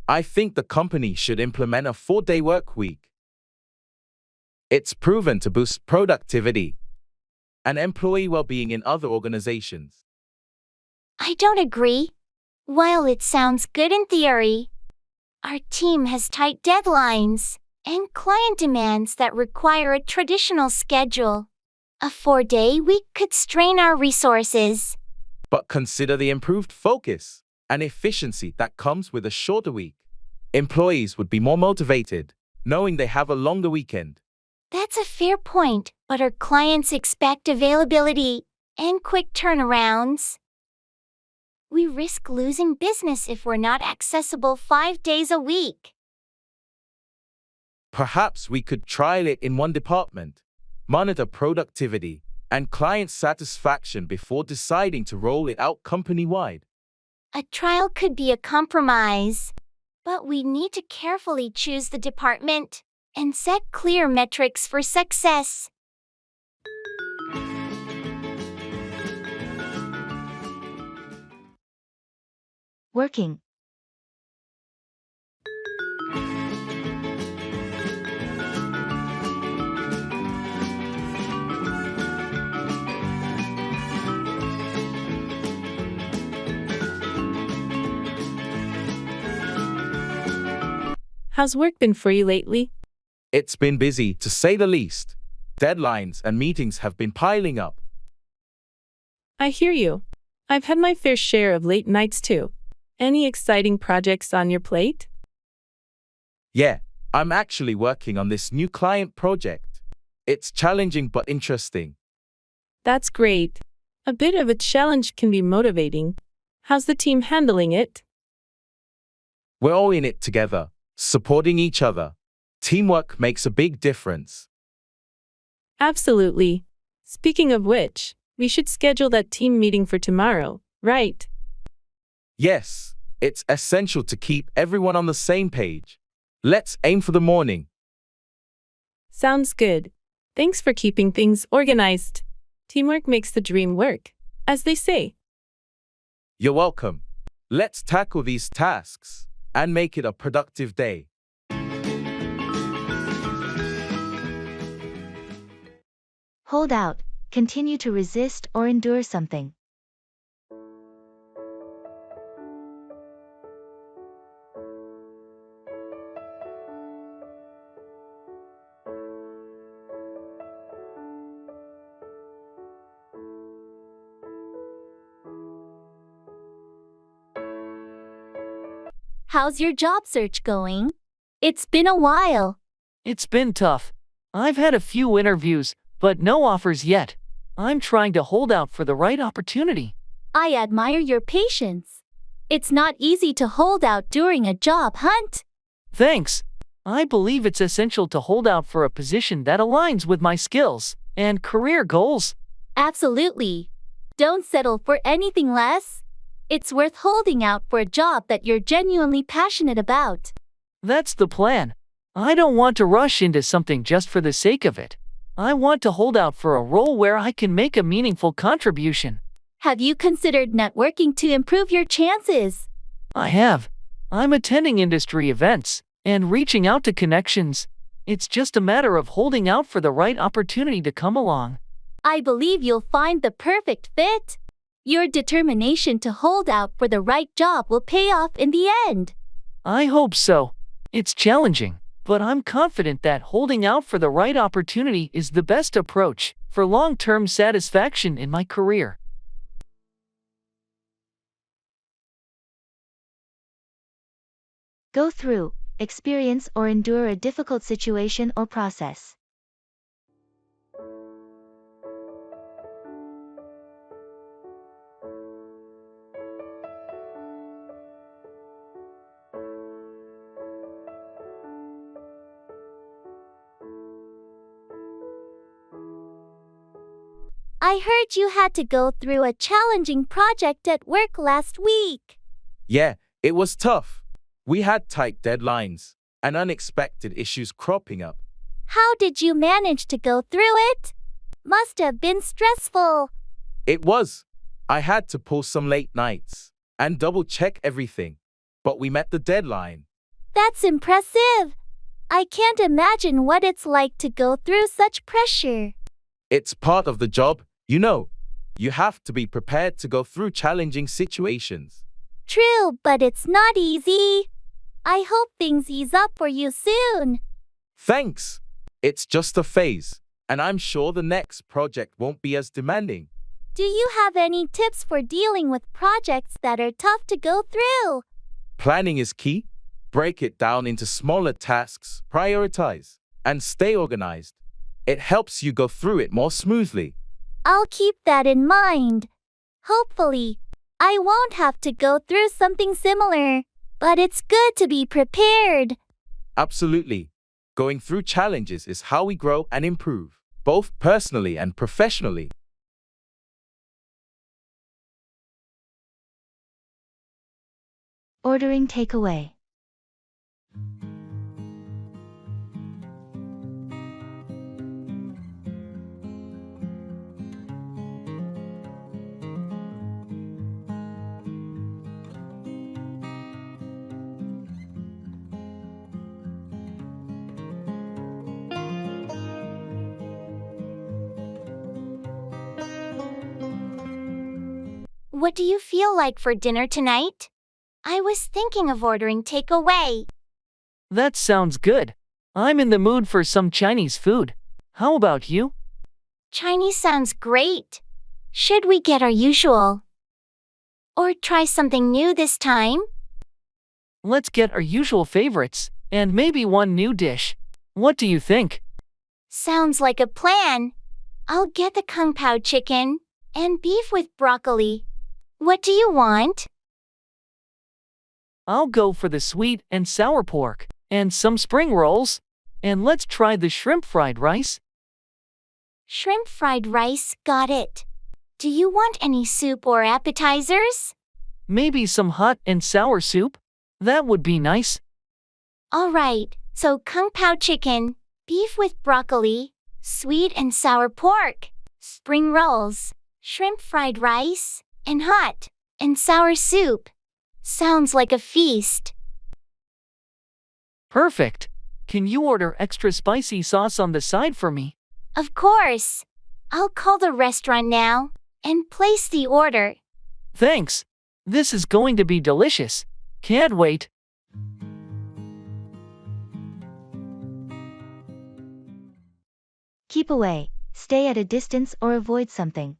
I think the company should implement a 4-day work week. It's proven to boost productivity. and employee well-being in other organizations. I don't agree. While it sounds good in theory, our team has tight deadlines and client demands that require a traditional schedule. A 4-day week could strain our resources. But consider the improved focus and efficiency that comes with a shorter week. Employees would be more motivated, knowing they have a longer weekend. That's a fair point, but our clients expect availability and quick turnarounds. We risk losing business if we're not accessible 5 days a week. Perhaps we could trial it in one department, monitor productivity and client satisfaction before deciding to roll it out company-wide. A trial could be a compromise, but we need to carefully choose the department and set clear metrics for success. Working. How's work been for you lately? It's been busy, to say the least. Deadlines and meetings have been piling up. I hear you. I've had my fair share of late nights too. Any exciting projects on your plate? Yeah, I'm actually working on this new client project. It's challenging but interesting. That's great. A bit of a challenge can be motivating. How's the team handling it? We're all in it together, supporting each other. Teamwork makes a big difference. Absolutely. Speaking of which, we should schedule that team meeting for tomorrow, right? Yes, it's essential to keep everyone on the same page. Let's aim for the morning. Sounds good. Thanks for keeping things organized. Teamwork makes the dream work, as they say. You're welcome. Let's tackle these tasks and make it a productive day. Hold out, continue to resist or endure something. How's your job search going? It's been a while. It's been tough. I've had a few interviews, but no offers yet. I'm trying to hold out for the right opportunity. I admire your patience. It's not easy to hold out during a job hunt. Thanks. I believe it's essential to hold out for a position that aligns with my skills and career goals. Absolutely. Don't settle for anything less. It's worth holding out for a job that you're genuinely passionate about. That's the plan. I don't want to rush into something just for the sake of it. I want to hold out for a role where I can make a meaningful contribution. Have you considered networking to improve your chances? I have. I'm attending industry events and reaching out to connections. It's just a matter of holding out for the right opportunity to come along. I believe you'll find the perfect fit. Your determination to hold out for the right job will pay off in the end. I hope so. It's challenging, but I'm confident that holding out for the right opportunity is the best approach for long-term satisfaction in my career. Go through, experience or endure a difficult situation or process. I heard you had to go through a challenging project at work last week. Yeah, it was tough. We had tight deadlines and unexpected issues cropping up. How did you manage to go through it? Must have been stressful. It was. I had to pull some late nights and double-check everything, but we met the deadline. That's impressive. I can't imagine what it's like to go through such pressure. It's part of the job, You know, you have to be prepared to go through challenging situations. True, but it's not easy. I hope things ease up for you soon. Thanks. It's just a phase, and I'm sure the next project won't be as demanding. Do you have any tips for dealing with projects that are tough to go through? Planning is key. Break it down into smaller tasks, prioritize, and stay organized. It helps you go through it more smoothly. I'll keep that in mind. Hopefully, I won't have to go through something similar, but it's good to be prepared. Absolutely. Going through challenges is how we grow and improve, both personally and professionally. Ordering takeaway. What do you feel like for dinner tonight? I was thinking of ordering takeaway. That sounds good. I'm in the mood for some Chinese food. How about you? Chinese sounds great. Should we get our usual? Or try something new this time? Let's get our usual favorites, and maybe one new dish. What do you think? Sounds like a plan. I'll get the kung pao chicken and beef with broccoli. What do you want? I'll go for the sweet and sour pork, and some spring rolls. And let's try the shrimp fried rice. Shrimp fried rice, got it. Do you want any soup or appetizers? Maybe some hot and sour soup? That would be nice. All right, so kung pao chicken, beef with broccoli, sweet and sour pork, spring rolls, shrimp fried rice, and hot and sour soup. Sounds like a feast. Perfect. Can you order extra spicy sauce on the side for me? Of course. I'll call the restaurant now and place the order. Thanks. This is going to be delicious. Can't wait. Keep away, stay at a distance or avoid something.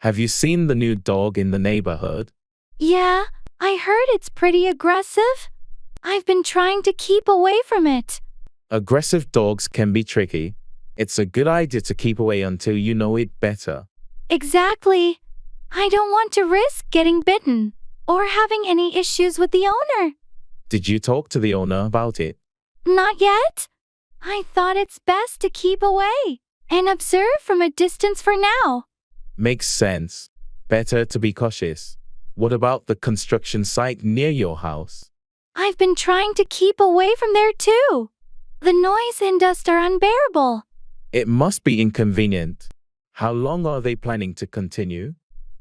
Have you seen the new dog in the neighborhood? Yeah, I heard it's pretty aggressive. I've been trying to keep away from it. Aggressive dogs can be tricky. It's a good idea to keep away until you know it better. Exactly. I don't want to risk getting bitten or having any issues with the owner. Did you talk to the owner about it? Not yet. I thought it's best to keep away and observe from a distance for now. Makes sense. Better to be cautious. What about the construction site near your house? I've been trying to keep away from there too. The noise and dust are unbearable. It must be inconvenient. How long are they planning to continue?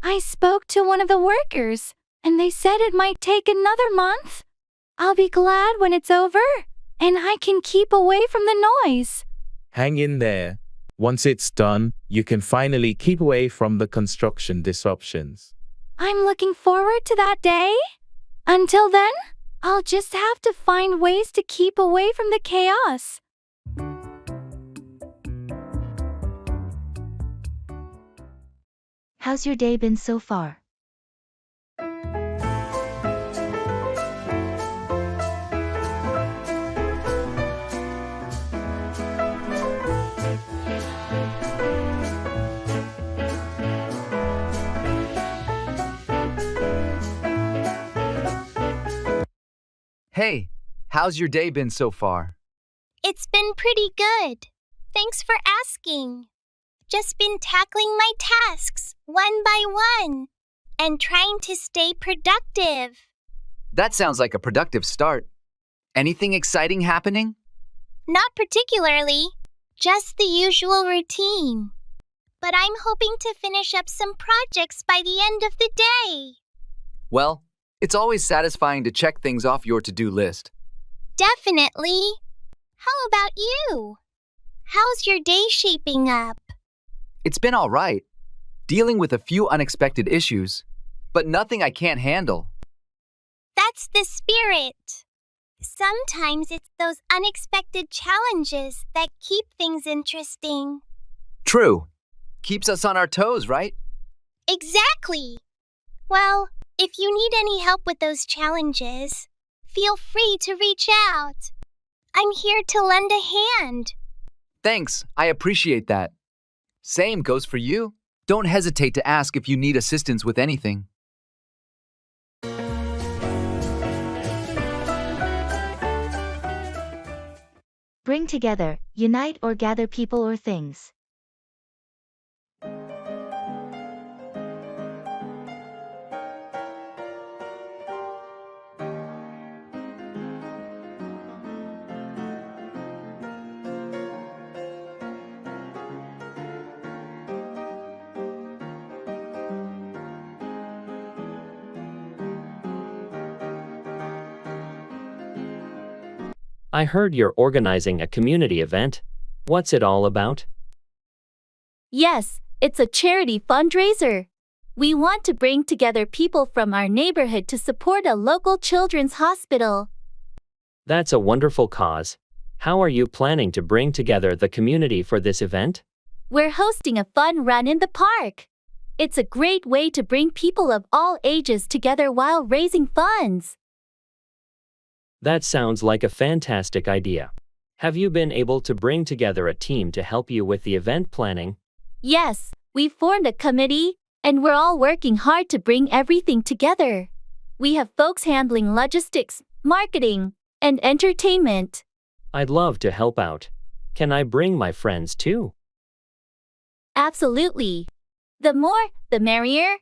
I spoke to one of the workers, and they said it might take another month. I'll be glad when it's over, and I can keep away from the noise. Hang in there. Once it's done, you can finally keep away from the construction disruptions. I'm looking forward to that day. Until then, I'll just have to find ways to keep away from the chaos. How's your day been so far? Hey, how's your day been so far? It's been pretty good. Thanks for asking. Just been tackling my tasks one by one and trying to stay productive. That sounds like a productive start. Anything exciting happening? Not particularly. Just the usual routine. But I'm hoping to finish up some projects by the end of the day. Well, it's always satisfying to check things off your to-do list. Definitely. How about you? How's your day shaping up? It's been all right, dealing with a few unexpected issues, but nothing I can't handle. That's the spirit. Sometimes it's those unexpected challenges that keep things interesting. True. Keeps us on our toes, right? Exactly. Well, if you need any help with those challenges, feel free to reach out. I'm here to lend a hand. Thanks, I appreciate that. Same goes for you. Don't hesitate to ask if you need assistance with anything. Bring together, unite or gather people or things. I heard you're organizing a community event. What's it all about? Yes, it's a charity fundraiser. We want to bring together people from our neighborhood to support a local children's hospital. That's a wonderful cause. How are you planning to bring together the community for this event? We're hosting a fun run in the park. It's a great way to bring people of all ages together while raising funds. That sounds like a fantastic idea. Have you been able to bring together a team to help you with the event planning? Yes, we've formed a committee, and we're all working hard to bring everything together. We have folks handling logistics, marketing, and entertainment. I'd love to help out. Can I bring my friends too? Absolutely. The more, the merrier.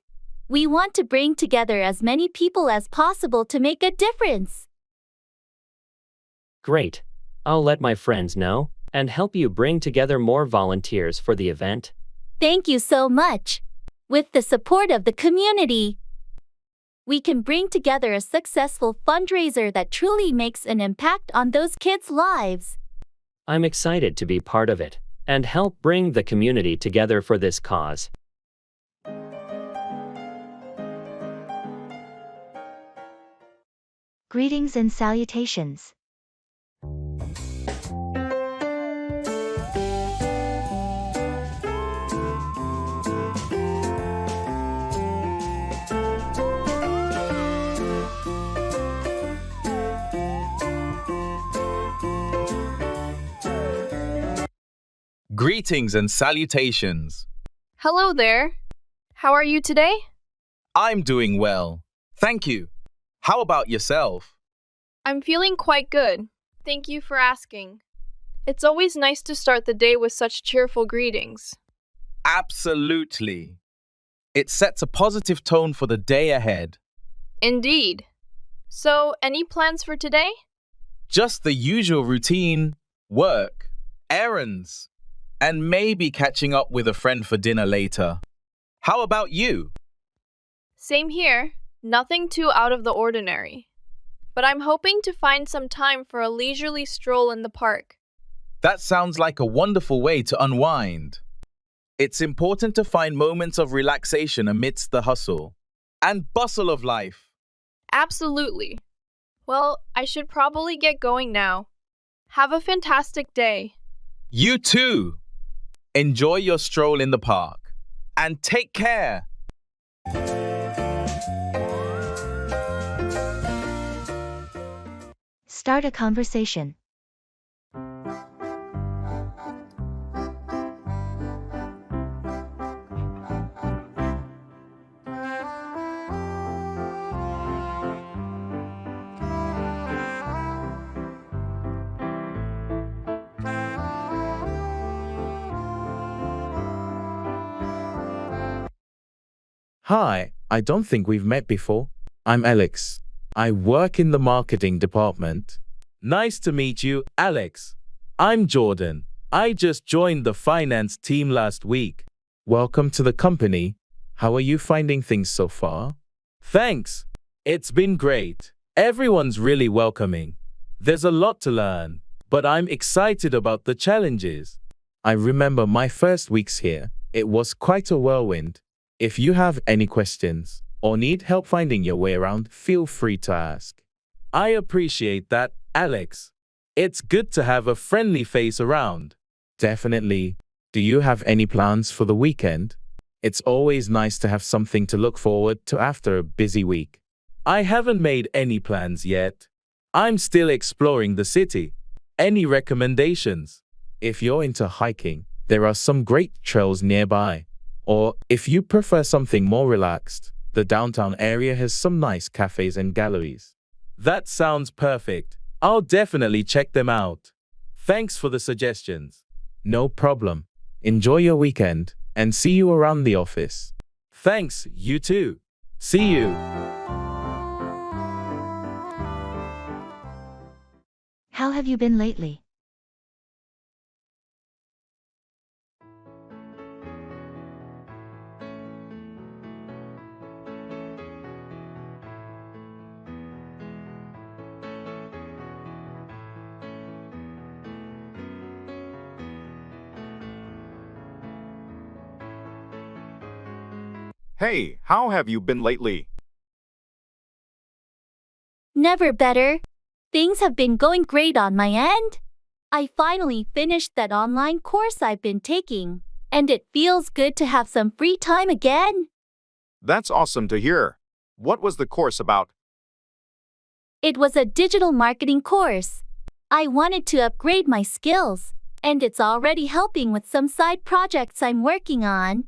We want to bring together as many people as possible to make a difference. Great. I'll let my friends know and help you bring together more volunteers for the event. Thank you so much. With the support of the community, we can bring together a successful fundraiser that truly makes an impact on those kids' lives. I'm excited to be part of it and help bring the community together for this cause. Greetings and salutations. Greetings and salutations. Hello there. How are you today? I'm doing well. Thank you. How about yourself? I'm feeling quite good. Thank you for asking. It's always nice to start the day with such cheerful greetings. Absolutely. It sets a positive tone for the day ahead. Indeed. So, any plans for today? Just the usual routine, work, errands, and maybe catching up with a friend for dinner later. How about you? Same here. Nothing too out of the ordinary. But I'm hoping to find some time for a leisurely stroll in the park. That sounds like a wonderful way to unwind. It's important to find moments of relaxation amidst the hustle and bustle of life. Absolutely. Well, I should probably get going now. Have a fantastic day. You too. Enjoy your stroll in the park. And take care. Start a conversation. Hi, I don't think we've met before. I'm Alex. I work in the marketing department. Nice to meet you, Alex. I'm Jordan. I just joined the finance team last week. Welcome to the company. How are you finding things so far? Thanks. It's been great. Everyone's really welcoming. There's a lot to learn, but I'm excited about the challenges. I remember my first weeks here. It was quite a whirlwind. If you have any questions or need help finding your way around, feel free to ask. I appreciate that, Alex. It's good to have a friendly face around. Definitely. Do you have any plans for the weekend? It's always nice to have something to look forward to after a busy week. I haven't made any plans yet. I'm still exploring the city. Any recommendations? If you're into hiking, there are some great trails nearby. Or if you prefer something more relaxed, the downtown area has some nice cafes and galleries. That sounds perfect. I'll definitely check them out. Thanks for the suggestions. No problem. Enjoy your weekend and see you around the office. Thanks, you too. See you. How have you been lately? Hey, how have you been lately? Never better. Things have been going great on my end. I finally finished that online course I've been taking, and it feels good to have some free time again. That's awesome to hear. What was the course about? It was a digital marketing course. I wanted to upgrade my skills, and it's already helping with some side projects I'm working on.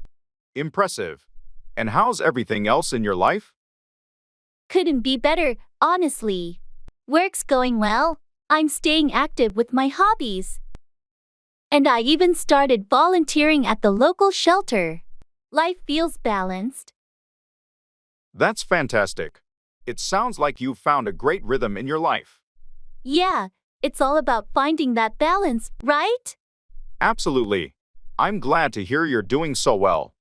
Impressive. And how's everything else in your life? Couldn't be better, honestly. Work's going well. I'm staying active with my hobbies. And I even started volunteering at the local shelter. Life feels balanced. That's fantastic. It sounds like you've found a great rhythm in your life. Yeah, it's all about finding that balance, right? Absolutely. I'm glad to hear you're doing so well.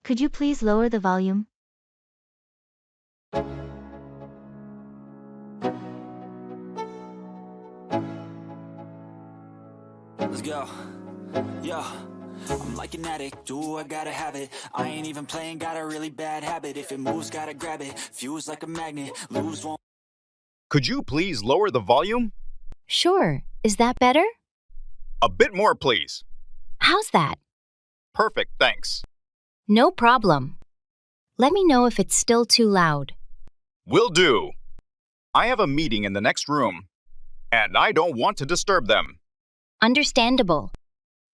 Could you please lower the volume? Let's go. Yo, I'm like an addict, do I gotta have it. I ain't even playing, got a really bad habit. If it moves, gotta grab it. Fuse like a magnet, lose won't. Could you please lower the volume? Sure. Is that better? A bit more, please. How's that? Perfect, thanks. No problem. Let me know if it's still too loud. Will do. I have a meeting in the next room, and I don't want to disturb them. Understandable.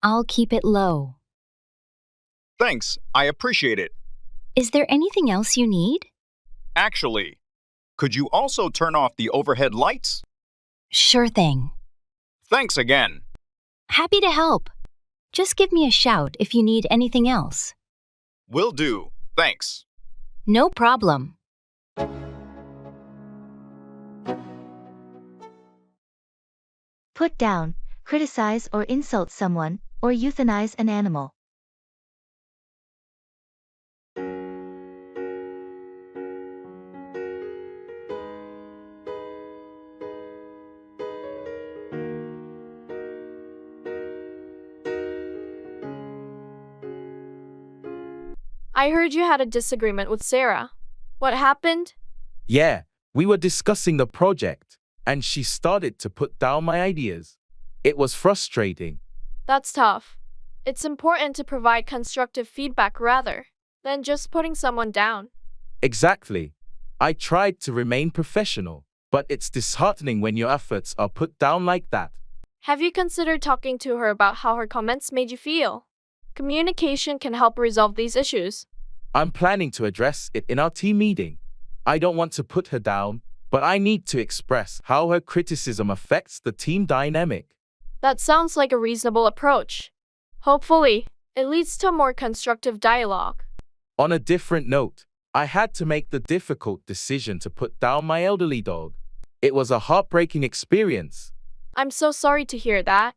I'll keep it low. Thanks, I appreciate it. Is there anything else you need? Actually, could you also turn off the overhead lights? Sure thing. Thanks again. Happy to help. Just give me a shout if you need anything else. Will do. Thanks. No problem. Put down, criticize or insult someone, or euthanize an animal. I heard you had a disagreement with Sarah. What happened? Yeah, we were discussing the project, and she started to put down my ideas. It was frustrating. That's tough. It's important to provide constructive feedback rather than just putting someone down. Exactly. I tried to remain professional, but it's disheartening when your efforts are put down like that. Have you considered talking to her about how her comments made you feel? Communication can help resolve these issues. I'm planning to address it in our team meeting. I don't want to put her down, but I need to express how her criticism affects the team dynamic. That sounds like a reasonable approach. Hopefully, it leads to more constructive dialogue. On a different note, I had to make the difficult decision to put down my elderly dog. It was a heartbreaking experience. I'm so sorry to hear that.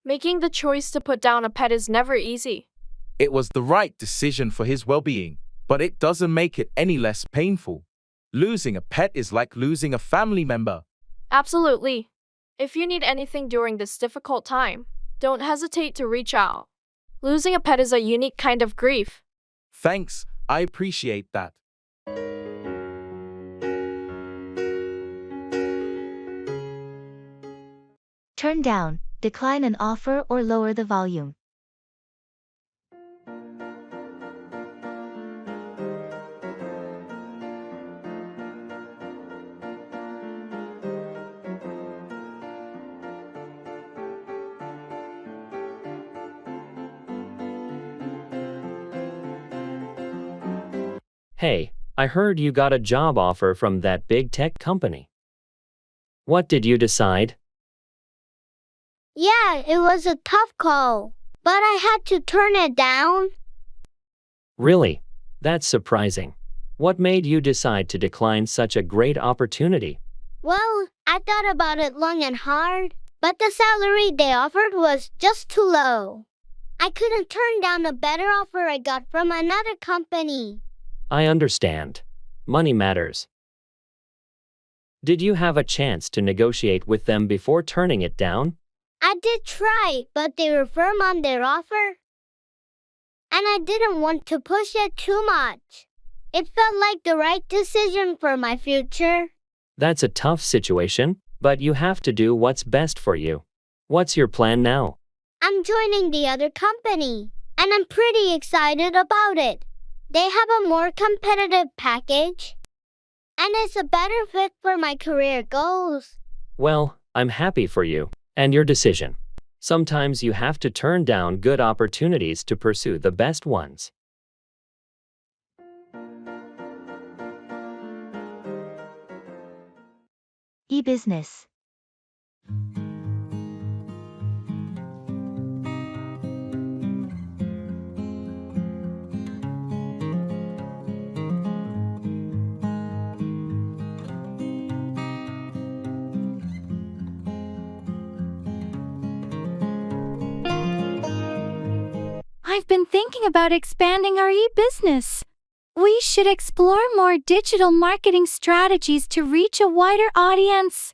Making the choice to put down a pet is never easy. It was the right decision for his well-being, but it doesn't make it any less painful. Losing a pet is like losing a family member. Absolutely. If you need anything during this difficult time, don't hesitate to reach out. Losing a pet is a unique kind of grief. Thanks, I appreciate that. Turn down, decline an offer or lower the volume. Hey, I heard you got a job offer from that big tech company. What did you decide? Yeah, it was a tough call, but I had to turn it down. Really? That's surprising. What made you decide to decline such a great opportunity? Well, I thought about it long and hard, but the salary they offered was just too low. I couldn't turn down a better offer I got from another company. I understand. Money matters. Did you have a chance to negotiate with them before turning it down? I did try, but they were firm on their offer. And I didn't want to push it too much. It felt like the right decision for my future. That's a tough situation, but you have to do what's best for you. What's your plan now? I'm joining the other company, and I'm pretty excited about it. They have a more competitive package, and it's a better fit for my career goals. Well, I'm happy for you and your decision. Sometimes you have to turn down good opportunities to pursue the best ones. E-business. I've been thinking about expanding our e-business. We should explore more digital marketing strategies to reach a wider audience.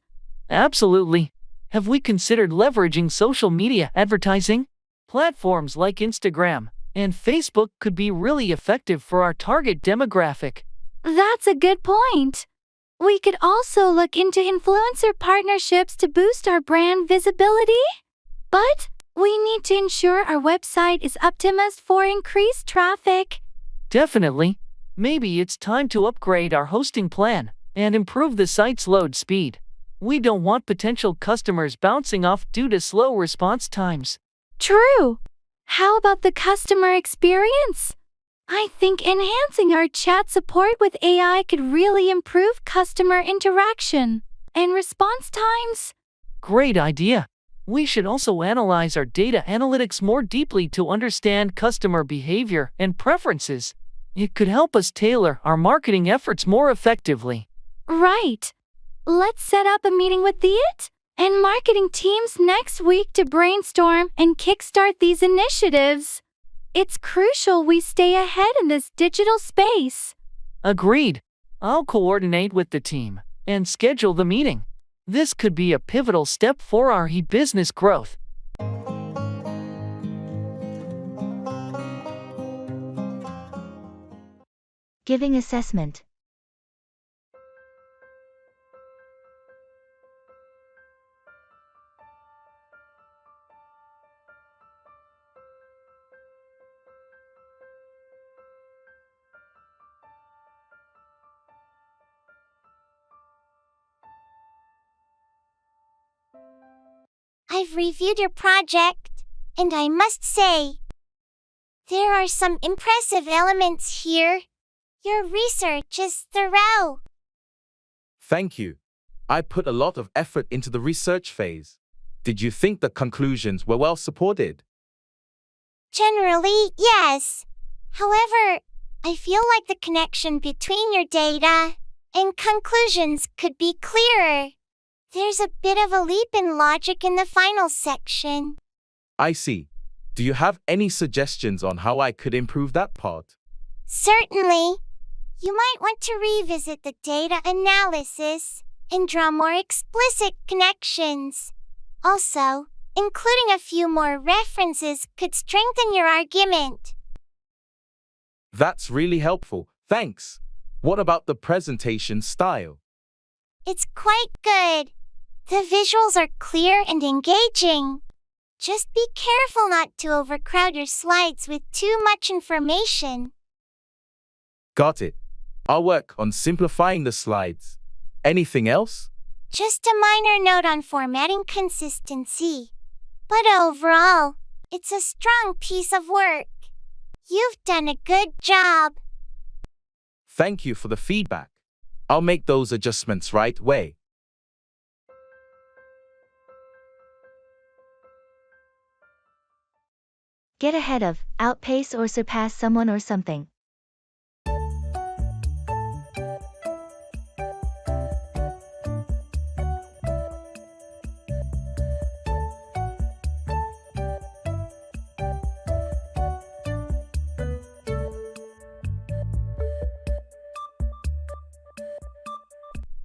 Absolutely. Have we considered leveraging social media advertising? Platforms like Instagram and Facebook could be really effective for our target demographic. That's a good point. We could also look into influencer partnerships to boost our brand visibility. But we need to ensure our website is optimized for increased traffic. Definitely. Maybe it's time to upgrade our hosting plan and improve the site's load speed. We don't want potential customers bouncing off due to slow response times. True. How about the customer experience? I think enhancing our chat support with AI could really improve customer interaction and response times. Great idea. We should also analyze our data analytics more deeply to understand customer behavior and preferences. It could help us tailor our marketing efforts more effectively. Right. Let's set up a meeting with the IT and marketing teams next week to brainstorm and kickstart these initiatives. It's crucial we stay ahead in this digital space. Agreed. I'll coordinate with the team and schedule the meeting. This could be a pivotal step for our e-business growth. Giving assessment. I've reviewed your project, and I must say, there are some impressive elements here. Your research is thorough. Thank you. I put a lot of effort into the research phase. Did you think the conclusions were well supported? Generally, yes. However, I feel like the connection between your data and conclusions could be clearer. There's a bit of a leap in logic in the final section. I see. Do you have any suggestions on how I could improve that part? Certainly. You might want to revisit the data analysis and draw more explicit connections. Also, including a few more references could strengthen your argument. That's really helpful. Thanks. What about the presentation style? It's quite good. The visuals are clear and engaging. Just be careful not to overcrowd your slides with too much information. Got it. I'll work on simplifying the slides. Anything else? Just a minor note on formatting consistency. But overall, it's a strong piece of work. You've done a good job. Thank you for the feedback. I'll make those adjustments right away. Get ahead of, outpace or surpass someone or something.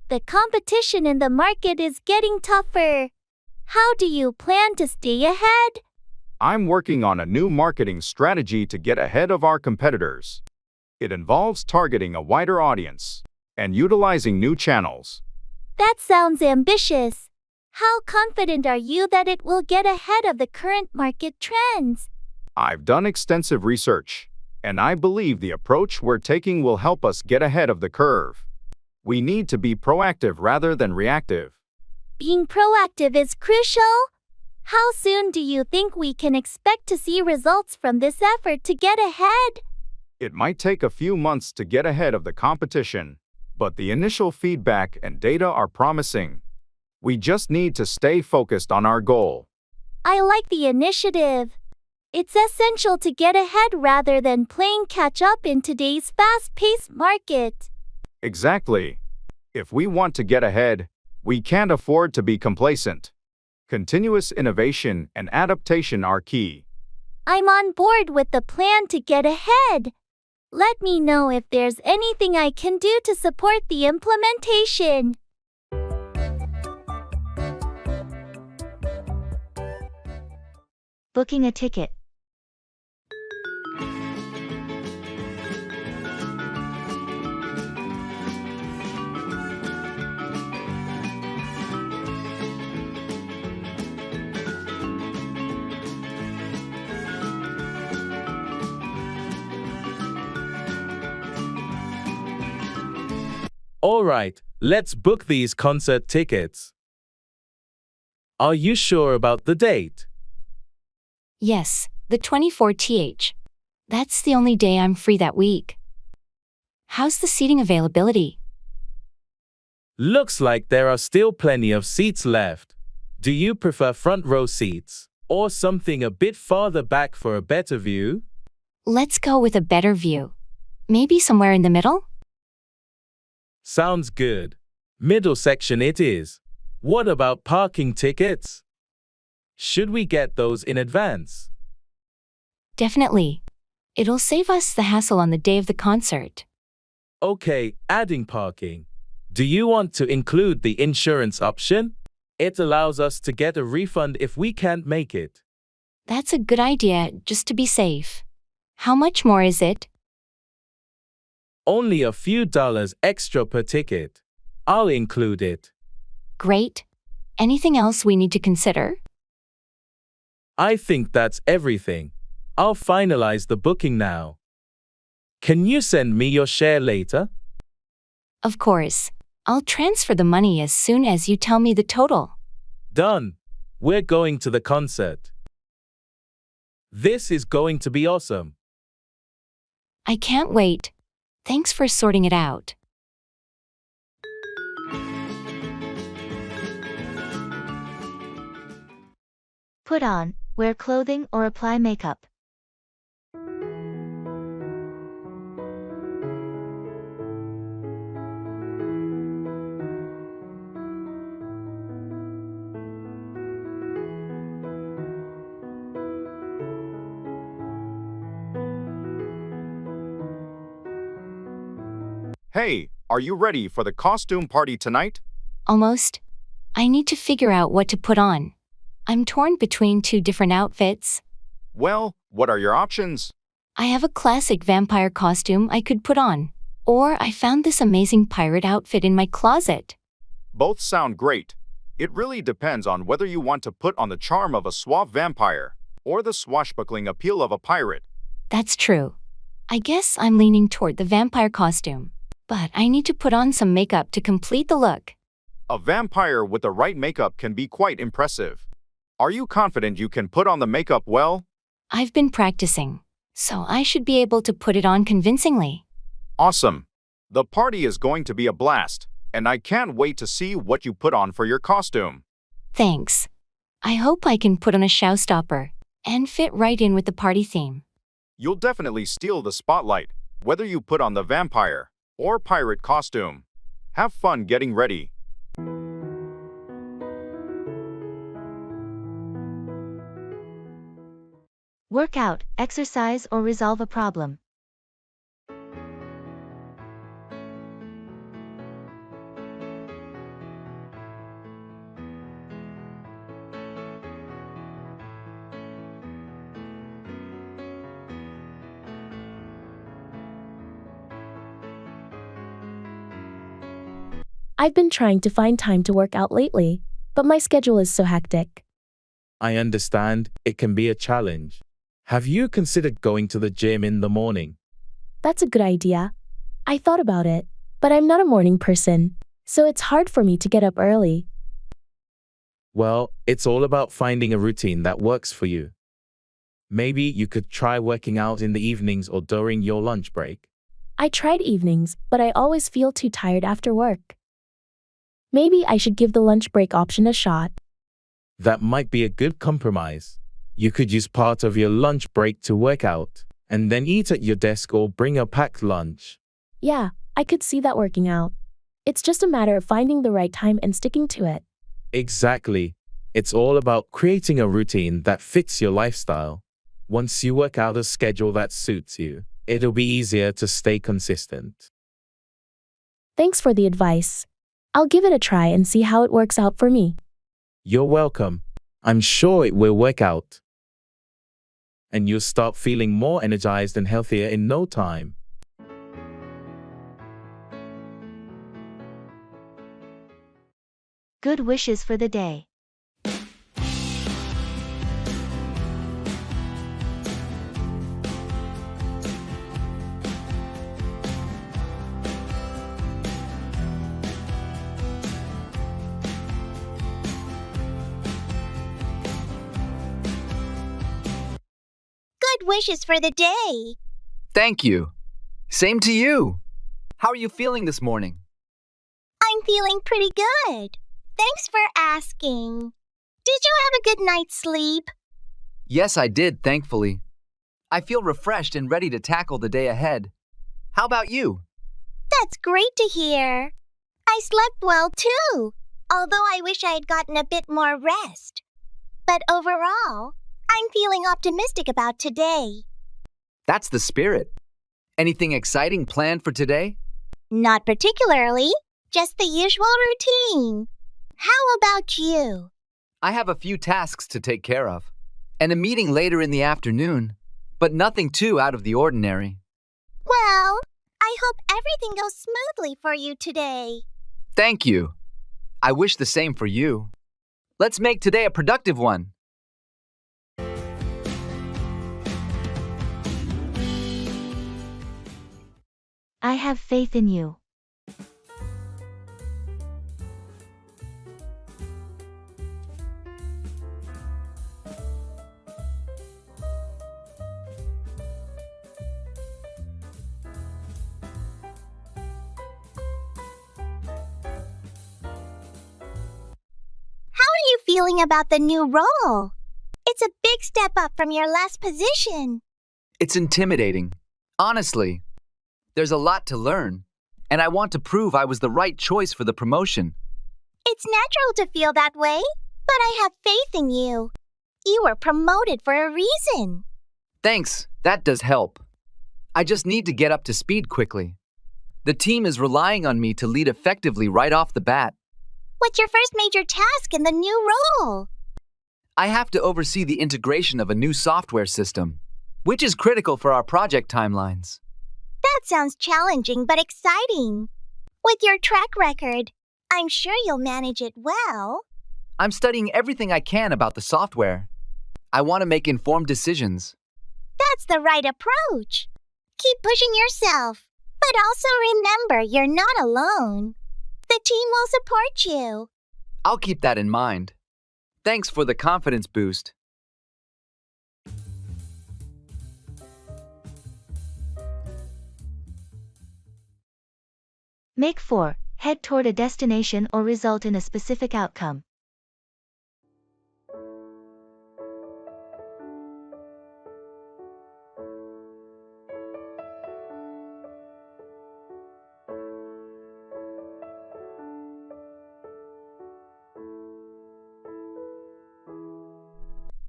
The competition in the market is getting tougher. How do you plan to stay ahead? I'm working on a new marketing strategy to get ahead of our competitors. It involves targeting a wider audience and utilizing new channels. That sounds ambitious. How confident are you that it will get ahead of the current market trends? I've done extensive research, and I believe the approach we're taking will help us get ahead of the curve. We need to be proactive rather than reactive. Being proactive is crucial. How soon do you think we can expect to see results from this effort to get ahead? It might take a few months to get ahead of the competition, but the initial feedback and data are promising. We just need to stay focused on our goal. I like the initiative. It's essential to get ahead rather than playing catch-up in today's fast-paced market. Exactly. If we want to get ahead, we can't afford to be complacent. Continuous innovation and adaptation are key. I'm on board with the plan to get ahead. Let me know if there's anything I can do to support the implementation. Booking a ticket. All right, let's book these concert tickets. Are you sure about the date? Yes, the 24th. That's the only day I'm free that week. How's the seating availability? Looks like there are still plenty of seats left. Do you prefer front row seats or something a bit farther back for a better view? Let's go with a better view. Maybe somewhere in the middle? Sounds good. Middle section it is. What about parking tickets? Should we get those in advance? Definitely. It'll save us the hassle on the day of the concert. Okay, adding parking. Do you want to include the insurance option? It allows us to get a refund if we can't make it. That's a good idea, just to be safe. How much more is it? Only a few dollars extra per ticket. I'll include it. Great. Anything else we need to consider? I think that's everything. I'll finalize the booking now. Can you send me your share later? Of course. I'll transfer the money as soon as you tell me the total. Done. We're going to the concert. This is going to be awesome. I can't wait. Thanks for sorting it out. Put on, wear clothing or apply makeup. Hey, are you ready for the costume party tonight? Almost. I need to figure out what to put on. I'm torn between two different outfits. Well, what are your options? I have a classic vampire costume I could put on. Or I found this amazing pirate outfit in my closet. Both sound great. It really depends on whether you want to put on the charm of a suave vampire or the swashbuckling appeal of a pirate. That's true. I guess I'm leaning toward the vampire costume. But I need to put on some makeup to complete the look. A vampire with the right makeup can be quite impressive. Are you confident you can put on the makeup well? I've been practicing, so I should be able to put it on convincingly. Awesome. The party is going to be a blast, and I can't wait to see what you put on for your costume. Thanks. I hope I can put on a showstopper and fit right in with the party theme. You'll definitely steal the spotlight, whether you put on the vampire or pirate costume. Have fun getting ready. Work out, exercise, or resolve a problem. I've been trying to find time to work out lately, but my schedule is so hectic. I understand it can be a challenge. Have you considered going to the gym in the morning? That's a good idea. I thought about it, but I'm not a morning person, so it's hard for me to get up early. Well, it's all about finding a routine that works for you. Maybe you could try working out in the evenings or during your lunch break. I tried evenings, but I always feel too tired after work. Maybe I should give the lunch break option a shot. That might be a good compromise. You could use part of your lunch break to work out, and then eat at your desk or bring a packed lunch. Yeah, I could see that working out. It's just a matter of finding the right time and sticking to it. Exactly. It's all about creating a routine that fits your lifestyle. Once you work out a schedule that suits you, it'll be easier to stay consistent. Thanks for the advice. I'll give it a try and see how it works out for me. You're welcome. I'm sure it will work out. And you'll start feeling more energized and healthier in no time. Good wishes for the day. Good wishes for the day. Thank you. Same to you. How are you feeling this morning? I'm feeling pretty good. Thanks for asking. Did you have a good night's sleep? Yes, I did, thankfully. I feel refreshed and ready to tackle the day ahead. How about you? That's great to hear. I slept well too, although I wish I had gotten a bit more rest. But overall, I'm feeling optimistic about today. That's the spirit. Anything exciting planned for today? Not particularly, just the usual routine. How about you? I have a few tasks to take care of, and a meeting later in the afternoon, but nothing too out of the ordinary. Well, I hope everything goes smoothly for you today. Thank you. I wish the same for you. Let's make today a productive one. I have faith in you. How are you feeling about the new role? It's a big step up from your last position. It's intimidating. Honestly, there's a lot to learn, and I want to prove I was the right choice for the promotion. It's natural to feel that way, but I have faith in you. You were promoted for a reason. Thanks, that does help. I just need to get up to speed quickly. The team is relying on me to lead effectively right off the bat. What's your first major task in the new role? I have to oversee the integration of a new software system, which is critical for our project timelines. That sounds challenging but exciting. With your track record, I'm sure you'll manage it well. I'm studying everything I can about the software. I want to make informed decisions. That's the right approach. Keep pushing yourself, but also remember you're not alone. The team will support you. I'll keep that in mind. Thanks for the confidence boost. Make 4. Head toward a destination or result in a specific outcome.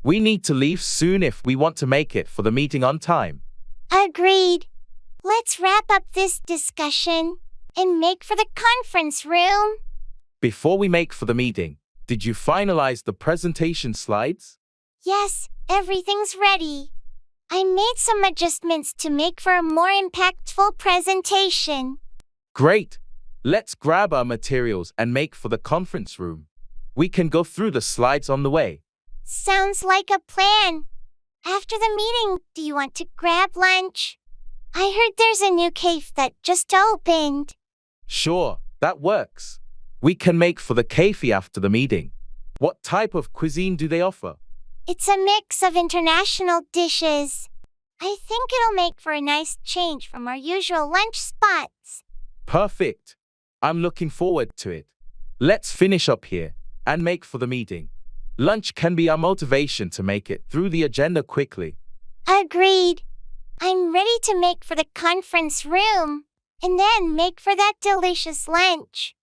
We need to leave soon if we want to make it for the meeting on time. Agreed. Let's wrap up this discussion and make for the conference room. Before we make for the meeting, did you finalize the presentation slides? Yes, everything's ready. I made some adjustments to make for a more impactful presentation. Great! Let's grab our materials and make for the conference room. We can go through the slides on the way. Sounds like a plan. After the meeting, do you want to grab lunch? I heard there's a new cafe that just opened. Sure, that works. We can make for the cafe after the meeting. What type of cuisine do they offer? It's a mix of international dishes. I think it'll make for a nice change from our usual lunch spots. Perfect. I'm looking forward to it. Let's finish up here and make for the meeting. Lunch can be our motivation to make it through the agenda quickly. Agreed. I'm ready to make for the conference room and then make for that delicious lunch.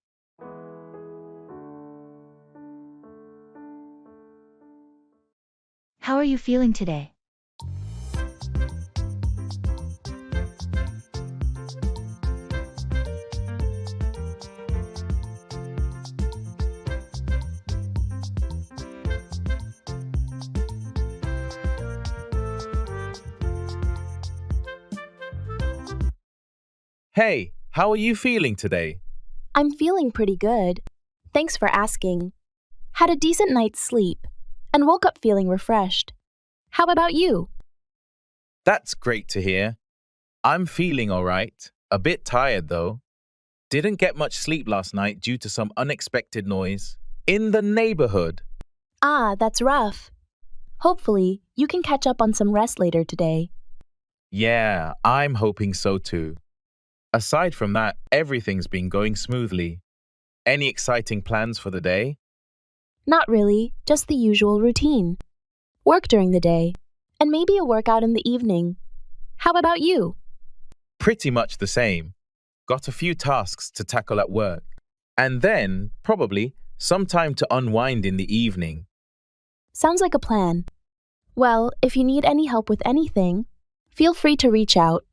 How are you feeling today? Hey, how are you feeling today? I'm feeling pretty good. Thanks for asking. Had a decent night's sleep and woke up feeling refreshed. How about you? That's great to hear. I'm feeling all right. A bit tired though. Didn't get much sleep last night due to some unexpected noise in the neighborhood. Ah, that's rough. Hopefully, you can catch up on some rest later today. Yeah, I'm hoping so too. Aside from that, everything's been going smoothly. Any exciting plans for the day? Not really, just the usual routine. Work during the day, and maybe a workout in the evening. How about you? Pretty much the same. Got a few tasks to tackle at work. And then, probably, some time to unwind in the evening. Sounds like a plan. Well, if you need any help with anything, feel free to reach out.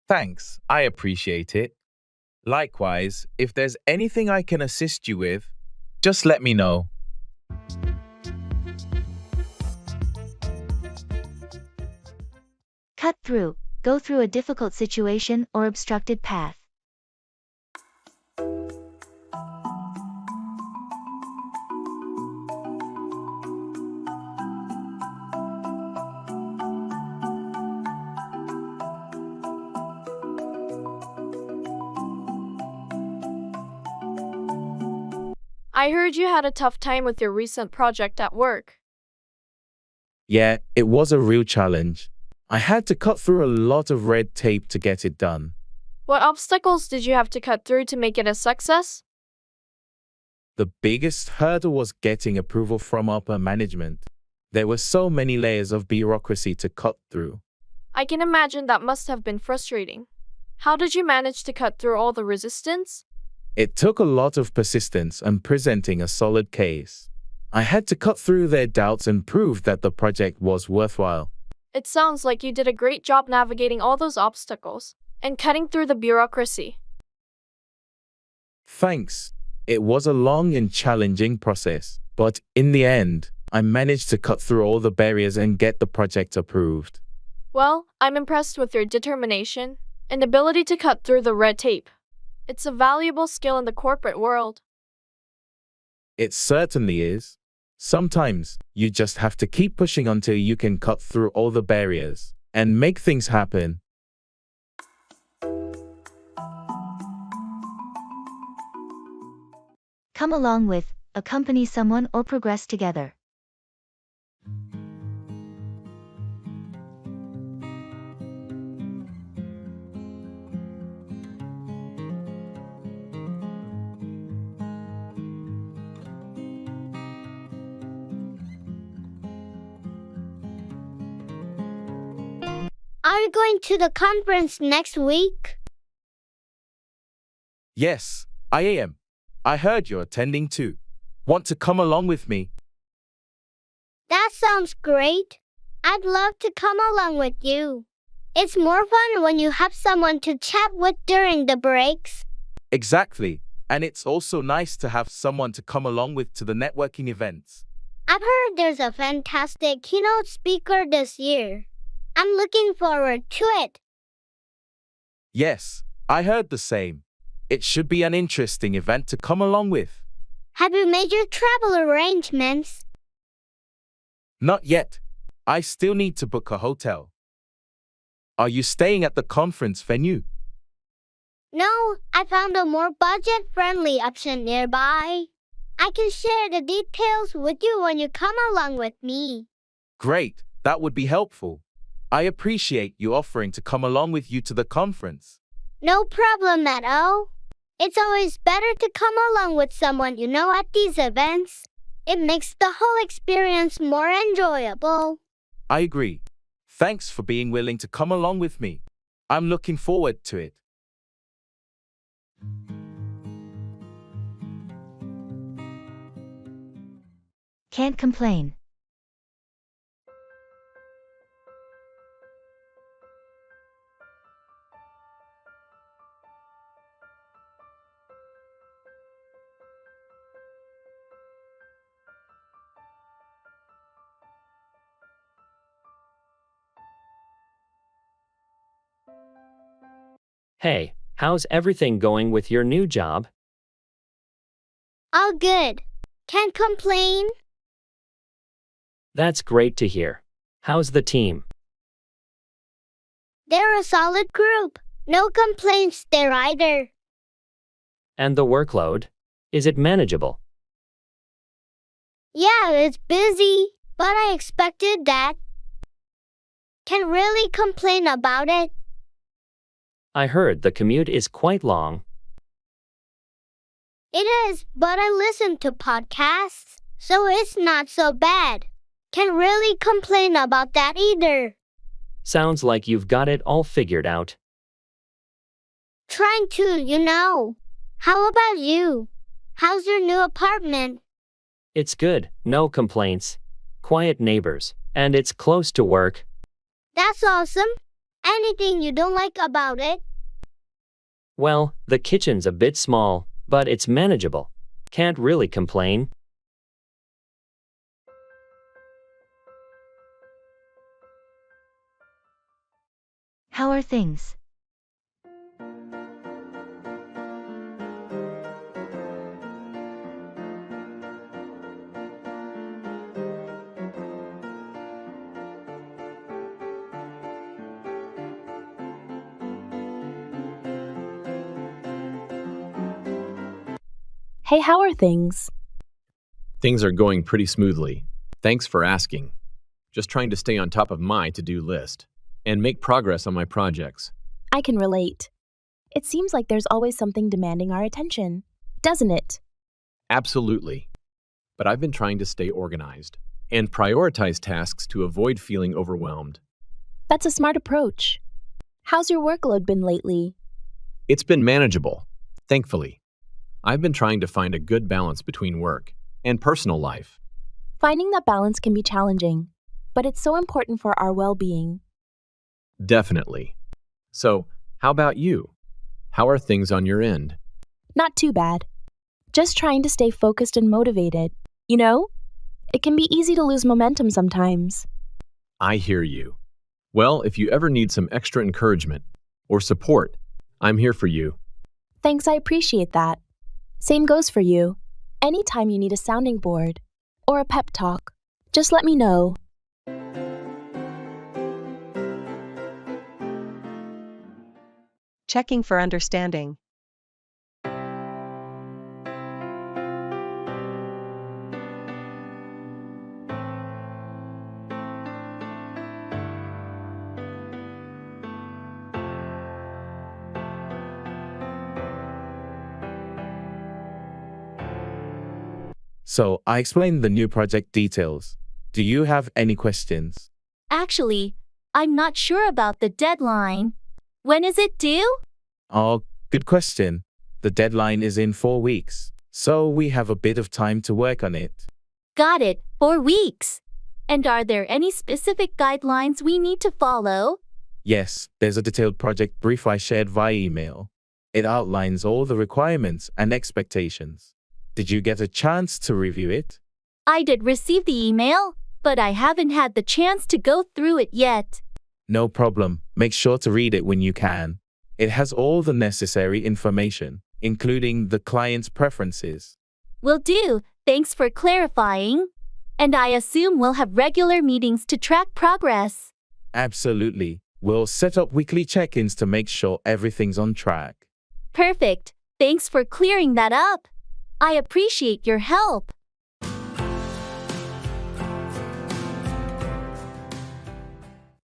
Thanks, I appreciate it. Likewise, if there's anything I can assist you with, just let me know. Cut through. Go through a difficult situation or obstructed path. I heard you had a tough time with your recent project at work. Yeah, it was a real challenge. I had to cut through a lot of red tape to get it done. What obstacles did you have to cut through to make it a success? The biggest hurdle was getting approval from upper management. There were so many layers of bureaucracy to cut through. I can imagine that must have been frustrating. How did you manage to cut through all the resistance? It took a lot of persistence and presenting a solid case. I had to cut through their doubts and prove that the project was worthwhile. It sounds like you did a great job navigating all those obstacles and cutting through the bureaucracy. Thanks. It was a long and challenging process, but in the end, I managed to cut through all the barriers and get the project approved. Well, I'm impressed with your determination and ability to cut through the red tape. It's a valuable skill in the corporate world. It certainly is. Sometimes, you just have to keep pushing until you can cut through all the barriers and make things happen. Come along with, accompany someone or progress together. Are you going to the conference next week? Yes, I am. I heard you're attending too. Want to come along with me? That sounds great. I'd love to come along with you. It's more fun when you have someone to chat with during the breaks. Exactly. And it's also nice to have someone to come along with to the networking events. I've heard there's a fantastic keynote speaker this year. I'm looking forward to it. Yes, I heard the same. It should be an interesting event to come along with. Have you made your travel arrangements? Not yet. I still need to book a hotel. Are you staying at the conference venue? No, I found a more budget-friendly option nearby. I can share the details with you when you come along with me. Great, that would be helpful. I appreciate you offering to come along with you to the conference. No problem at all. It's always better to come along with someone you know at these events. It makes the whole experience more enjoyable. I agree. Thanks for being willing to come along with me. I'm looking forward to it. Can't complain. Hey, how's everything going with your new job? All good. Can't complain. That's great to hear. How's the team? They're a solid group. No complaints there either. And the workload? Is it manageable? Yeah, it's busy, but I expected that. Can't really complain about it. I heard the commute is quite long. It is, but I listen to podcasts, so it's not so bad. Can't really complain about that either. Sounds like you've got it all figured out. Trying to, you know. How about you? How's your new apartment? It's good, no complaints. Quiet neighbors, and it's close to work. That's awesome. Anything you don't like about it? Well, the kitchen's a bit small, but it's manageable. Can't really complain. How are things? Hey, how are things? Things are going pretty smoothly. Thanks for asking. Just trying to stay on top of my to-do list and make progress on my projects. I can relate. It seems like there's always something demanding our attention, doesn't it? Absolutely. But I've been trying to stay organized and prioritize tasks to avoid feeling overwhelmed. That's a smart approach. How's your workload been lately? It's been manageable, thankfully. I've been trying to find a good balance between work and personal life. Finding that balance can be challenging, but it's so important for our well-being. Definitely. So, how about you? How are things on your end? Not too bad. Just trying to stay focused and motivated. You know? It can be easy to lose momentum sometimes. I hear you. Well, if you ever need some extra encouragement or support, I'm here for you. Thanks, I appreciate that. Same goes for you. Anytime you need a sounding board or a pep talk, just let me know. Checking for understanding. So, I explained the new project details. Do you have any questions? Actually, I'm not sure about the deadline. When is it due? Oh, good question. The deadline is in 4 weeks, so we have a bit of time to work on it. Got it, 4 weeks. And are there any specific guidelines we need to follow? Yes, there's a detailed project brief I shared via email. It outlines all the requirements and expectations. Did you get a chance to review it? I did receive the email, but I haven't had the chance to go through it yet. No problem. Make sure to read it when you can. It has all the necessary information, including the client's preferences. Will do. Thanks for clarifying. And I assume we'll have regular meetings to track progress. Absolutely. We'll set up weekly check-ins to make sure everything's on track. Perfect. Thanks for clearing that up. I appreciate your help.